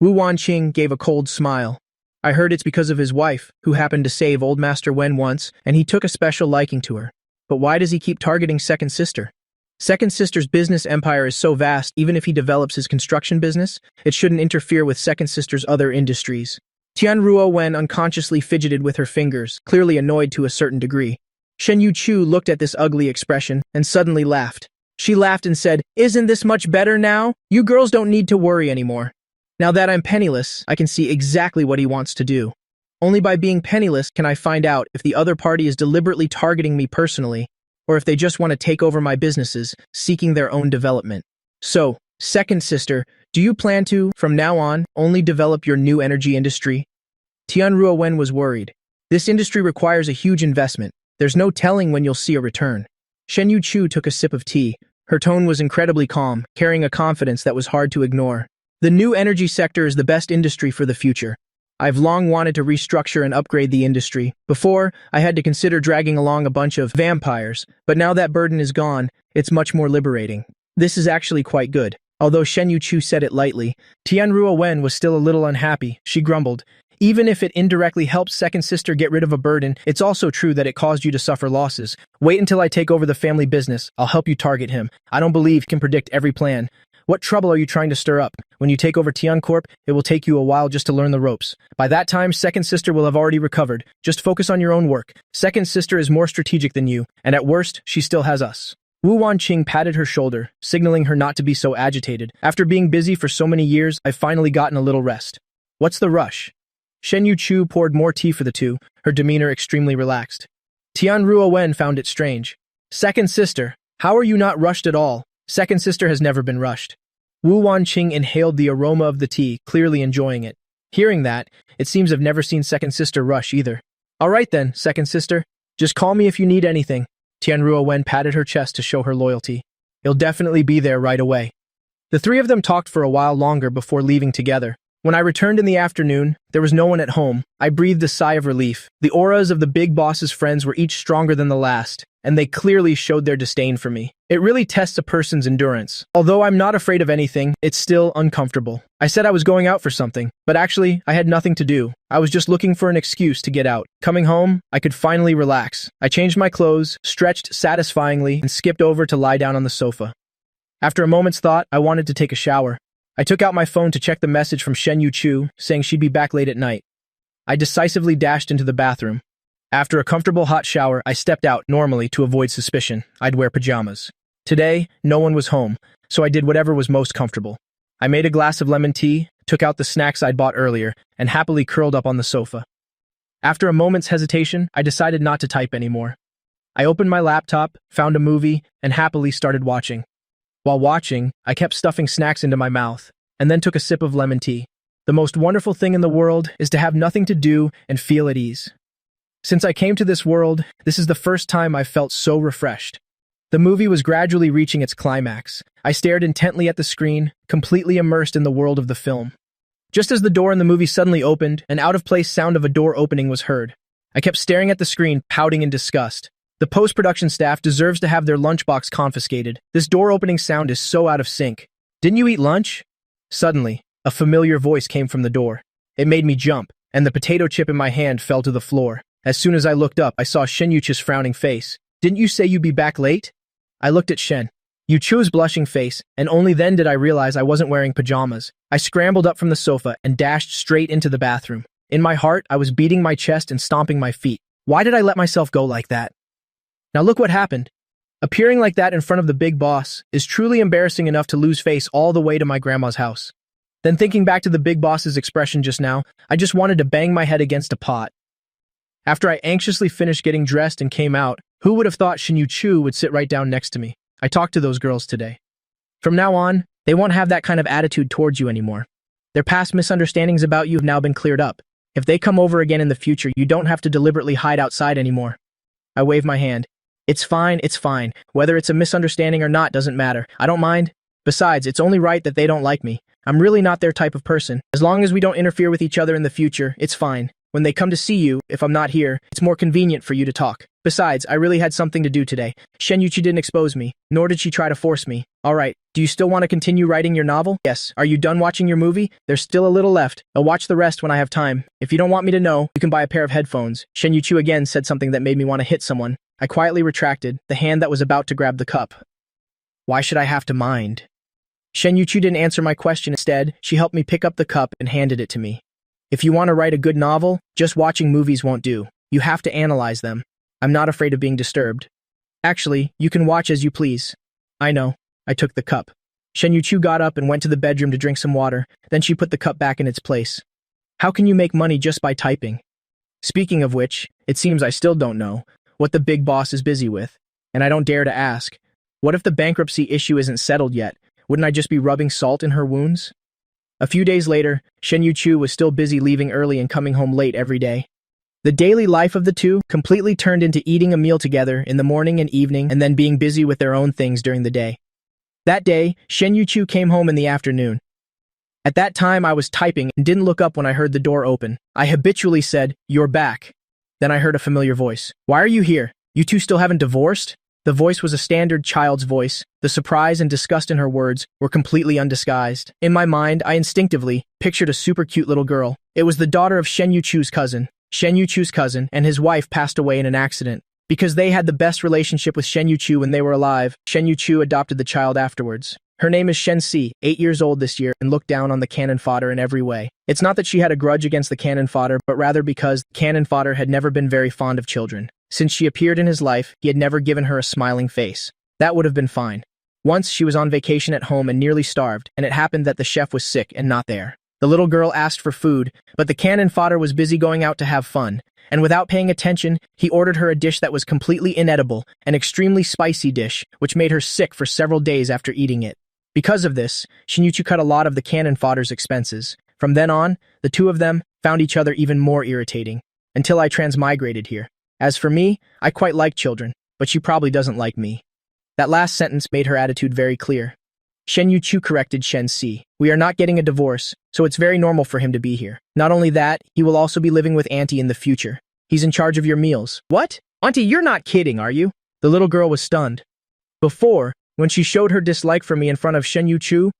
Wu Wanqing gave a cold smile. "I heard it's because of his wife, who happened to save Old Master Wen once, and he took a special liking to her. But why does he keep targeting Second Sister? Second Sister's business empire is so vast, even if he develops his construction business, it shouldn't interfere with Second Sister's other industries." Tianruo Wen unconsciously fidgeted with her fingers, clearly annoyed to a certain degree. Shen Yuqiu looked at this ugly expression and suddenly laughed. She laughed and said, "Isn't this much better now? You girls don't need to worry anymore. Now that I'm penniless, I can see exactly what he wants to do. Only by being penniless can I find out if the other party is deliberately targeting me personally, or if they just want to take over my businesses, seeking their own development. So, Second Sister, do you plan to, from now on, only develop your new energy industry?" Tianruo Wen was worried. This industry requires a huge investment. There's no telling when you'll see a return. Shen Yuqiu took a sip of tea. Her tone was incredibly calm, carrying a confidence that was hard to ignore. "The new energy sector is the best industry for the future. I've long wanted to restructure and upgrade the industry. Before, I had to consider dragging along a bunch of vampires, but now that burden is gone, it's much more liberating. This is actually quite good." Although Shen Yuqiu said it lightly, Tianruo Wen was still a little unhappy. She grumbled, "Even if it indirectly helps Second Sister get rid of a burden, it's also true that it caused you to suffer losses. Wait until I take over the family business. I'll help you target him. I don't believe he can predict every plan. What trouble are you trying to stir up? When you take over Tian Corp, it will take you a while just to learn the ropes. By that time, Second Sister will have already recovered. Just focus on your own work. Second Sister is more strategic than you, and at worst, she still has us." Wu Wanqing patted her shoulder, signaling her not to be so agitated. "After being busy for so many years, I've finally gotten a little rest. What's the rush?" Shen Yuqiu poured more tea for the two, her demeanor extremely relaxed. Tianruo Wen found it strange. "Second Sister, how are you not rushed at all? Second Sister has never been rushed." Wu Wanqing inhaled the aroma of the tea, clearly enjoying it. Hearing that, it seems I've never seen Second Sister rush either. "All right then, Second Sister. Just call me if you need anything." Tianruo Wen patted her chest to show her loyalty. "He'll definitely be there right away." The three of them talked for a while longer before leaving together. When I returned in the afternoon, there was no one at home. I breathed a sigh of relief. The auras of the big boss's friends were each stronger than the last, and they clearly showed their disdain for me. It really tests a person's endurance. Although I'm not afraid of anything, it's still uncomfortable. I said I was going out for something, but actually, I had nothing to do. I was just looking for an excuse to get out. Coming home, I could finally relax. I changed my clothes, stretched satisfyingly, and skipped over to lie down on the sofa. After a moment's thought, I wanted to take a shower. I took out my phone to check the message from Shen Yuqiu, saying she'd be back late at night. I decisively dashed into the bathroom. After a comfortable hot shower, I stepped out, normally to avoid suspicion. I'd wear pajamas. Today, no one was home, so I did whatever was most comfortable. I made a glass of lemon tea, took out the snacks I'd bought earlier, and happily curled up on the sofa. After a moment's hesitation, I decided not to type anymore. I opened my laptop, found a movie, and happily started watching. While watching, I kept stuffing snacks into my mouth, and then took a sip of lemon tea. The most wonderful thing in the world is to have nothing to do and feel at ease. Since I came to this world, this is the first time I've felt so refreshed. The movie was gradually reaching its climax. I stared intently at the screen, completely immersed in the world of the film. Just as the door in the movie suddenly opened, an out-of-place sound of a door opening was heard. I kept staring at the screen, pouting in disgust. The post-production staff deserves to have their lunchbox confiscated. This door-opening sound is so out of sync. "Didn't you eat lunch?" Suddenly, a familiar voice came from the door. It made me jump, and the potato chip in my hand fell to the floor. As soon as I looked up, I saw Shen Yuqiu's frowning face. "Didn't you say you'd be back late?" I looked at Shen Yuqiu's blushing face, and only then did I realize I wasn't wearing pajamas. I scrambled up from the sofa and dashed straight into the bathroom. In my heart, I was beating my chest and stomping my feet. Why did I let myself go like that? Now look what happened. Appearing like that in front of the big boss is truly embarrassing enough to lose face all the way to my grandma's house. Then thinking back to the big boss's expression just now, I just wanted to bang my head against a pot. After I anxiously finished getting dressed and came out, who would have thought Shin Yu-chu would sit right down next to me? I talked to those girls today. From now on, they won't have that kind of attitude towards you anymore. Their past misunderstandings about you have now been cleared up. If they come over again in the future, you don't have to deliberately hide outside anymore. I wave my hand. It's fine. Whether it's a misunderstanding or not doesn't matter. I don't mind. Besides, it's only right that they don't like me. I'm really not their type of person. As long as we don't interfere with each other in the future, it's fine. When they come to see you, if I'm not here, it's more convenient for you to talk. Besides, I really had something to do today. Shen Yuchi didn't expose me, nor did she try to force me. Alright, do you still want to continue writing your novel? Yes. Are you done watching your movie? There's still a little left. I'll watch the rest when I have time. If you don't want me to know, you can buy a pair of headphones. Shen Yuchi again said something that made me want to hit someone. I quietly retracted, the hand that was about to grab the cup. Why should I have to mind? Shen Yuchi didn't answer my question. Instead, she helped me pick up the cup and handed it to me. If you want to write a good novel, just watching movies won't do. You have to analyze them. I'm not afraid of being disturbed. Actually, you can watch as you please. I know. I took the cup. Shen Yuchu got up and went to the bedroom to drink some water. Then she put the cup back in its place. How can you make money just by typing? Speaking of which, it seems I still don't know what the big boss is busy with. And I don't dare to ask. What if the bankruptcy issue isn't settled yet? Wouldn't I just be rubbing salt in her wounds? A few days later, Shen Yuchu was still busy leaving early and coming home late every day. The daily life of the two completely turned into eating a meal together in the morning and evening and then being busy with their own things during the day. That day, Shen Yuchu came home in the afternoon. At that time, I was typing and didn't look up when I heard the door open. I habitually said, "You're back." Then I heard a familiar voice. "Why are you here? You two still haven't divorced?" The voice was a standard child's voice. The surprise and disgust in her words were completely undisguised. In my mind, I instinctively pictured a super cute little girl. It was the daughter of Shen Yuchu's cousin. Shen Yuchu's cousin and his wife passed away in an accident. Because they had the best relationship with Shen Yuchu when they were alive, Shen Yuchu adopted the child afterwards. Her name is Shen Si, 8 years old this year, and looked down on the cannon fodder in every way. It's not that she had a grudge against the cannon fodder, but rather because cannon fodder had never been very fond of children. Since she appeared in his life, he had never given her a smiling face. That would have been fine. Once she was on vacation at home and nearly starved, and it happened that the chef was sick and not there. The little girl asked for food, but the cannon fodder was busy going out to have fun, and without paying attention, he ordered her a dish that was completely inedible, an extremely spicy dish, which made her sick for several days after eating it. Because of this, Shinichi cut a lot of the cannon fodder's expenses. From then on, the two of them found each other even more irritating, until I transmigrated here. As for me, I quite like children, but she probably doesn't like me. That last sentence made her attitude very clear. Shen Yuchu corrected Shen Si. We are not getting a divorce, so it's very normal for him to be here. Not only that, he will also be living with Auntie in the future. He's in charge of your meals. What? Auntie, you're not kidding, are you? The little girl was stunned. Before, when she showed her dislike for me in front of Shen Yuchu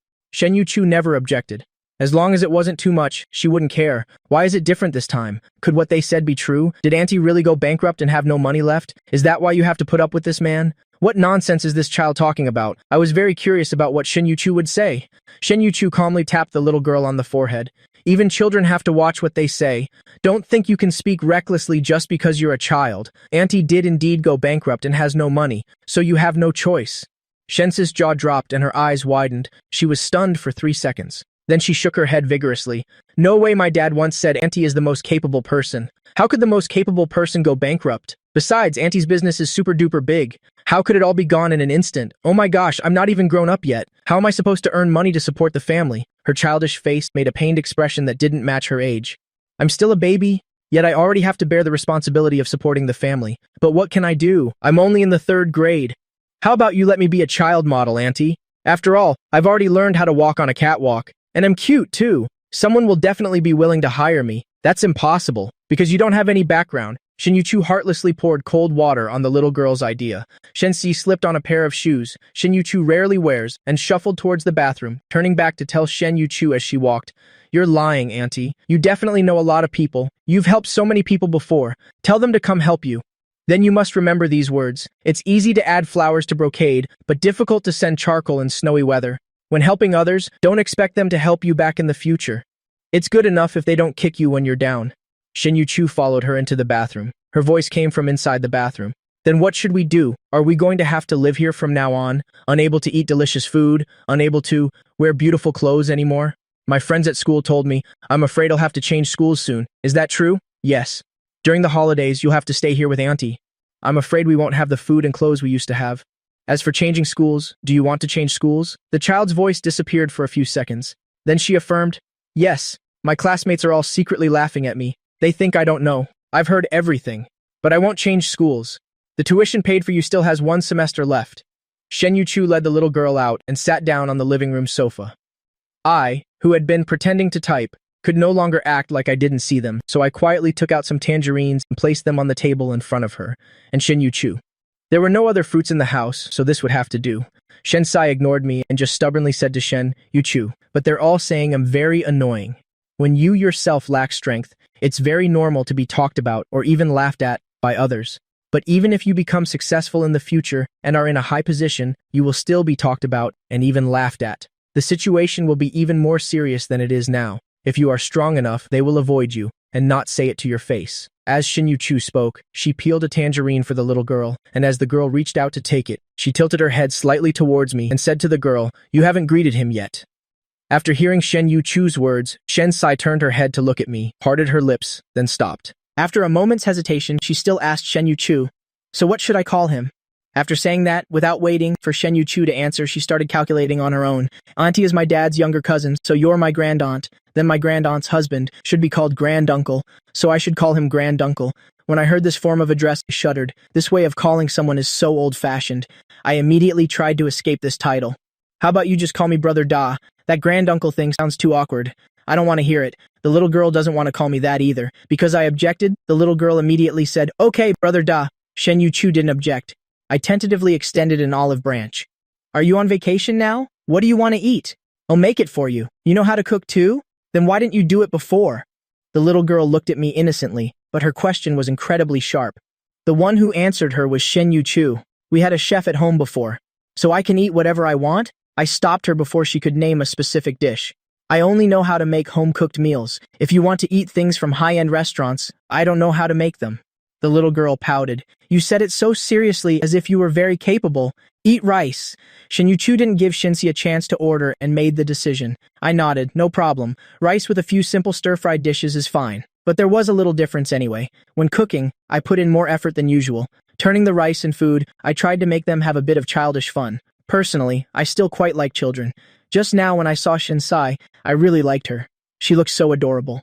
never objected. As long as it wasn't too much, she wouldn't care. Why is it different this time? Could what they said be true? Did Auntie really go bankrupt and have no money left? Is that why you have to put up with this man? What nonsense is this child talking about? I was very curious about what Shen Yuchu would say. Shen Yuchu calmly tapped the little girl on the forehead. Even children have to watch what they say. Don't think you can speak recklessly just because you're a child. Auntie did indeed go bankrupt and has no money, so you have no choice. Shensi's jaw dropped and her eyes widened. She was stunned for 3 seconds. Then she shook her head vigorously. No way, my dad once said Auntie is the most capable person. How could the most capable person go bankrupt? Besides, Auntie's business is super duper big. How could it all be gone in an instant? Oh my gosh, I'm not even grown up yet. How am I supposed to earn money to support the family? Her childish face made a pained expression that didn't match her age. I'm still a baby, yet I already have to bear the responsibility of supporting the family. But what can I do? I'm only in the 3rd grade. How about you let me be a child model, Auntie? After all, I've already learned how to walk on a catwalk. And I'm cute, too. Someone will definitely be willing to hire me. That's impossible, because you don't have any background. Shen Yuchu heartlessly poured cold water on the little girl's idea. Shen Si slipped on a pair of shoes Shen Yuchu rarely wears and shuffled towards the bathroom, turning back to tell Shen Yuchu as she walked, You're lying, Auntie. You definitely know a lot of people. You've helped so many people before. Tell them to come help you. Then you must remember these words. It's easy to add flowers to brocade, but difficult to send charcoal in snowy weather. When helping others, don't expect them to help you back in the future. It's good enough if they don't kick you when you're down. Shen Yuchu followed her into the bathroom. Her voice came from inside the bathroom. Then what should we do? Are we going to have to live here from now on, unable to eat delicious food, unable to wear beautiful clothes anymore? My friends at school told me, I'm afraid I'll have to change schools soon. Is that true? Yes. During the holidays, you'll have to stay here with Auntie. I'm afraid we won't have the food and clothes we used to have. As for changing schools, do you want to change schools? The child's voice disappeared for a few seconds. Then she affirmed, yes. My classmates are all secretly laughing at me. They think I don't know. I've heard everything. But I won't change schools. The tuition paid for you still has 1 semester left. Shen Yuchu led the little girl out and sat down on the living room sofa. I, who had been pretending to type, could no longer act like I didn't see them, so I quietly took out some tangerines and placed them on the table in front of her, and Shen Yuchu. There were no other fruits in the house, so this would have to do. Shen Sai ignored me and just stubbornly said to Shen Yuchu, but they're all saying I'm very annoying. When you yourself lack strength, it's very normal to be talked about or even laughed at by others. But even if you become successful in the future and are in a high position, you will still be talked about and even laughed at. The situation will be even more serious than it is now. If you are strong enough, they will avoid you and not say it to your face. As Shen Yuchu spoke, she peeled a tangerine for the little girl, and as the girl reached out to take it, she tilted her head slightly towards me and said to the girl, "You haven't greeted him yet." After hearing Shen Yuchu's words, Shen Sai turned her head to look at me, parted her lips, then stopped. After a moment's hesitation, she still asked Shen Yuchu, "So what should I call him?" After saying that, without waiting for Shen Yuchu to answer, she started calculating on her own. Auntie is my dad's younger cousin, so you're my grandaunt. Then my grandaunt's husband should be called granduncle, so I should call him granduncle. When I heard this form of address, I shuddered. This way of calling someone is so old-fashioned. I immediately tried to escape this title. How about you just call me Brother Da? That granduncle thing sounds too awkward. I don't want to hear it. The little girl doesn't want to call me that either. Because I objected, the little girl immediately said, "Okay, Brother Da." Shen Yuchu didn't object. I tentatively extended an olive branch. "Are you on vacation now? What do you want to eat? I'll make it for you. You know how to cook too? Then why didn't you do it before?" The little girl looked at me innocently, but her question was incredibly sharp. The one who answered her was Shen Yuchu. We had a chef at home before. "So I can eat whatever I want?" I stopped her before she could name a specific dish. "I only know how to make home-cooked meals. If you want to eat things from high-end restaurants, I don't know how to make them." The little girl pouted. "You said it so seriously as if you were very capable. Eat rice." Shen Yuchu didn't give Shinsi a chance to order and made the decision. I nodded. No problem. Rice with a few simple stir-fried dishes is fine. But there was a little difference anyway. When cooking, I put in more effort than usual. Turning the rice and food, I tried to make them have a bit of childish fun. Personally, I still quite like children. Just now when I saw Shinsai, I really liked her. She looked so adorable.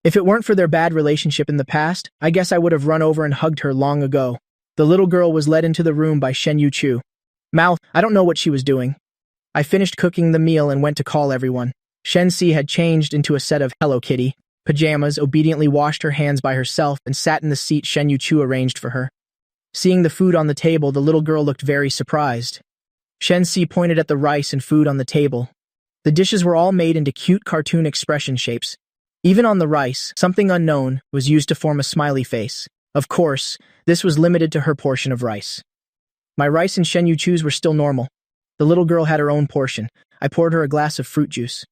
If it weren't for their bad relationship in the past, I guess I would have run over and hugged her long ago. The little girl was led into the room by Shen Yuchu. Mouth, I don't know what she was doing. I finished cooking the meal and went to call everyone. Shensi had changed into a set of Hello Kitty pajamas, obediently washed her hands by herself, and sat in the seat Shen Yuchu arranged for her. Seeing the food on the table, the little girl looked very surprised. Shensi pointed at the rice and food on the table. The dishes were all made into cute cartoon expression shapes. Even on the rice, something unknown was used to form a smiley face. Of course, this was limited to her portion of rice. My rice and Shen Yuchu's were still normal. The little girl had her own portion. I poured her a glass of fruit juice.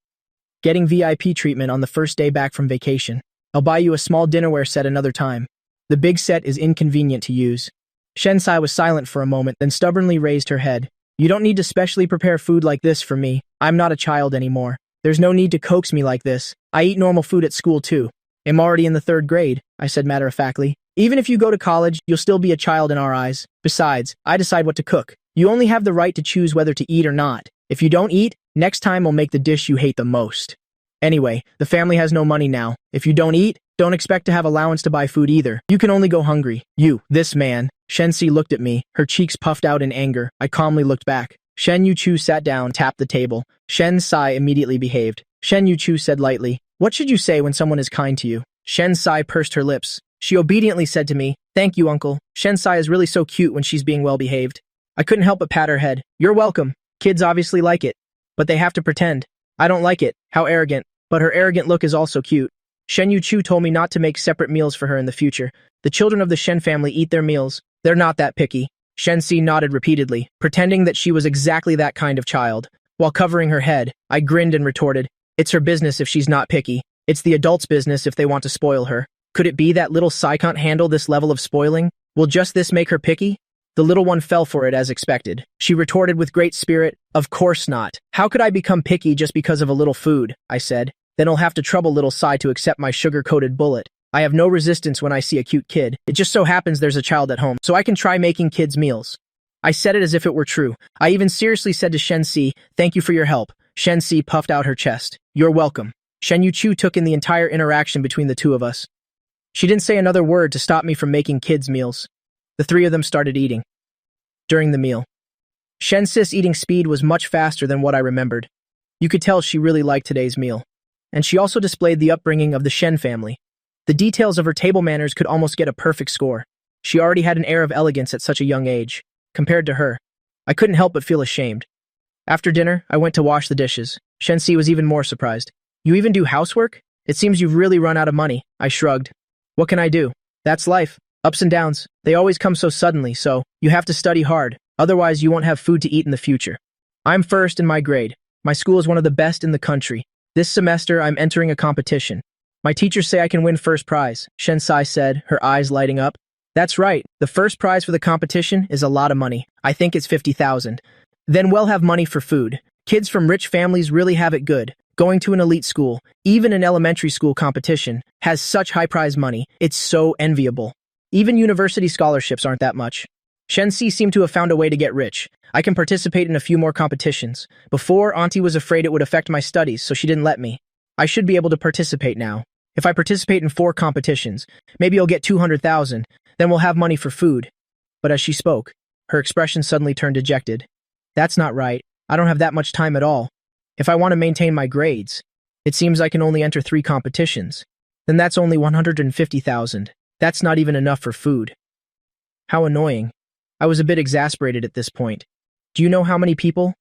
Getting VIP treatment on the first day back from vacation. I'll buy you a small dinnerware set another time. The big set is inconvenient to use. Shensai was silent for a moment, then stubbornly raised her head. You don't need to specially prepare food like this for me. I'm not a child anymore. There's no need to coax me like this. I eat normal food at school too. I'm already in the 3rd grade, I said matter-of-factly. Even if you go to college, you'll still be a child in our eyes. Besides, I decide what to cook. You only have the right to choose whether to eat or not. If you don't eat, next time I'll make the dish you hate the most. Anyway, the family has no money now. If you don't eat, don't expect to have allowance to buy food either. You can only go hungry. You, this man. Shensi looked at me, her cheeks puffed out in anger. I calmly looked back. Shen Yuchu sat down, tapped the table. Shen Sai immediately behaved. Shen Yuchu said lightly, "What should you say when someone is kind to you?" Shen Sai pursed her lips. She obediently said to me, "Thank you, uncle. Shen Sai is really so cute when she's being well-behaved." I couldn't help but pat her head. "You're welcome. Kids obviously like it. But they have to pretend. I don't like it. How arrogant. But her arrogant look is also cute." Shen Yuchu told me not to make separate meals for her in the future. The children of the Shen family eat their meals. They're not that picky. Shensi nodded repeatedly, pretending that she was exactly that kind of child. While covering her head, I grinned and retorted, "It's her business if she's not picky. It's the adults' business if they want to spoil her. Could it be that little Sai can't handle this level of spoiling? Will just this make her picky?" The little one fell for it as expected. She retorted with great spirit, "Of course not. How could I become picky just because of a little food?" I said. "Then I'll have to trouble little Sai to accept my sugar-coated bullet. I have no resistance when I see a cute kid. It just so happens there's a child at home, so I can try making kids' meals." I said it as if it were true. I even seriously said to Shen Si, "Thank you for your help." Shen Si puffed out her chest. "You're welcome." Shen Yuchu took in the entire interaction between the two of us. She didn't say another word to stop me from making kids' meals. The three of them started eating. During the meal, Shen Si's eating speed was much faster than what I remembered. You could tell she really liked today's meal. And she also displayed the upbringing of the Shen family. The details of her table manners could almost get a perfect score. She already had an air of elegance at such a young age. Compared to her, I couldn't help but feel ashamed. After dinner, I went to wash the dishes. Shen Si was even more surprised. "You even do housework? It seems you've really run out of money." I shrugged. "What can I do? That's life. Ups and downs. They always come so suddenly, so you have to study hard. Otherwise, you won't have food to eat in the future. I'm first in my grade. My school is one of the best in the country. This semester, I'm entering a competition. My teachers say I can win first prize," Shen Sai said, her eyes lighting up. "That's right. The first prize for the competition is a lot of money. I think it's 50,000. Then we'll have money for food. Kids from rich families really have it good. Going to an elite school, even an elementary school competition, has such high prize money. It's so enviable. Even university scholarships aren't that much. Shen Si seemed to have found a way to get rich. I can participate in a few more competitions. Before, Auntie was afraid it would affect my studies, so she didn't let me. I should be able to participate now. If I participate in 4 competitions, maybe I'll get 200,000. Then we'll have money for food." But as she spoke, her expression suddenly turned dejected. "That's not right. I don't have that much time at all. If I want to maintain my grades, it seems I can only enter 3 competitions. Then that's only 150,000. That's not even enough for food." How annoying. I was a bit exasperated at this point. Do you know how many people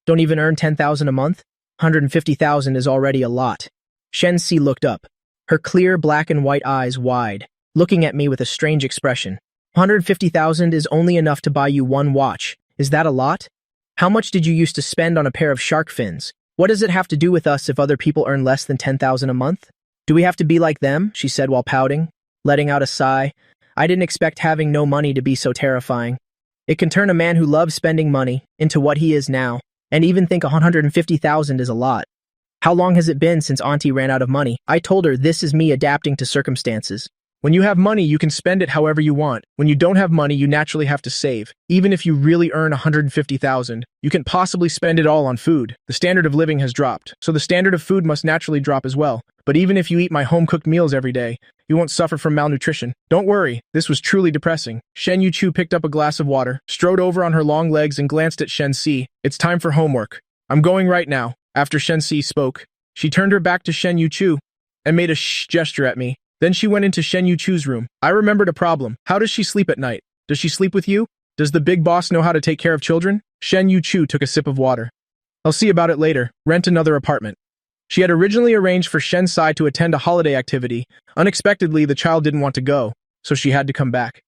don't even earn 10,000 a month? 150,000 is already a lot. Shen Si looked up, her clear black and white eyes wide, looking at me with a strange expression. 150,000 is only enough to buy you 1 watch. Is that a lot? How much did you used to spend on a pair of shark fins? What does it have to do with us if other people earn less than 10,000 a month? Do we have to be like them? She said while pouting, letting out a sigh. I didn't expect having no money to be so terrifying. It can turn a man who loves spending money into what he is now, and even think 150,000 is a lot. How long has it been since Auntie ran out of money? I told her this is me adapting to circumstances. When you have money, you can spend it however you want. When you don't have money, you naturally have to save. Even if you really earn 150,000, you can possibly spend it all on food. The standard of living has dropped, so the standard of food must naturally drop as well. But even if you eat my home-cooked meals every day, you won't suffer from malnutrition. Don't worry, this was truly depressing. Shen Yuchu picked up a glass of water, strode over on her long legs and glanced at Shen Si. "It's time for homework. I'm going right now." After Shen Si spoke, she turned her back to Shen Yuchu and made a shh gesture at me. Then she went into Shen Yuchu's room. I remembered a problem. How does she sleep at night? Does she sleep with you? Does the big boss know how to take care of children? Shen Yuchu took a sip of water. "I'll see about it later. Rent another apartment." She had originally arranged for Shen Sai to attend a holiday activity. Unexpectedly, the child didn't want to go, so she had to come back.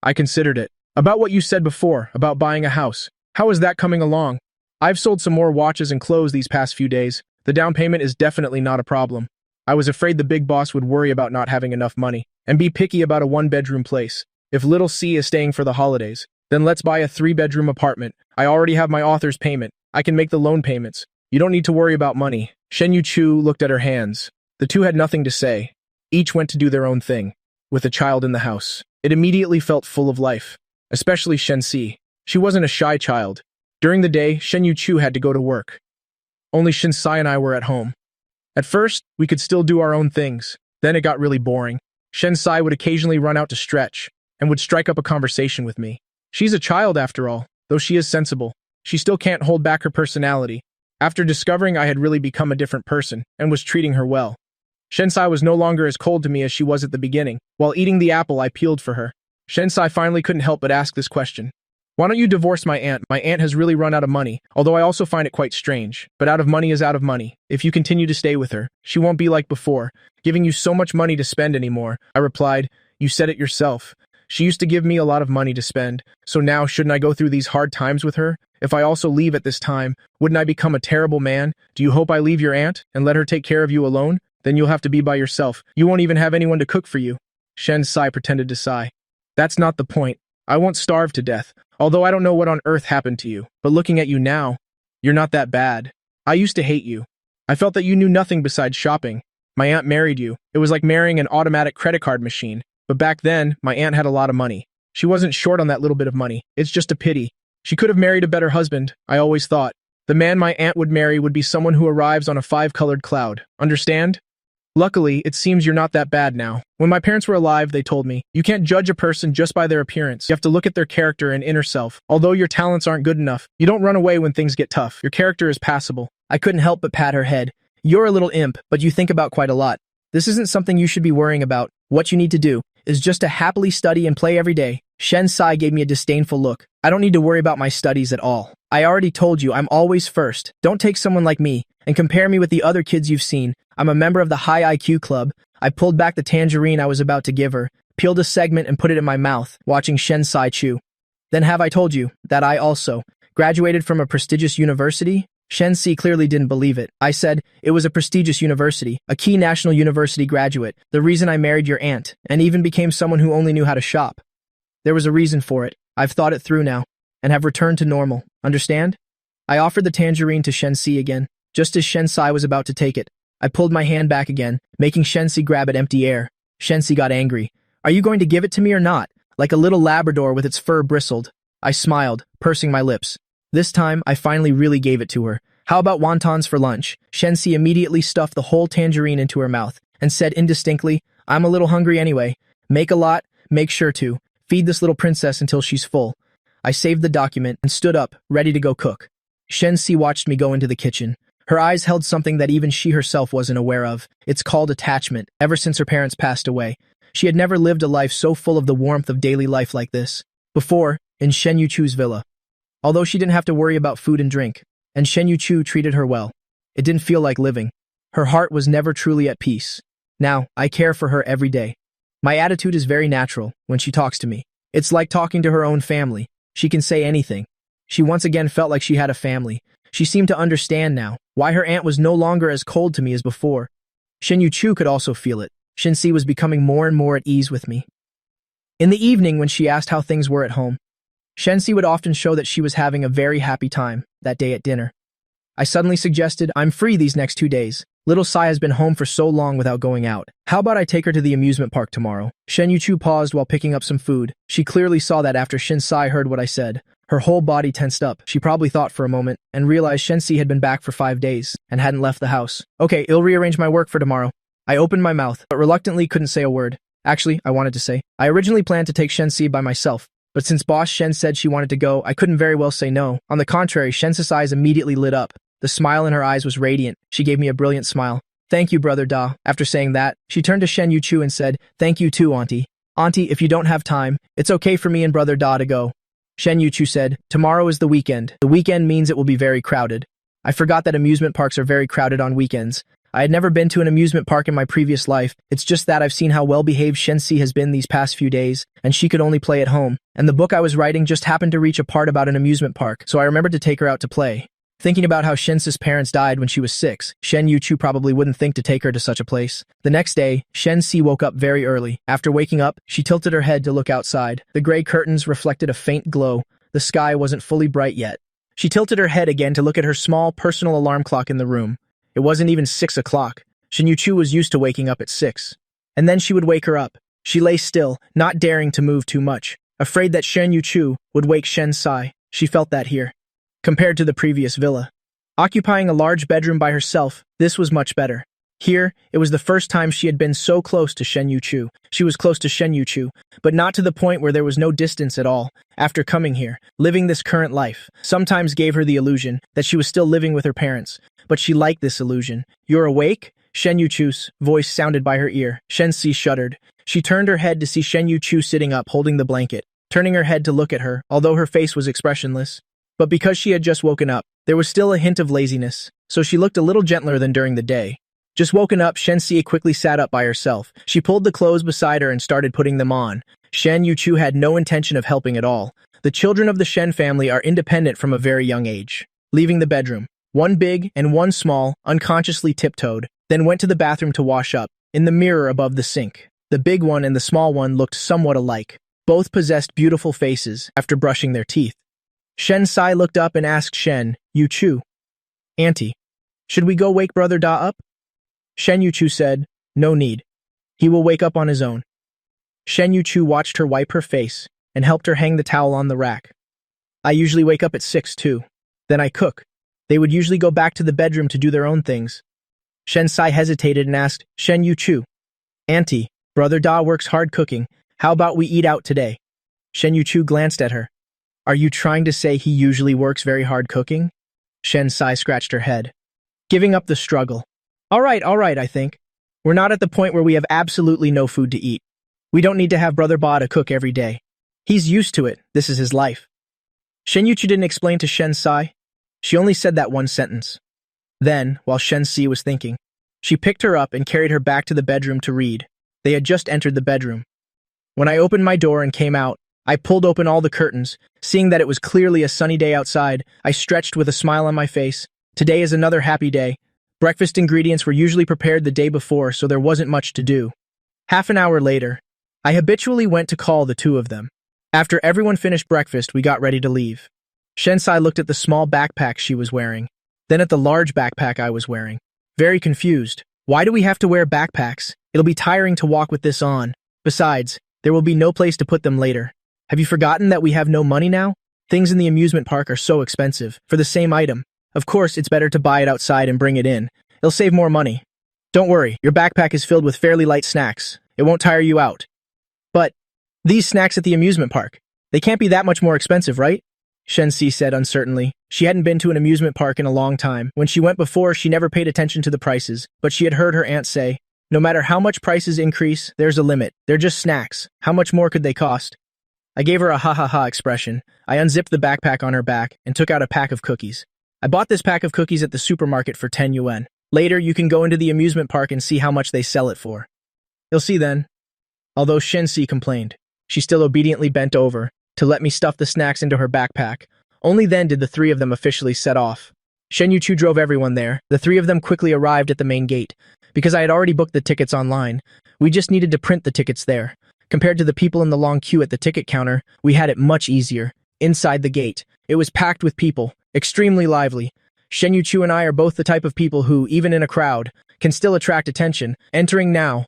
I considered it. "About what you said before, about buying a house. How is that coming along? I've sold some more watches and clothes these past few days. The down payment is definitely not a problem. I was afraid the big boss would worry about not having enough money and be picky about a 1-bedroom place. If little C is staying for the holidays, then let's buy a 3-bedroom apartment. I already have my author's payment. I can make the loan payments. You don't need to worry about money." Shen Yuchu looked at her hands. The two had nothing to say. Each went to do their own thing. With a child in the house, it immediately felt full of life, especially Shen Si. She wasn't a shy child. During the day, Shen Yuchu had to go to work. Only Shen Sai and I were at home. At first, we could still do our own things. Then it got really boring. Shen Sai would occasionally run out to stretch and would strike up a conversation with me. She's a child after all, though she is sensible. She still can't hold back her personality. After discovering I had really become a different person and was treating her well, Shen Sai was no longer as cold to me as she was at the beginning. While eating the apple I peeled for her, Shen Sai finally couldn't help but ask this question. "Why don't you divorce my aunt? My aunt has really run out of money, although I also find it quite strange. But out of money is out of money. If you continue to stay with her, she won't be like before, giving you so much money to spend anymore." I replied, "You said it yourself. She used to give me a lot of money to spend, so now shouldn't I go through these hard times with her? If I also leave at this time, wouldn't I become a terrible man? Do you hope I leave your aunt and let her take care of you alone? Then you'll have to be by yourself. You won't even have anyone to cook for you." Shen Sai pretended to sigh. "That's not the point. I won't starve to death, although I don't know what on earth happened to you. But looking at you now, you're not that bad. I used to hate you. I felt that you knew nothing besides shopping. My aunt married you. It was like marrying an automatic credit card machine. But back then, my aunt had a lot of money. She wasn't short on that little bit of money. It's just a pity. She could have married a better husband, I always thought. The man my aunt would marry would be someone who arrives on a five-colored cloud. Understand? Luckily, it seems you're not that bad now. When my parents were alive, they told me, you can't judge a person just by their appearance. You have to look at their character and inner self. Although your talents aren't good enough, you don't run away when things get tough. Your character is passable. I couldn't help but pat her head. You're a little imp, but you think about quite a lot. This isn't something you should be worrying about. What you need to do is just to happily study and play every day. Shen Sai gave me a disdainful look. I don't need to worry about my studies at all. I already told you I'm always first. Don't take someone like me and compare me with the other kids you've seen. I'm a member of the high IQ club. I pulled back the tangerine I was about to give her, peeled a segment and put it in my mouth, watching Shen Sai chew. Then have I told you that I also graduated from a prestigious university? Shen Si clearly didn't believe it. I said, it was a prestigious university, a key national university graduate, the reason I married your aunt, and even became someone who only knew how to shop. There was a reason for it. I've thought it through now, and have returned to normal. Understand? I offered the tangerine to Shen Si again. Just as Shen Sai was about to take it, I pulled my hand back again, making Shen Si grab at empty air. Shen Si got angry. Are you going to give it to me or not? Like a little Labrador with its fur bristled. I smiled, pursing my lips. This time, I finally really gave it to her. How about wontons for lunch? Shen Si immediately stuffed the whole tangerine into her mouth and said indistinctly, I'm a little hungry anyway. Make a lot, make sure to. Feed this little princess until she's full. I saved the document and stood up, ready to go cook. Shen Si watched me go into the kitchen. Her eyes held something that even she herself wasn't aware of. It's called attachment. Ever since her parents passed away, she had never lived a life so full of the warmth of daily life like this. Before, in Shen Yuchu's villa. Although she didn't have to worry about food and drink, and Shen Yuchu treated her well, it didn't feel like living. Her heart was never truly at peace. Now, I care for her every day. My attitude is very natural when she talks to me. It's like talking to her own family. She can say anything. She once again felt like she had a family. She seemed to understand now why her aunt was no longer as cold to me as before. Shen Yuchu could also feel it. Shen Si was becoming more and more at ease with me. In the evening, when she asked how things were at home, Shen Si would often show that she was having a very happy time that day at dinner. I suddenly suggested, I'm free these next 2 days. Little Sai has been home for so long without going out. How about I take her to the amusement park tomorrow? Shen Yuchu paused while picking up some food. She clearly saw that after Shen Sai heard what I said. Her whole body tensed up. She probably thought for a moment and realized Shen Si had been back for 5 days and hadn't left the house. Okay, I'll rearrange my work for tomorrow. I opened my mouth, but reluctantly couldn't say a word. Actually, I wanted to say. I originally planned to take Shen Si by myself, but since boss Shen said she wanted to go, I couldn't very well say no. On the contrary, Shen Si's eyes immediately lit up. The smile in her eyes was radiant. She gave me a brilliant smile. Thank you, Brother Da. After saying that, she turned to Shen Yuchu and said, thank you too, Auntie. Auntie, if you don't have time, it's okay for me and Brother Da to go. Shen Yuchu said, tomorrow is the weekend. The weekend means it will be very crowded. I forgot that amusement parks are very crowded on weekends. I had never been to an amusement park in my previous life. It's just that I've seen how well-behaved Shen Si has been these past few days, and she could only play at home. And the book I was writing just happened to reach a part about an amusement park, so I remembered to take her out to play. Thinking about how Shen Si's parents died when she was 6, Shen Yuchu probably wouldn't think to take her to such a place. The next day, Shen Si woke up very early. After waking up, she tilted her head to look outside. The gray curtains reflected a faint glow. The sky wasn't fully bright yet. She tilted her head again to look at her small personal alarm clock in the room. It wasn't even 6 o'clock. Shen Yuchu was used to waking up at 6. And then she would wake her up. She lay still, not daring to move too much, afraid that Shen Yuchu would wake Shen Sai. She felt that here. Compared to the previous villa. Occupying a large bedroom by herself, this was much better. Here, it was the first time she had been so close to Shen Yuchu. She was close to Shen Yuchu, but not to the point where there was no distance at all. After coming here, living this current life, sometimes gave her the illusion that she was still living with her parents. But she liked this illusion. You're awake? Shen Yuchu's voice sounded by her ear. Shen Si shuddered. She turned her head to see Shen Yuchu sitting up holding the blanket, turning her head to look at her, although her face was expressionless. But because she had just woken up, there was still a hint of laziness, so she looked a little gentler than during the day. Just woken up, Shen Si quickly sat up by herself. She pulled the clothes beside her and started putting them on. Shen Yuchu had no intention of helping at all. The children of the Shen family are independent from a very young age. Leaving the bedroom, one big and one small unconsciously tiptoed, then went to the bathroom to wash up. In the mirror above the sink, the big one and the small one looked somewhat alike. Both possessed beautiful faces after brushing their teeth. Shen Sai looked up and asked Shen Yu-chu, "Auntie, should we go wake Brother Da up?" Shen Yu-chu said, "No need. He will wake up on his own." Shen Yu-chu watched her wipe her face and helped her hang the towel on the rack. "I usually wake up at 6 too. Then I cook." They would usually go back to the bedroom to do their own things. Shen Sai hesitated and asked Shen Yu-chu, "Auntie, Brother Da works hard cooking. How about we eat out today?" Shen Yu-chu glanced at her. "Are you trying to say he usually works very hard cooking?" Shen Sai scratched her head, giving up the struggle. All right, I think. We're not at the point where we have absolutely no food to eat. We don't need to have Brother Ba to cook every day. He's used to it. This is his life." Shen Yu-chu didn't explain to Shen Sai. She only said that one sentence. Then, while Shen Si was thinking, she picked her up and carried her back to the bedroom to read. They had just entered the bedroom. When I opened my door and came out, I pulled open all the curtains. Seeing that it was clearly a sunny day outside, I stretched with a smile on my face. Today is another happy day. Breakfast ingredients were usually prepared the day before, so there wasn't much to do. Half an hour later, I habitually went to call the two of them. After everyone finished breakfast, we got ready to leave. Shen Sai looked at the small backpack she was wearing, then at the large backpack I was wearing. Very confused. Why do we have to wear backpacks? It'll be tiring to walk with this on. Besides, there will be no place to put them later. Have you forgotten that we have no money now? Things in the amusement park are so expensive. For the same item, of course, it's better to buy it outside and bring it in. It'll save more money. Don't worry, your backpack is filled with fairly light snacks. It won't tire you out. But these snacks at the amusement park, they can't be that much more expensive, right? Shen Si said uncertainly. She hadn't been to an amusement park in a long time. When she went before, she never paid attention to the prices, but she had heard her aunt say, "No matter how much prices increase, there's a limit. They're just snacks. How much more could they cost?" I gave her a ha-ha-ha expression. I unzipped the backpack on her back and took out a pack of cookies. I bought this pack of cookies at the supermarket for 10 yuan. Later, you can go into the amusement park and see how much they sell it for. You'll see then. Although Shen Si complained, she still obediently bent over to let me stuff the snacks into her backpack. Only then did the three of them officially set off. Shen Yu-chu drove everyone there. The three of them quickly arrived at the main gate. Because I had already booked the tickets online, we just needed to print the tickets there. Compared to the people in the long queue at the ticket counter, we had it much easier. Inside the gate, it was packed with people, extremely lively. Shen Yu-chu and I are both the type of people who, even in a crowd, can still attract attention. Entering now,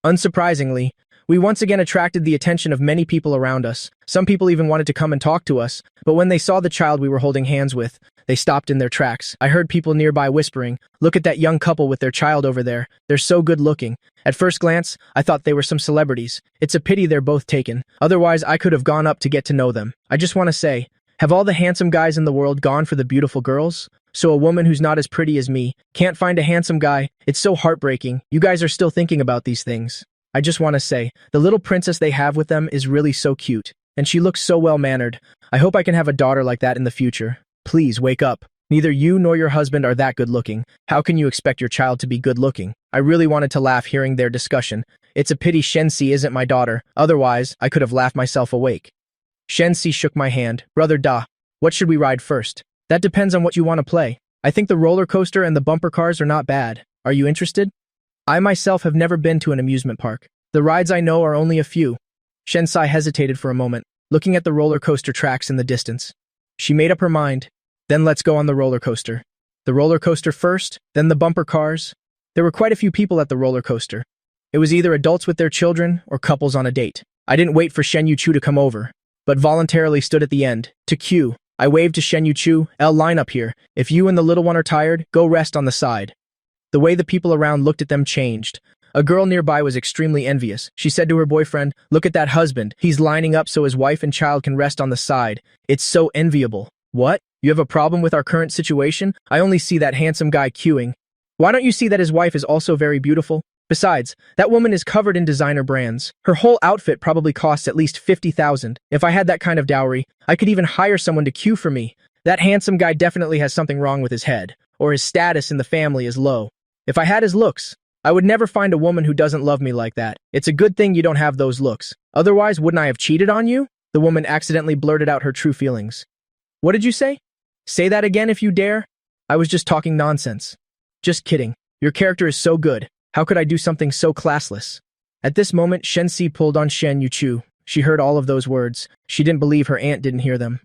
unsurprisingly, we once again attracted the attention of many people around us. Some people even wanted to come and talk to us, but when they saw the child we were holding hands with, they stopped in their tracks. I heard people nearby whispering, "Look at that young couple with their child over there. They're so good looking." At first glance, I thought they were some celebrities. It's a pity they're both taken. Otherwise, I could have gone up to get to know them. I just want to say, have all the handsome guys in the world gone for the beautiful girls? So a woman who's not as pretty as me can't find a handsome guy. It's so heartbreaking. You guys are still thinking about these things. I just want to say, the little princess they have with them is really so cute. And she looks so well-mannered. I hope I can have a daughter like that in the future. Please, wake up. Neither you nor your husband are that good-looking. How can you expect your child to be good-looking? I really wanted to laugh hearing their discussion. It's a pity Shen Si isn't my daughter. Otherwise, I could have laughed myself awake. Shen Si shook my hand. "Brother Da, what should we ride first?" "That depends on what you want to play. I think the roller coaster and the bumper cars are not bad. Are you interested?" I myself have never been to an amusement park. The rides I know are only a few. Shen Sai hesitated for a moment, looking at the roller coaster tracks in the distance. She made up her mind. "Then let's go on the roller coaster." The roller coaster first, then the bumper cars. There were quite a few people at the roller coaster. It was either adults with their children or couples on a date. I didn't wait for Shen Yu-chu to come over, but voluntarily stood at the end, to queue. I waved to Shen Yu-chu, "Line up here. If you and the little one are tired, go rest on the side." The way the people around looked at them changed. A girl nearby was extremely envious. She said to her boyfriend, "Look at that husband. He's lining up so his wife and child can rest on the side. It's so enviable." "What? You have a problem with our current situation? I only see that handsome guy queuing. Why don't you see that his wife is also very beautiful? Besides, that woman is covered in designer brands. Her whole outfit probably costs at least 50,000. If I had that kind of dowry, I could even hire someone to queue for me. That handsome guy definitely has something wrong with his head, or his status in the family is low. If I had his looks, I would never find a woman who doesn't love me like that. It's a good thing you don't have those looks. Otherwise, wouldn't I have cheated on you?" The woman accidentally blurted out her true feelings. "What did you say? Say that again if you dare." "I was just talking nonsense." "Just kidding. Your character is so good. How could I do something so classless?" At this moment, Shen Si pulled on Shen Yu-chu. She heard all of those words. She didn't believe her aunt didn't hear them.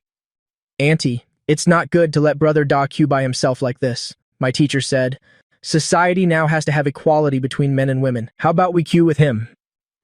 "Auntie, it's not good to let brother Da queue by himself like this," my teacher said. "Society now has to have equality between men and women. How about we queue with him?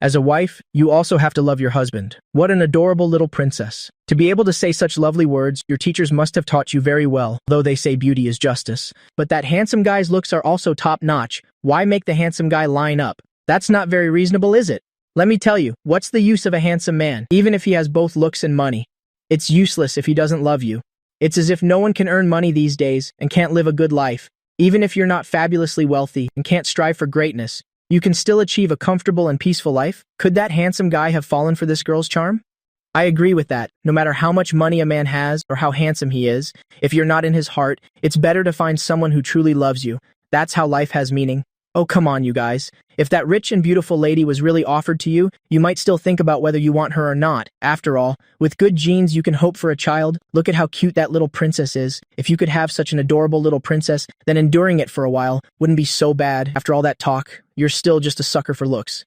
As a wife, you also have to love your husband. What an adorable little princess." To be able to say such lovely words, your teachers must have taught you very well, though they say beauty is justice. But that handsome guy's looks are also top-notch. Why make the handsome guy line up? That's not very reasonable, is it? Let me tell you, what's the use of a handsome man, even if he has both looks and money? It's useless if he doesn't love you. It's as if no one can earn money these days and can't live a good life. Even if you're not fabulously wealthy and can't strive for greatness, you can still achieve a comfortable and peaceful life. Could that handsome guy have fallen for this girl's charm? I agree with that. No matter how much money a man has or how handsome he is, if you're not in his heart, it's better to find someone who truly loves you. That's how life has meaning. Oh, come on, you guys. If that rich and beautiful lady was really offered to you, you might still think about whether you want her or not. After all, with good genes, you can hope for a child. Look at how cute that little princess is. If you could have such an adorable little princess, then enduring it for a while wouldn't be so bad. After all that talk, you're still just a sucker for looks.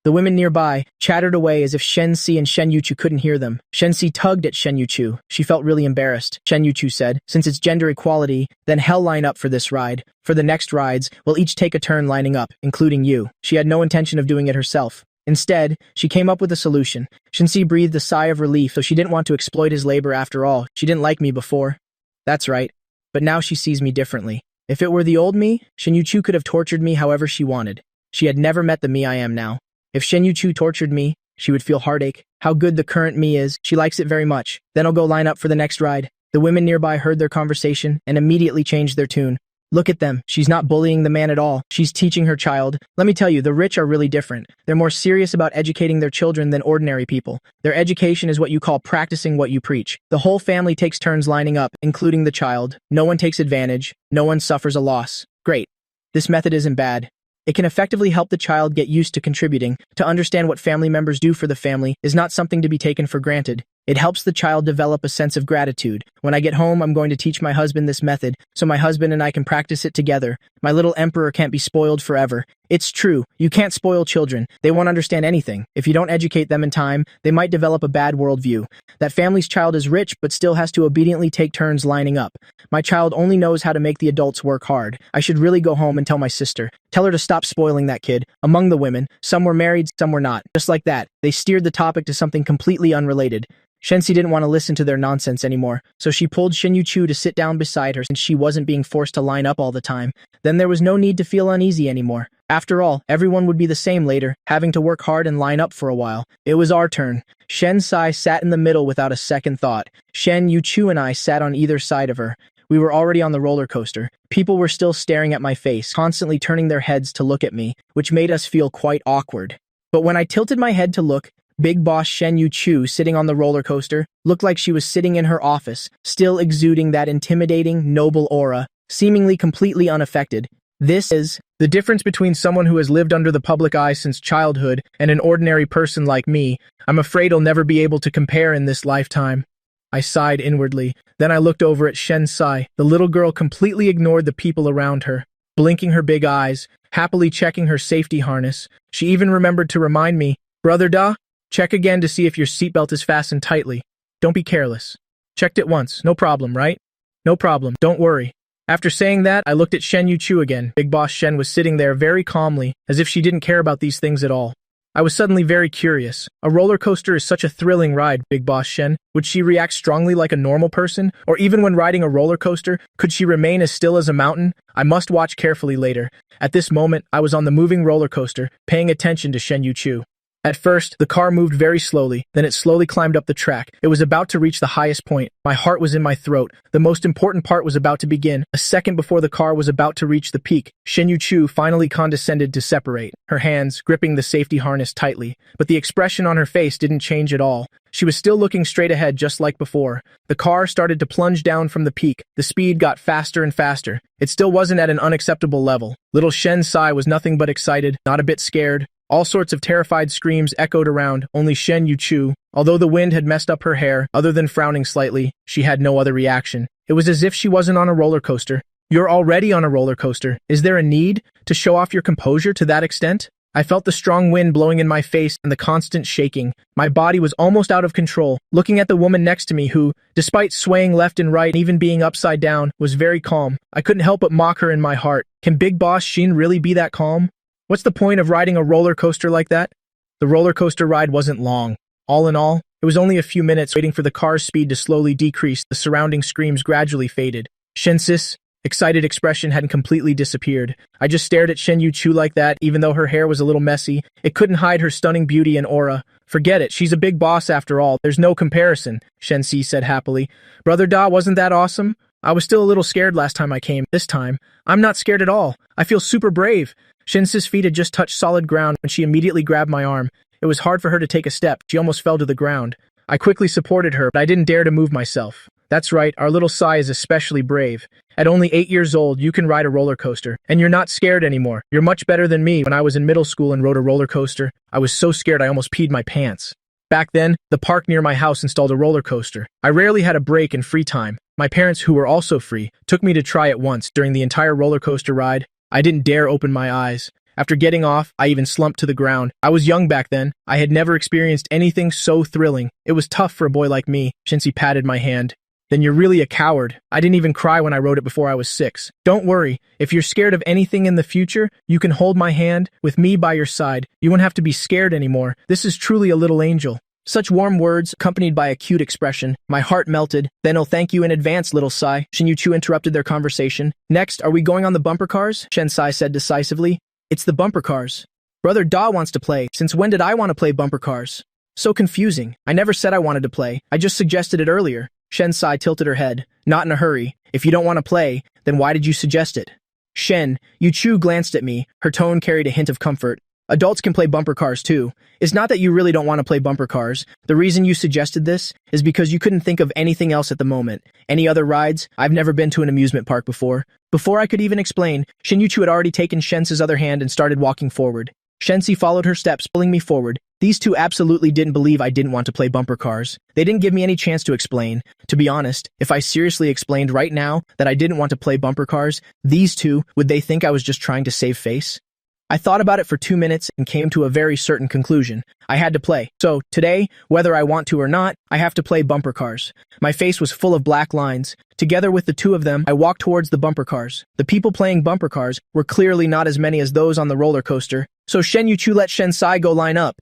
The women nearby chattered away as if Shen Si and Shen Yuchu couldn't hear them. Shen Si tugged at Shen Yuchu. She felt really embarrassed. Shen Yuchu said, "Since it's gender equality, then hell line up for this ride. For the next rides, we'll each take a turn lining up, including you." She had no intention of doing it herself. Instead, she came up with a solution. Shen Si breathed a sigh of relief, though she didn't want to exploit his labor after all. She didn't like me before. That's right. But now she sees me differently. If it were the old me, Shen Yuchu could have tortured me however she wanted. She had never met the me I am now. If Shen Yuchu tortured me, she would feel heartache. How good the current me is, she likes it very much. Then I'll go line up for the next ride. The women nearby heard their conversation and immediately changed their tune. Look at them. She's not bullying the man at all. She's teaching her child. Let me tell you, the rich are really different. They're more serious about educating their children than ordinary people. Their education is what you call practicing what you preach. The whole family takes turns lining up, including the child. No one takes advantage. No one suffers a loss. Great. This method isn't bad. It can effectively help the child get used to contributing. To understand what family members do for the family is not something to be taken for granted. It helps the child develop a sense of gratitude. When I get home, I'm going to teach my husband this method, so my husband and I can practice it together. My little emperor can't be spoiled forever. It's true, you can't spoil children. They won't understand anything. If you don't educate them in time, they might develop a bad worldview. That family's child is rich, but still has to obediently take turns lining up. My child only knows how to make the adults work hard. I should really go home and tell my sister. Tell her to stop spoiling that kid. Among the women, some were married, some were not. Just like that, they steered the topic to something completely unrelated. Shensi didn't want to listen to their nonsense anymore, so she pulled Shen Yuchu to sit down beside her since she wasn't being forced to line up all the time. Then there was no need to feel uneasy anymore. After all, everyone would be the same later, having to work hard and line up for a while. It was our turn. Shen Sai sat in the middle without a second thought. Shen Yuchu and I sat on either side of her. We were already on the roller coaster. People were still staring at my face, constantly turning their heads to look at me, which made us feel quite awkward. But when I tilted my head to look, Big Boss Shen Yuchu, sitting on the roller coaster, looked like she was sitting in her office, still exuding that intimidating, noble aura, seemingly completely unaffected. This is the difference between someone who has lived under the public eye since childhood and an ordinary person like me. I'm afraid I'll never be able to compare in this lifetime. I sighed inwardly. Then I looked over at Shen Sai. The little girl completely ignored the people around her, blinking her big eyes, happily checking her safety harness. She even remembered to remind me, "Brother Da, check again to see if your seatbelt is fastened tightly. Don't be careless." Checked it once. No problem, right? No problem. Don't worry. After saying that, I looked at Shen Yuchu again. Big Boss Shen was sitting there very calmly, as if she didn't care about these things at all. I was suddenly very curious. A roller coaster is such a thrilling ride, Big Boss Shen. Would she react strongly like a normal person? Or even when riding a roller coaster, could she remain as still as a mountain? I must watch carefully later. At this moment, I was on the moving roller coaster, paying attention to Shen Yuchu. At first, the car moved very slowly, then it slowly climbed up the track. It was about to reach the highest point. My heart was in my throat. The most important part was about to begin. A second before the car was about to reach the peak, Shen Yuchu finally condescended to separate, her hands gripping the safety harness tightly. But the expression on her face didn't change at all. She was still looking straight ahead just like before. The car started to plunge down from the peak. The speed got faster and faster. It still wasn't at an unacceptable level. Little Shen Sai was nothing but excited, not a bit scared. All sorts of terrified screams echoed around, only Shen Yuchu, although the wind had messed up her hair, other than frowning slightly, she had no other reaction. It was as if she wasn't on a roller coaster. You're already on a roller coaster. Is there a need to show off your composure to that extent? I felt the strong wind blowing in my face and the constant shaking. My body was almost out of control, looking at the woman next to me who, despite swaying left and right and even being upside down, was very calm. I couldn't help but mock her in my heart. Can Big Boss Shin really be that calm? What's the point of riding a roller coaster like that? The roller coaster ride wasn't long. All in all, it was only a few minutes waiting for the car's speed to slowly decrease. The surrounding screams gradually faded. Shensis' excited expression hadn't completely disappeared. I just stared at Shen Yuchu like that, even though her hair was a little messy. It couldn't hide her stunning beauty and aura. Forget it, she's a big boss after all. There's no comparison, Shen Si said happily. Brother Da, wasn't that awesome? I was still a little scared last time I came. This time, I'm not scared at all. I feel super brave. Shensi's feet had just touched solid ground when she immediately grabbed my arm. It was hard for her to take a step. She almost fell to the ground. I quickly supported her, but I didn't dare to move myself. That's right, our little Sai is especially brave. At only 8 years old, you can ride a roller coaster, and you're not scared anymore. You're much better than me. When I was in middle school and rode a roller coaster, I was so scared I almost peed my pants. Back then, the park near my house installed a roller coaster. I rarely had a break in free time. My parents, who were also free, took me to try it once. During the entire roller coaster ride, I didn't dare open my eyes. After getting off, I even slumped to the ground. I was young back then. I had never experienced anything so thrilling. It was tough for a boy like me. Shinsi patted my hand. Then you're really a coward. I didn't even cry when I rode it before I was 6. Don't worry. If you're scared of anything in the future, you can hold my hand, with me by your side. You won't have to be scared anymore. This is truly a little angel. Such warm words, accompanied by a cute expression. My heart melted. Then I'll thank you in advance, little Sai. Shin Yuchu interrupted their conversation. Next, are we going on the bumper cars? Shen Sai said decisively. It's the bumper cars. Brother Da wants to play. Since when did I want to play bumper cars? So confusing. I never said I wanted to play. I just suggested it earlier. Shen Sai tilted her head. Not in a hurry. If you don't want to play, then why did you suggest it? Shen Yuchu glanced at me. Her tone carried a hint of comfort. Adults can play bumper cars too. It's not that you really don't want to play bumper cars. The reason you suggested this is because you couldn't think of anything else at the moment. Any other rides? I've never been to an amusement park before. Before I could even explain, Shin Yuchu had already taken Shensi's other hand and started walking forward. Shensi followed her steps, pulling me forward. These two absolutely didn't believe I didn't want to play bumper cars. They didn't give me any chance to explain. To be honest, if I seriously explained right now that I didn't want to play bumper cars, these two, would they think I was just trying to save face? I thought about it for 2 minutes and came to a very certain conclusion. I had to play. So, today, whether I want to or not, I have to play bumper cars. My face was full of black lines. Together with the two of them, I walked towards the bumper cars. The people playing bumper cars were clearly not as many as those on the roller coaster, so Shen Yuchu let Shen Sai go line up.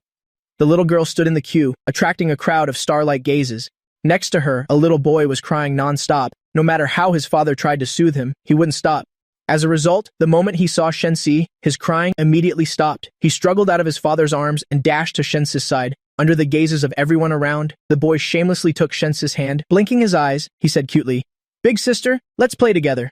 The little girl stood in the queue, attracting a crowd of starlight gazes. Next to her, a little boy was crying non-stop. No matter how his father tried to soothe him, he wouldn't stop. As a result, the moment he saw Shensi, his crying immediately stopped. He struggled out of his father's arms and dashed to Shensi's side. Under the gazes of everyone around, the boy shamelessly took Shensi's hand. Blinking his eyes, he said cutely, "Big sister, let's play together."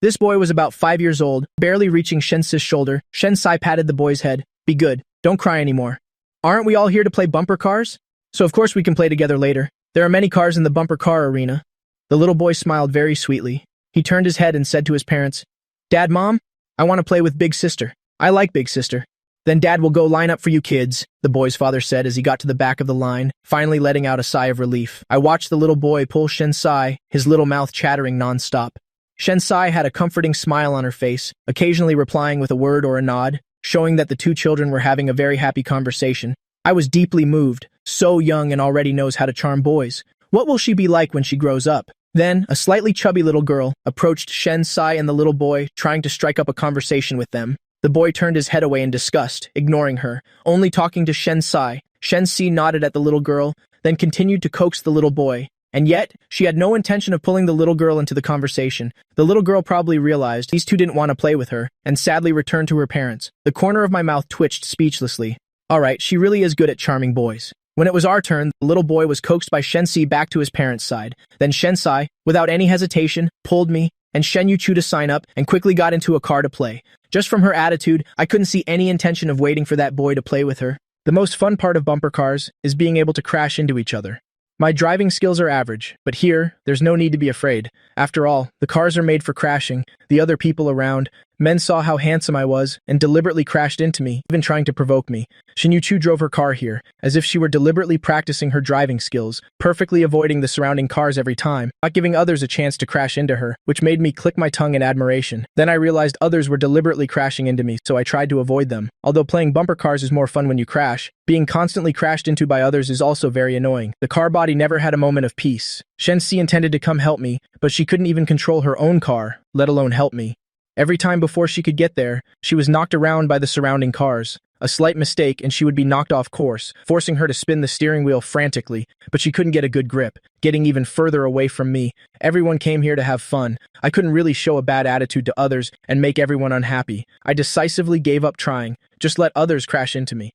This boy was about 5 years old, barely reaching Shensi's shoulder. Shensai patted the boy's head. "Be good. Don't cry anymore. Aren't we all here to play bumper cars? So of course we can play together later. There are many cars in the bumper car arena." The little boy smiled very sweetly. He turned his head and said to his parents, "Dad, Mom, I want to play with Big Sister. I like Big Sister." "Then Dad will go line up for you kids," the boy's father said as he got to the back of the line, finally letting out a sigh of relief. I watched the little boy pull Shensai, his little mouth chattering non-stop. Shensai had a comforting smile on her face, occasionally replying with a word or a nod, showing that the two children were having a very happy conversation. I was deeply moved. So young and already knows how to charm boys. What will she be like when she grows up? Then, a slightly chubby little girl approached Shensai and the little boy, trying to strike up a conversation with them. The boy turned his head away in disgust, ignoring her, only talking to Shensai. Shensi nodded at the little girl, then continued to coax the little boy. And yet, she had no intention of pulling the little girl into the conversation. The little girl probably realized these two didn't want to play with her, and sadly returned to her parents. The corner of my mouth twitched speechlessly. Alright, she really is good at charming boys. When it was our turn, the little boy was coaxed by Shensi back to his parents' side. Then Shensai, without any hesitation, pulled me and Shen Yuchu to sign up and quickly got into a car to play. Just from her attitude, I couldn't see any intention of waiting for that boy to play with her. The most fun part of bumper cars is being able to crash into each other. My driving skills are average, but here, there's no need to be afraid. After all, the cars are made for crashing. The other people around, Men saw how handsome I was and deliberately crashed into me, even trying to provoke me. Shin Yu-chu drove her car here, as if she were deliberately practicing her driving skills, perfectly avoiding the surrounding cars every time, not giving others a chance to crash into her, which made me click my tongue in admiration. Then I realized others were deliberately crashing into me, so I tried to avoid them. Although playing bumper cars is more fun when you crash, being constantly crashed into by others is also very annoying. The car body never had a moment of peace. Shen-si intended to come help me, but she couldn't even control her own car, let alone help me. Every time before she could get there, she was knocked around by the surrounding cars. A slight mistake and she would be knocked off course, forcing her to spin the steering wheel frantically, but she couldn't get a good grip, getting even further away from me. Everyone came here to have fun. I couldn't really show a bad attitude to others and make everyone unhappy. I decisively gave up trying, just let others crash into me.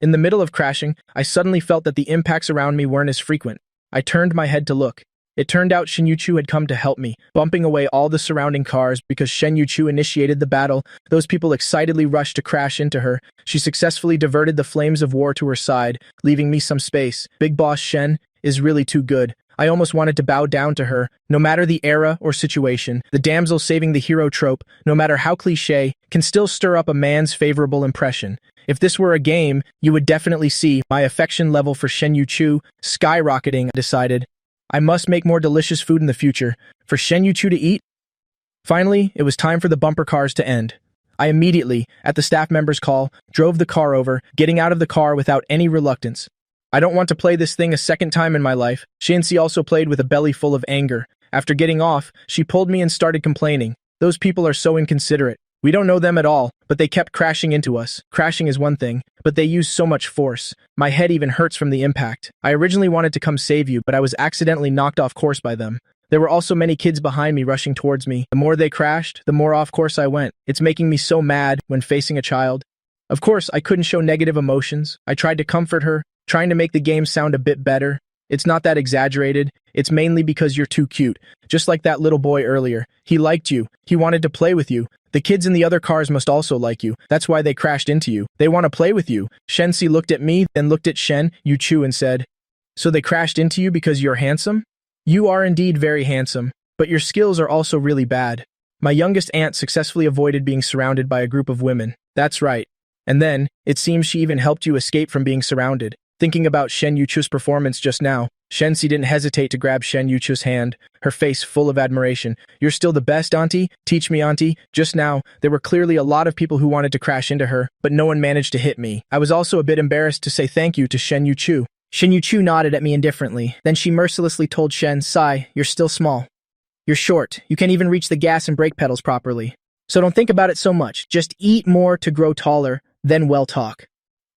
In the middle of crashing, I suddenly felt that the impacts around me weren't as frequent. I turned my head to look. It turned out Shin Yu-chu had come to help me, bumping away all the surrounding cars because Shin Yu-chu initiated the battle. Those people excitedly rushed to crash into her. She successfully diverted the flames of war to her side, leaving me some space. Big Boss Shen is really too good. I almost wanted to bow down to her. No matter the era or situation, the damsel saving the hero trope, no matter how cliché, can still stir up a man's favorable impression. If this were a game, you would definitely see my affection level for Shin Yu-chu skyrocketing. I decided I must make more delicious food in the future for Shin Yu-chu to eat. Finally, it was time for the bumper cars to end. I immediately, at the staff member's call, drove the car over, getting out of the car without any reluctance. I don't want to play this thing a second time in my life. Shin-si also played with a belly full of anger. After getting off, she pulled me and started complaining. Those people are so inconsiderate. We don't know them at all, but they kept crashing into us. Crashing is one thing, but they use so much force. My head even hurts from the impact. I originally wanted to come save you, but I was accidentally knocked off course by them. There were also many kids behind me rushing towards me. The more they crashed, the more off course I went. It's making me so mad when facing a child. Of course, I couldn't show negative emotions. I tried to comfort her, trying to make the game sound a bit better. It's not that exaggerated. It's mainly because you're too cute. Just like that little boy earlier. He liked you. He wanted to play with you. The kids in the other cars must also like you. That's why they crashed into you. They want to play with you. Shen-si looked at me, then looked at Shen Yu-chu and said, "So they crashed into you because you're handsome? You are indeed very handsome, but your skills are also really bad." My youngest aunt successfully avoided being surrounded by a group of women. That's right. And then, it seems she even helped you escape from being surrounded. Thinking about Shen Yu-chu's performance just now, Shen-si didn't hesitate to grab Shen Yu-chu's hand, her face full of admiration. "You're still the best, auntie? Teach me, auntie." Just now, there were clearly a lot of people who wanted to crash into her, but no one managed to hit me. I was also a bit embarrassed to say thank you to Shen Yu-chu. Shen Yu-chu nodded at me indifferently. Then she mercilessly told Shen, "Sai, you're still small. You're short. You can't even reach the gas and brake pedals properly. So don't think about it so much. Just eat more to grow taller, then well talk."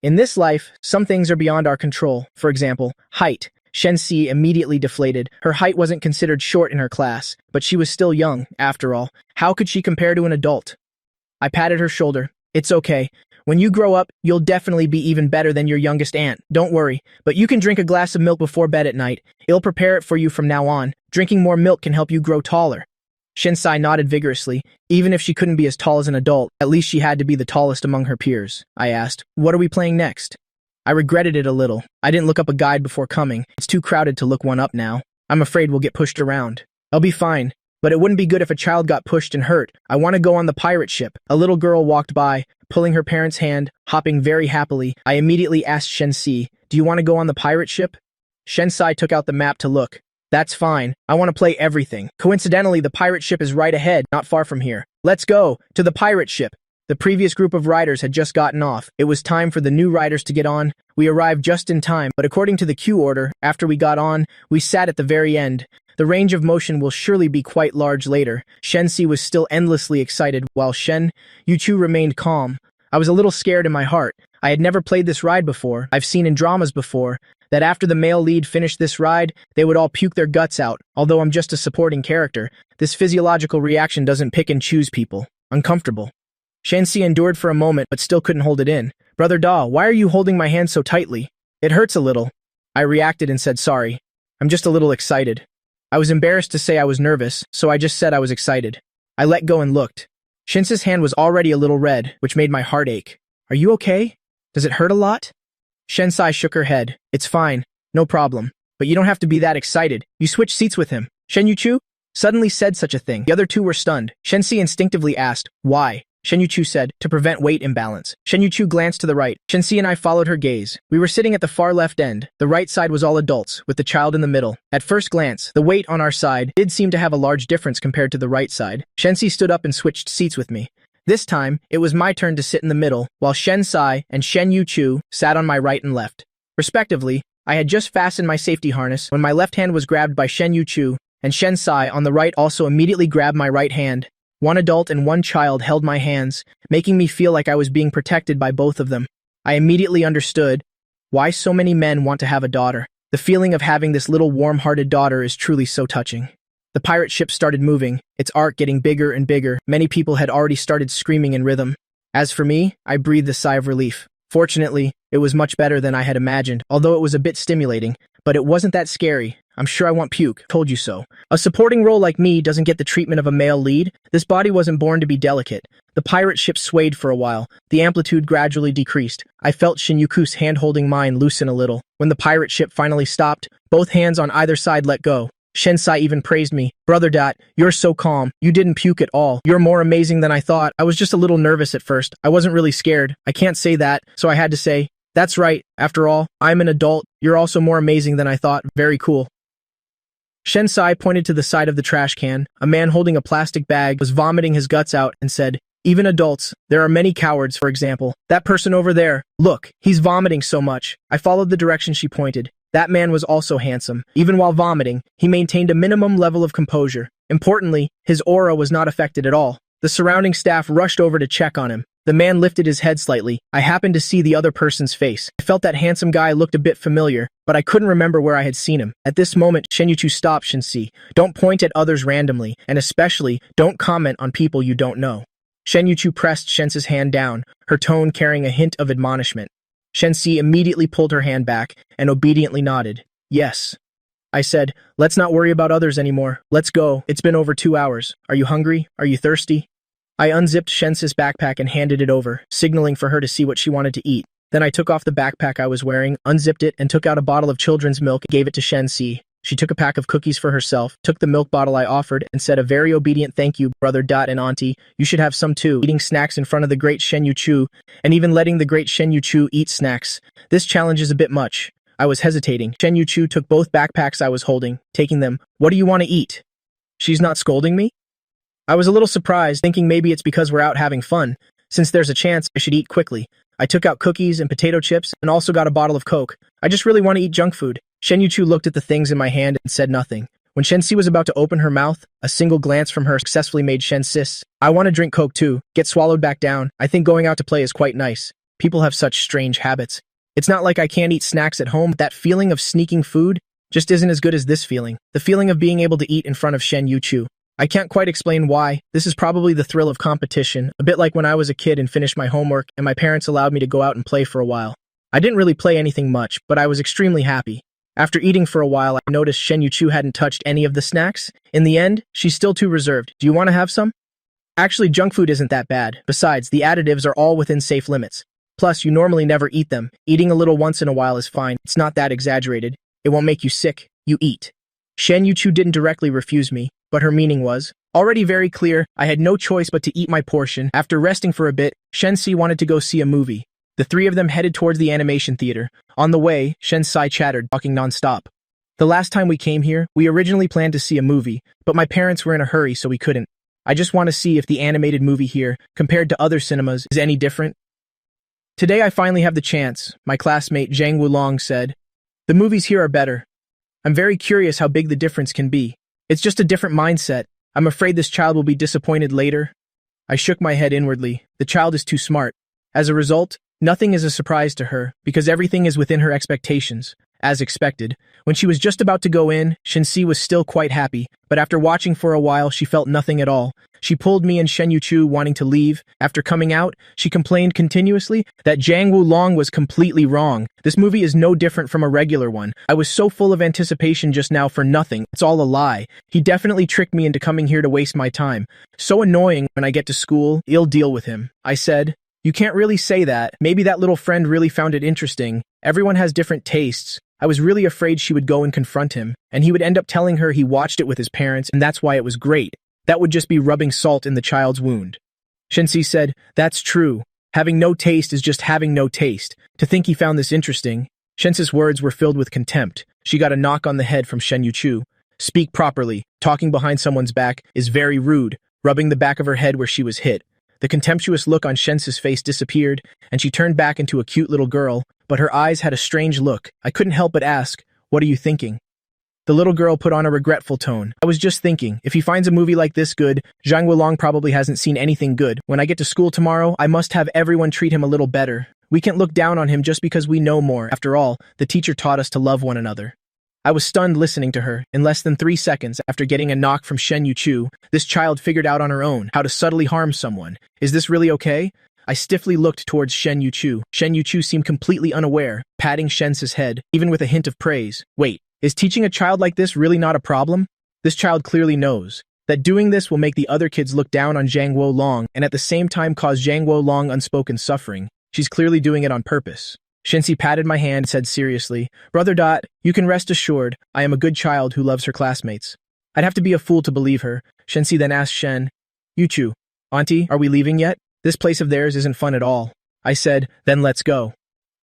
In this life, some things are beyond our control. For example, height. Shen-si immediately deflated. Her height wasn't considered short in her class, but she was still young, after all. How could she compare to an adult? I patted her shoulder. "It's okay. When you grow up, you'll definitely be even better than your youngest aunt. Don't worry. But you can drink a glass of milk before bed at night. It'll prepare it for you from now on. Drinking more milk can help you grow taller." Shen-si nodded vigorously. Even if she couldn't be as tall as an adult, at least she had to be the tallest among her peers. I asked, "What are we playing next?" I regretted it a little. I didn't look up a guide before coming. It's too crowded to look one up now. I'm afraid we'll get pushed around. I'll be fine. But it wouldn't be good if a child got pushed and hurt. I want to go on the pirate ship. A little girl walked by, pulling her parents' hand, hopping very happily. I immediately asked Shen-si, "Do you want to go on the pirate ship?" Shen-si took out the map to look. "That's fine. I want to play everything. Coincidentally, the pirate ship is right ahead, not far from here. Let's go to the pirate ship." The previous group of riders had just gotten off. It was time for the new riders to get on. We arrived just in time, but according to the queue order, after we got on, we sat at the very end. The range of motion will surely be quite large later. Shen-si was still endlessly excited, while Shen Yu-chu remained calm. I was a little scared in my heart. I had never played this ride before. I've seen in dramas before that after the male lead finished this ride, they would all puke their guts out. Although I'm just a supporting character, this physiological reaction doesn't pick and choose people. Uncomfortable. Shen-si endured for a moment, but still couldn't hold it in. "Brother Da, why are you holding my hand so tightly? It hurts a little." I reacted and said sorry. "I'm just a little excited." I was embarrassed to say I was nervous, so I just said I was excited. I let go and looked. Shin's hand was already a little red, which made my heart ache. "Are you okay? Does it hurt a lot?" Shensai shook her head. "It's fine. No problem. But you don't have to be that excited. You switch seats with him." Shen Yu-chu suddenly said such a thing. The other two were stunned. Shen-si instinctively asked, "Why?" Shen Yuchu said, to prevent weight imbalance. Shen Yuchu glanced to the right. Shensi and I followed her gaze. We were sitting at the far left end. The right side was all adults, with the child in the middle. At first glance, the weight on our side did seem to have a large difference compared to the right side. Shensi stood up and switched seats with me. This time, it was my turn to sit in the middle, while Shen Sai and Shen Yuchu sat on my right and left. Respectively, I had just fastened my safety harness when my left hand was grabbed by Shen Yuchu, and Shen Sai on the right also immediately grabbed my right hand. One adult and one child held my hands, making me feel like I was being protected by both of them. I immediately understood why so many men want to have a daughter. The feeling of having this little warm-hearted daughter is truly so touching. The pirate ship started moving, its arc getting bigger and bigger. Many people had already started screaming in rhythm. As for me, I breathed a sigh of relief. Fortunately, it was much better than I had imagined, although it was a bit stimulating, but it wasn't that scary. I'm sure I want puke. Told you so. A supporting role like me doesn't get the treatment of a male lead. This body wasn't born to be delicate. The pirate ship swayed for a while. The amplitude gradually decreased. I felt Shin Yuku's hand holding mine loosen a little. When the pirate ship finally stopped, both hands on either side let go. Shensai even praised me. Brother Dat, you're so calm. You didn't puke at all. You're more amazing than I thought. I was just a little nervous at first. I wasn't really scared. I can't say that, so I had to say, that's right. After all, I'm an adult. You're also more amazing than I thought. Very cool. Shensai pointed to the side of the trash can. A man holding a plastic bag was vomiting his guts out and said, even adults, there are many cowards, for example. That person over there, look, he's vomiting so much. I followed the direction she pointed. That man was also handsome. Even while vomiting, he maintained a minimum level of composure. Importantly, his aura was not affected at all. The surrounding staff rushed over to check on him. The man lifted his head slightly. I happened to see the other person's face. I felt that handsome guy looked a bit familiar, but I couldn't remember where I had seen him. At this moment, Shen Yuchu stopped Shensi. Don't point at others randomly, and especially, don't comment on people you don't know. Shen Yuchu pressed Shensi's hand down, her tone carrying a hint of admonishment. Shensi immediately pulled her hand back and obediently nodded. Yes. I said, let's not worry about others anymore. Let's go. It's been over 2 hours. Are you hungry? Are you thirsty? I unzipped Shensi's backpack and handed it over, signaling for her to see what she wanted to eat. Then I took off the backpack I was wearing, unzipped it, and took out a bottle of children's milk and gave it to Shensi. She took a pack of cookies for herself, took the milk bottle I offered, and said a very obedient thank you, brother Dot and auntie. You should have some too. Eating snacks in front of the great Shen Yuchu, and even letting the great Shen Yuchu eat snacks. This challenge is a bit much. I was hesitating. Shen Yuchu took both backpacks I was holding, taking them. What do you want to eat? She's not scolding me? I was a little surprised, thinking maybe it's because we're out having fun. Since there's a chance, I should eat quickly. I took out cookies and potato chips and also got a bottle of Coke. I just really want to eat junk food. Shen Yuchu looked at the things in my hand and said nothing. When Shensi was about to open her mouth, a single glance from her successfully made Shen insist. I want to drink Coke too. Get swallowed back down. I think going out to play is quite nice. People have such strange habits. It's not like I can't eat snacks at home, but that feeling of sneaking food just isn't as good as this feeling. The feeling of being able to eat in front of Shen Yuchu. I can't quite explain why. This is probably the thrill of competition, a bit like when I was a kid and finished my homework and my parents allowed me to go out and play for a while. I didn't really play anything much, but I was extremely happy. After eating for a while, I noticed Shen Yuchu hadn't touched any of the snacks. In the end, she's still too reserved. Do you want to have some? Actually, junk food isn't that bad. Besides, the additives are all within safe limits. Plus, you normally never eat them. Eating a little once in a while is fine. It's not that exaggerated. It won't make you sick. You eat. Shen Yuchu didn't directly refuse me, but her meaning was already very clear. I had no choice but to eat my portion. After resting for a bit, Shensi wanted to go see a movie. The three of them headed towards the animation theater. On the way, Shensai chattered, talking nonstop. The last time we came here, we originally planned to see a movie, but my parents were in a hurry, so we couldn't. I just want to see if the animated movie here, compared to other cinemas, is any different. Today I finally have the chance, my classmate Zhang Wulong said. The movies here are better. I'm very curious how big the difference can be. It's just a different mindset. I'm afraid this child will be disappointed later. I shook my head inwardly. The child is too smart. As a result, nothing is a surprise to her, because everything is within her expectations. As expected, when she was just about to go in, Shensi was still quite happy, but after watching for a while, she felt nothing at all. She pulled me and Shen Yuchu wanting to leave. After coming out, she complained continuously that Zhang Wulong was completely wrong. This movie is no different from a regular one. I was so full of anticipation just now for nothing. It's all a lie. He definitely tricked me into coming here to waste my time. So annoying when I get to school. I'll deal with him. I said, you can't really say that. Maybe that little friend really found it interesting. Everyone has different tastes. I was really afraid she would go and confront him, and he would end up telling her he watched it with his parents and that's why it was great. That would just be rubbing salt in the child's wound. Shensi said, "That's true. Having no taste is just having no taste." To think he found this interesting. Shensi's words were filled with contempt. She got a knock on the head from Shen Yuchu. "Speak properly. Talking behind someone's back is very rude," rubbing the back of her head where she was hit. The contemptuous look on Shensi's face disappeared, and she turned back into a cute little girl, but her eyes had a strange look. I couldn't help but ask, "What are you thinking?" The little girl put on a regretful tone. "I was just thinking, if he finds a movie like this good, Zhang Wulong probably hasn't seen anything good. When I get to school tomorrow, I must have everyone treat him a little better. We can't look down on him just because we know more. After all, the teacher taught us to love one another." I was stunned listening to her. In less than 3 seconds after getting a knock from Shen Yuchu, this child figured out on her own how to subtly harm someone. Is this really okay? I stiffly looked towards Shen Yuchu. Shen Yuchu seemed completely unaware, patting Shensi's head, even with a hint of praise. Wait, is teaching a child like this really not a problem? This child clearly knows that doing this will make the other kids look down on Zhang Wulong and at the same time cause Zhang Wulong unspoken suffering. She's clearly doing it on purpose. Shensi patted my hand and said seriously, "Brother Dot, you can rest assured I am a good child who loves her classmates." I'd have to be a fool to believe her. Shensi then asked Shen, "Yuchu, Auntie, are we leaving yet? This place of theirs isn't fun at all." I said, "Then let's go."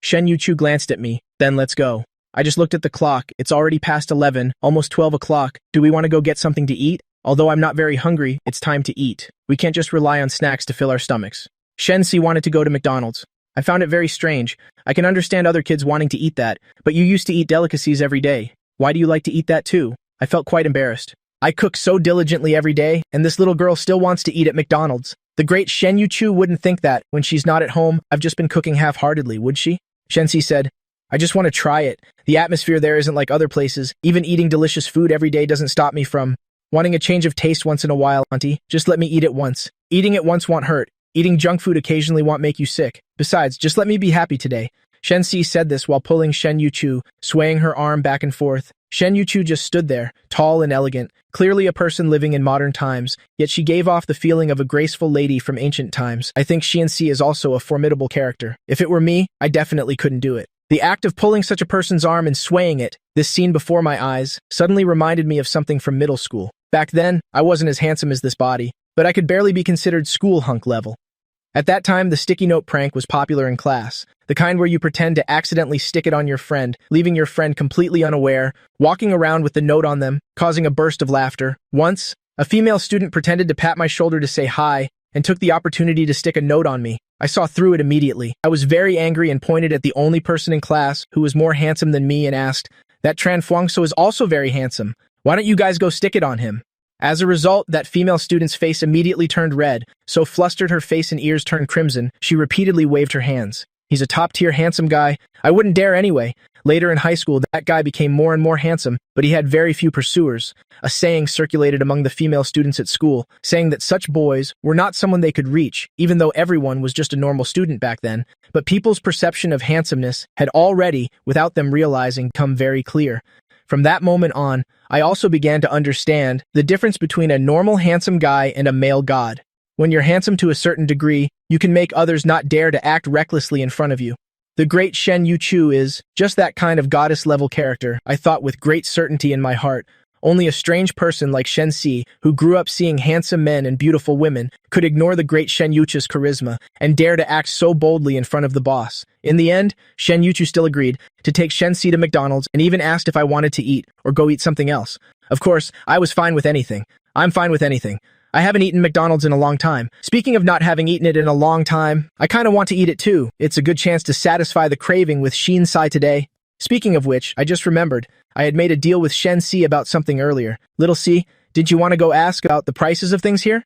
Shen Yuchu glanced at me, "Then let's go." I just looked at the clock. It's already past 11, almost 12 o'clock. Do we want to go get something to eat? Although I'm not very hungry, it's time to eat. We can't just rely on snacks to fill our stomachs. Shensi wanted to go to McDonald's. I found it very strange. I can understand other kids wanting to eat that, but you used to eat delicacies every day. Why do you like to eat that too? I felt quite embarrassed. I cook so diligently every day, and this little girl still wants to eat at McDonald's. The great Shen Yuchu wouldn't think that. When she's not at home, I've just been cooking half-heartedly, would she? Shensi said, "I just want to try it. The atmosphere there isn't like other places. Even eating delicious food every day doesn't stop me from wanting a change of taste once in a while, Auntie. Just let me eat it once. Eating it once won't hurt. Eating junk food occasionally won't make you sick. Besides, just let me be happy today." Shensi said this while pulling Shen Yuchu, swaying her arm back and forth. Shen Yuchu just stood there, tall and elegant, clearly a person living in modern times, yet she gave off the feeling of a graceful lady from ancient times. I think Shensi is also a formidable character. If it were me, I definitely couldn't do it. The act of pulling such a person's arm and swaying it, this scene before my eyes, suddenly reminded me of something from middle school. Back then, I wasn't as handsome as this body, but I could barely be considered school hunk level. At that time, the sticky note prank was popular in class, the kind where you pretend to accidentally stick it on your friend, leaving your friend completely unaware, walking around with the note on them, causing a burst of laughter. Once, a female student pretended to pat my shoulder to say hi, and took the opportunity to stick a note on me. I saw through it immediately. I was very angry and pointed at the only person in class who was more handsome than me and asked, "That Tran Fuangso is also very handsome. Why don't you guys go stick it on him?" As a result, that female student's face immediately turned red, so flustered her face and ears turned crimson, she repeatedly waved her hands. "He's a top-tier handsome guy. I wouldn't dare anyway." Later in high school, that guy became more and more handsome, but he had very few pursuers. A saying circulated among the female students at school, saying that such boys were not someone they could reach, even though everyone was just a normal student back then. But people's perception of handsomeness had already, without them realizing, come very clear. From that moment on, I also began to understand the difference between a normal handsome guy and a male god. When you're handsome to a certain degree, you can make others not dare to act recklessly in front of you. The great Shen Yuchu is just that kind of goddess-level character, I thought with great certainty in my heart. Only a strange person like Shensi, who grew up seeing handsome men and beautiful women, could ignore the great Shen Yuchu's charisma and dare to act so boldly in front of the boss. In the end, Shen Yuchu still agreed to take Shensi to McDonald's and even asked if I wanted to eat or go eat something else. Of course, I was fine with anything. I'm fine with anything. I haven't eaten McDonald's in a long time. Speaking of not having eaten it in a long time, I kind of want to eat it too. It's a good chance to satisfy the craving with Shinsai today. Speaking of which, I just remembered, I had made a deal with Shensi about something earlier. Little C, did you want to go ask about the prices of things here?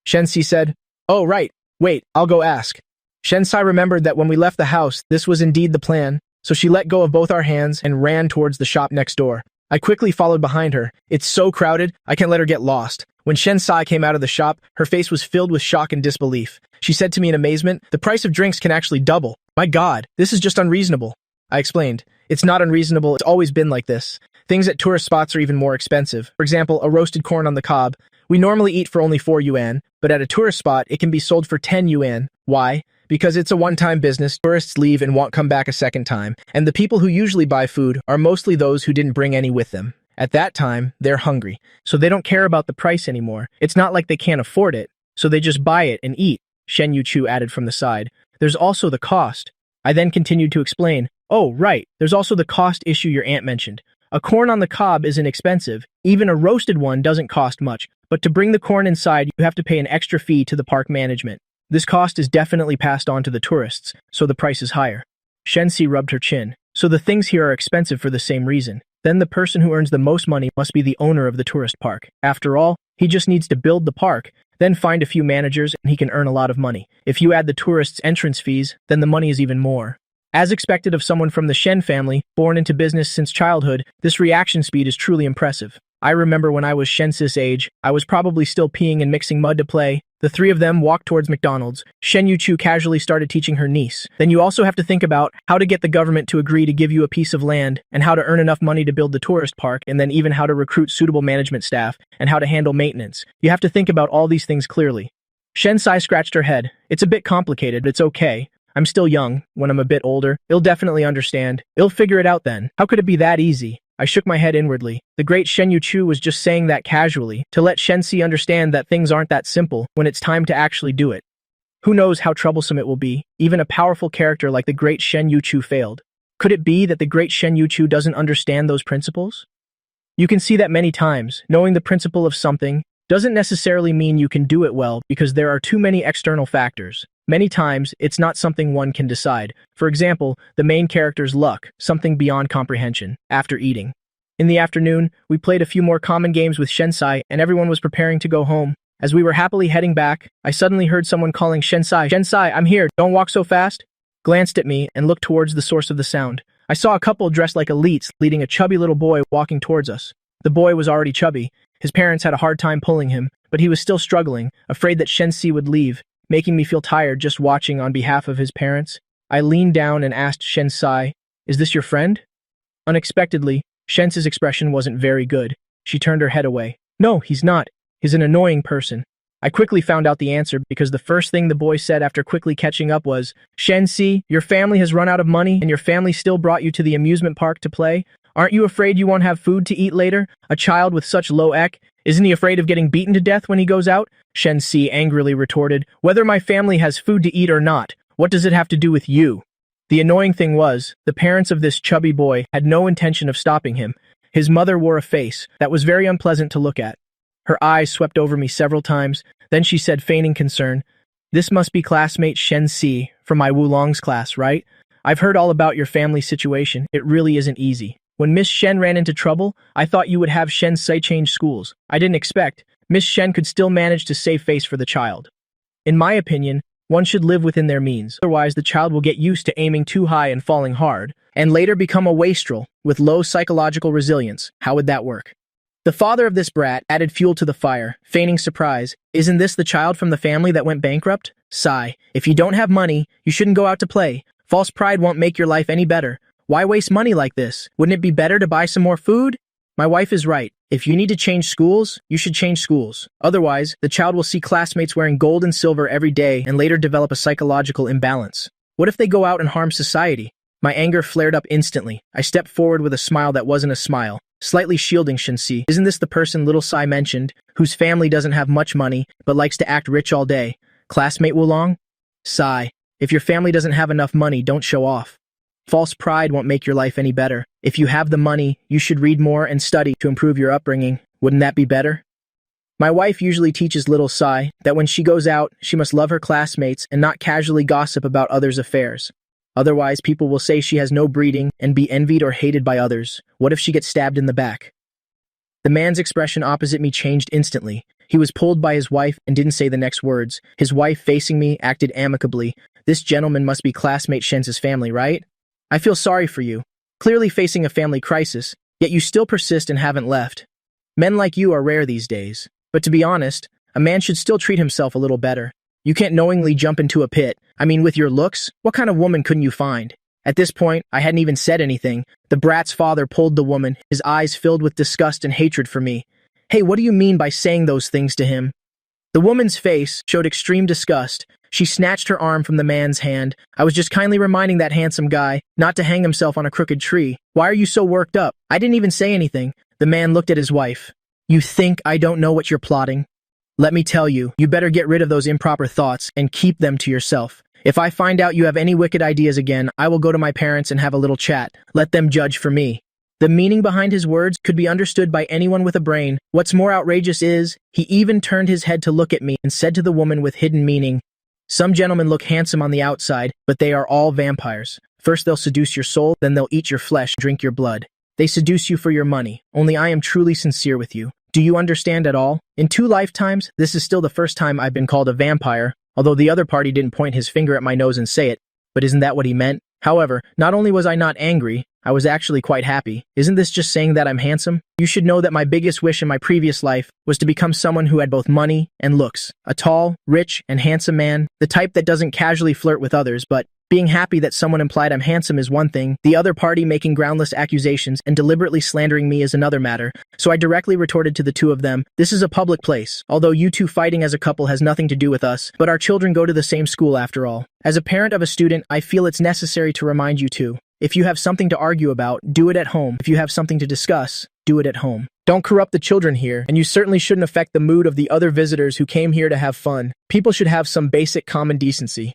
Shensi said, "Oh, right. Wait, I'll go ask." Shensai remembered that when we left the house, this was indeed the plan, so she let go of both our hands and ran towards the shop next door. I quickly followed behind her. It's so crowded, I can't let her get lost. When Shensai came out of the shop, her face was filled with shock and disbelief. She said to me in amazement, "The price of drinks can actually double. My God, this is just unreasonable." I explained, "It's not unreasonable, it's always been like this. Things at tourist spots are even more expensive. For example, a roasted corn on the cob. We normally eat for only 4 yuan, but at a tourist spot, it can be sold for 10 yuan. Why? Because it's a one-time business, tourists leave and won't come back a second time, and the people who usually buy food are mostly those who didn't bring any with them. At that time, they're hungry, so they don't care about the price anymore. It's not like they can't afford it, so they just buy it and eat. Shen Yuchu added from the side. There's also the cost. I then continued to explain. Oh, right, there's also the cost issue your aunt mentioned. A corn on the cob isn't expensive. Even a roasted one doesn't cost much. But to bring the corn inside, you have to pay an extra fee to the park management. This cost is definitely passed on to the tourists, so the price is higher. Shensi rubbed her chin. So the things here are expensive for the same reason. Then the person who earns the most money must be the owner of the tourist park. After all, he just needs to build the park, then find a few managers, and he can earn a lot of money. If you add the tourists' entrance fees, then the money is even more. As expected of someone from the Shen family, born into business since childhood, this reaction speed is truly impressive. I remember when I was Shensis' age, I was probably still peeing and mixing mud to play. The three of them walked towards McDonald's. Shen Yuchu casually started teaching her niece. Then you also have to think about how to get the government to agree to give you a piece of land, and how to earn enough money to build the tourist park, and then even how to recruit suitable management staff, and how to handle maintenance. You have to think about all these things clearly. Shensai scratched her head. It's a bit complicated, but it's okay. I'm still young. When I'm a bit older, he'll definitely understand. He'll figure it out then. How could it be that easy? I shook my head inwardly. The great Shen Yuchu was just saying that casually, to let Shensi understand that things aren't that simple when it's time to actually do it. Who knows how troublesome it will be? Even a powerful character like the great Shen Yuchu failed. Could it be that the great Shen Yuchu doesn't understand those principles? You can see that many times. Knowing the principle of something doesn't necessarily mean you can do it well because there are too many external factors. Many times, it's not something one can decide. For example, the main character's luck, something beyond comprehension, after eating. In the afternoon, we played a few more common games with Shensai, and everyone was preparing to go home. As we were happily heading back, I suddenly heard someone calling Shensai. Shensai, I'm here, don't walk so fast. Glanced at me and looked towards the source of the sound. I saw a couple dressed like elites leading a chubby little boy walking towards us. The boy was already chubby. His parents had a hard time pulling him, but he was still struggling, afraid that Shensi would leave, making me feel tired just watching on behalf of his parents. I leaned down and asked Shensai, "Is this your friend?" Unexpectedly, Shensi's expression wasn't very good. She turned her head away. "No, he's not. He's an annoying person." I quickly found out the answer because the first thing the boy said after quickly catching up was, "Shensi, your family has run out of money and your family still brought you to the amusement park to play. Aren't you afraid you won't have food to eat later? A child with such low EQ? Isn't he afraid of getting beaten to death when he goes out?" Shensi angrily retorted, "Whether my family has food to eat or not, what does it have to do with you?" The annoying thing was, the parents of this chubby boy had no intention of stopping him. His mother wore a face that was very unpleasant to look at. Her eyes swept over me several times, then she said, feigning concern, "This must be classmate Shensi from my Wulong's class, right? I've heard all about your family situation. It really isn't easy. When Miss Shen ran into trouble, I thought you would have Shen-sai change schools. I didn't expect Miss Shen could still manage to save face for the child. In my opinion, one should live within their means. Otherwise, the child will get used to aiming too high and falling hard, and later become a wastrel with low psychological resilience. How would that work?" The father of this brat added fuel to the fire, feigning surprise. "Isn't this the child from the family that went bankrupt? Sigh. If you don't have money, you shouldn't go out to play. False pride won't make your life any better. Why waste money like this? Wouldn't it be better to buy some more food? My wife is right. If you need to change schools, you should change schools. Otherwise, the child will see classmates wearing gold and silver every day and later develop a psychological imbalance. What if they go out and harm society?" My anger flared up instantly. I stepped forward with a smile that wasn't a smile, slightly shielding Shensi. "Isn't this the person little Sai mentioned, whose family doesn't have much money, but likes to act rich all day? Classmate Wulong?" "Sai, if your family doesn't have enough money, don't show off. False pride won't make your life any better. If you have the money, you should read more and study to improve your upbringing. Wouldn't that be better?" My wife usually teaches little Sai that when she goes out, she must love her classmates and not casually gossip about others' affairs. Otherwise, people will say she has no breeding and be envied or hated by others. What if she gets stabbed in the back? The man's expression opposite me changed instantly. He was pulled by his wife and didn't say the next words. His wife, facing me, acted amicably. This gentleman must be classmate Shen's family, right? I feel sorry for you. Clearly facing a family crisis, yet you still persist and haven't left. Men like you are rare these days. But to be honest, a man should still treat himself a little better. You can't knowingly jump into a pit. I mean, with your looks, what kind of woman couldn't you find? At this point, I hadn't even said anything. The brat's father pulled the woman, his eyes filled with disgust and hatred for me. "Hey, what do you mean by saying those things to him?" The woman's face showed extreme disgust. She snatched her arm from the man's hand. "I was just kindly reminding that handsome guy not to hang himself on a crooked tree. Why are you so worked up?" I didn't even say anything. The man looked at his wife. "You think I don't know what you're plotting?" Let me tell you, you better get rid of those improper thoughts and keep them to yourself. If I find out you have any wicked ideas again, I will go to my parents and have a little chat. Let them judge for me." The meaning behind his words could be understood by anyone with a brain. What's more outrageous is, he even turned his head to look at me and said to the woman with hidden meaning, "Some gentlemen look handsome on the outside, but they are all vampires. First they'll seduce your soul, then they'll eat your flesh, drink your blood. They seduce you for your money. Only I am truly sincere with you. Do you understand at all? In 2 lifetimes, this is still the first time I've been called a vampire, although the other party didn't point his finger at my nose and say it. But isn't that what he meant? However, not only was I not angry, I was actually quite happy. Isn't this just saying that I'm handsome? You should know that my biggest wish in my previous life was to become someone who had both money and looks. A tall, rich, and handsome man, the type that doesn't casually flirt with others, but being happy that someone implied I'm handsome is one thing, the other party making groundless accusations and deliberately slandering me is another matter. So I directly retorted to the two of them, "This is a public place, although you two fighting as a couple has nothing to do with us, but our children go to the same school after all. As a parent of a student, I feel it's necessary to remind you two. If you have something to argue about, do it at home. If you have something to discuss, do it at home. Don't corrupt the children here, and you certainly shouldn't affect the mood of the other visitors who came here to have fun. People should have some basic common decency."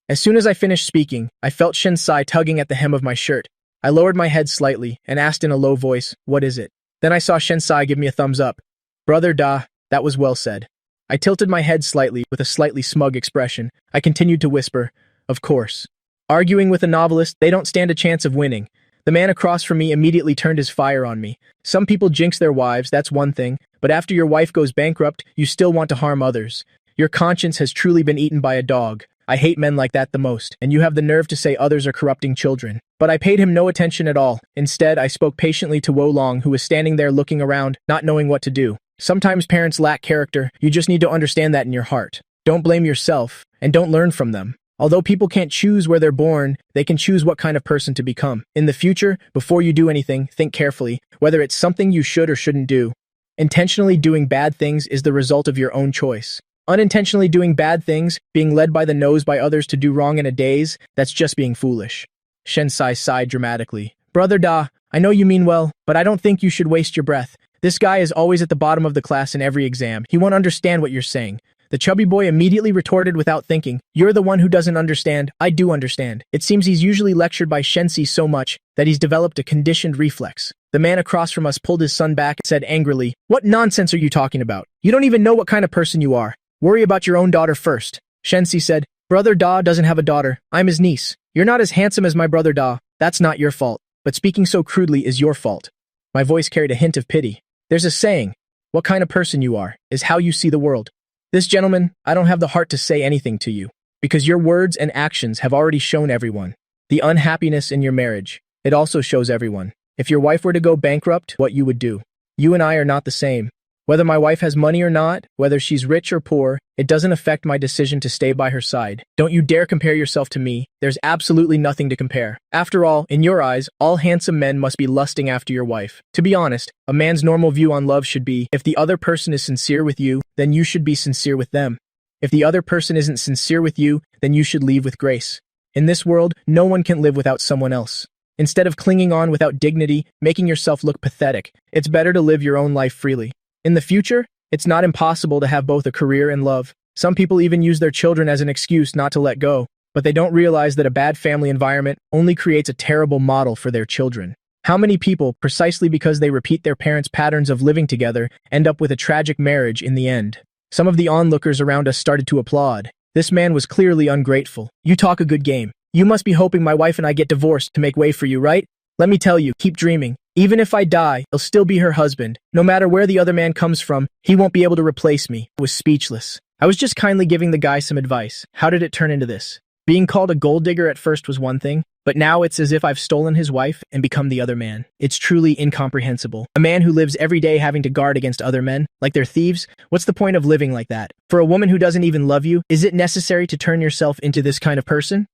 As soon as I finished speaking, I felt Shinsai tugging at the hem of my shirt. I lowered my head slightly and asked in a low voice, "What is it?" Then I saw Shinsai give me a thumbs up. "Brother Da, that was well said." I tilted my head slightly with a slightly smug expression. I continued to whisper, "Of course." Arguing with a novelist, they don't stand a chance of winning. The man across from me immediately turned his fire on me. Some people jinx their wives, that's one thing, but after your wife goes bankrupt, you still want to harm others. Your conscience has truly been eaten by a dog. I hate men like that the most, and you have the nerve to say others are corrupting children. But I paid him no attention at all. Instead, I spoke patiently to Wolong, who was standing there looking around, not knowing what to do. Sometimes parents lack character. You just need to understand that in your heart. Don't blame yourself, and don't learn from them. Although people can't choose where they're born, they can choose what kind of person to become. In the future, before you do anything, think carefully, whether it's something you should or shouldn't do. Intentionally doing bad things is the result of your own choice. Unintentionally doing bad things, being led by the nose by others to do wrong in a daze, that's just being foolish. Shinsai sighed dramatically. "Brother Da, I know you mean well, but I don't think you should waste your breath. This guy is always at the bottom of the class in every exam. He won't understand what you're saying." The chubby boy immediately retorted without thinking, "You're the one who doesn't understand. I do understand. It seems he's usually lectured by Shensi so much that he's developed a conditioned reflex." The man across from us pulled his son back and said angrily, "What nonsense are you talking about? You don't even know what kind of person you are. Worry about your own daughter first." Shensi said, "Brother Da doesn't have a daughter. I'm his niece. You're not as handsome as my brother Da. That's not your fault. But speaking so crudely is your fault." My voice carried a hint of pity. There's a saying, "What kind of person you are is how you see the world." This gentleman, I don't have the heart to say anything to you, because your words and actions have already shown everyone. The unhappiness in your marriage, it also shows everyone. If your wife were to go bankrupt, what you would do. You and I are not the same. Whether my wife has money or not, whether she's rich or poor, it doesn't affect my decision to stay by her side. Don't you dare compare yourself to me. There's absolutely nothing to compare. After all, in your eyes, all handsome men must be lusting after your wife. To be honest, a man's normal view on love should be, if the other person is sincere with you, then you should be sincere with them. If the other person isn't sincere with you, then you should leave with grace. In this world, no one can live without someone else. Instead of clinging on without dignity, making yourself look pathetic, it's better to live your own life freely. In the future, it's not impossible to have both a career and love. Some people even use their children as an excuse not to let go, but they don't realize that a bad family environment only creates a terrible model for their children. How many people, precisely because they repeat their parents' patterns of living together, end up with a tragic marriage in the end? Some of the onlookers around us started to applaud. This man was clearly ungrateful. You talk a good game. You must be hoping my wife and I get divorced to make way for you, right? Let me tell you, keep dreaming. Even if I die, I'll still be her husband. No matter where the other man comes from, he won't be able to replace me." I was speechless. I was just kindly giving the guy some advice. How did it turn into this? Being called a gold digger at first was one thing, but now it's as if I've stolen his wife and become the other man. It's truly incomprehensible. A man who lives every day having to guard against other men, like they're thieves? What's the point of living like that? For a woman who doesn't even love you, is it necessary to turn yourself into this kind of person?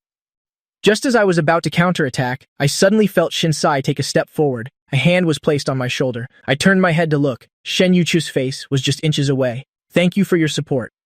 Just as I was about to counterattack, I suddenly felt Shinsai take a step forward. A hand was placed on my shoulder. I turned my head to look. Shen Yuchu's face was just inches away. "Thank you for your support.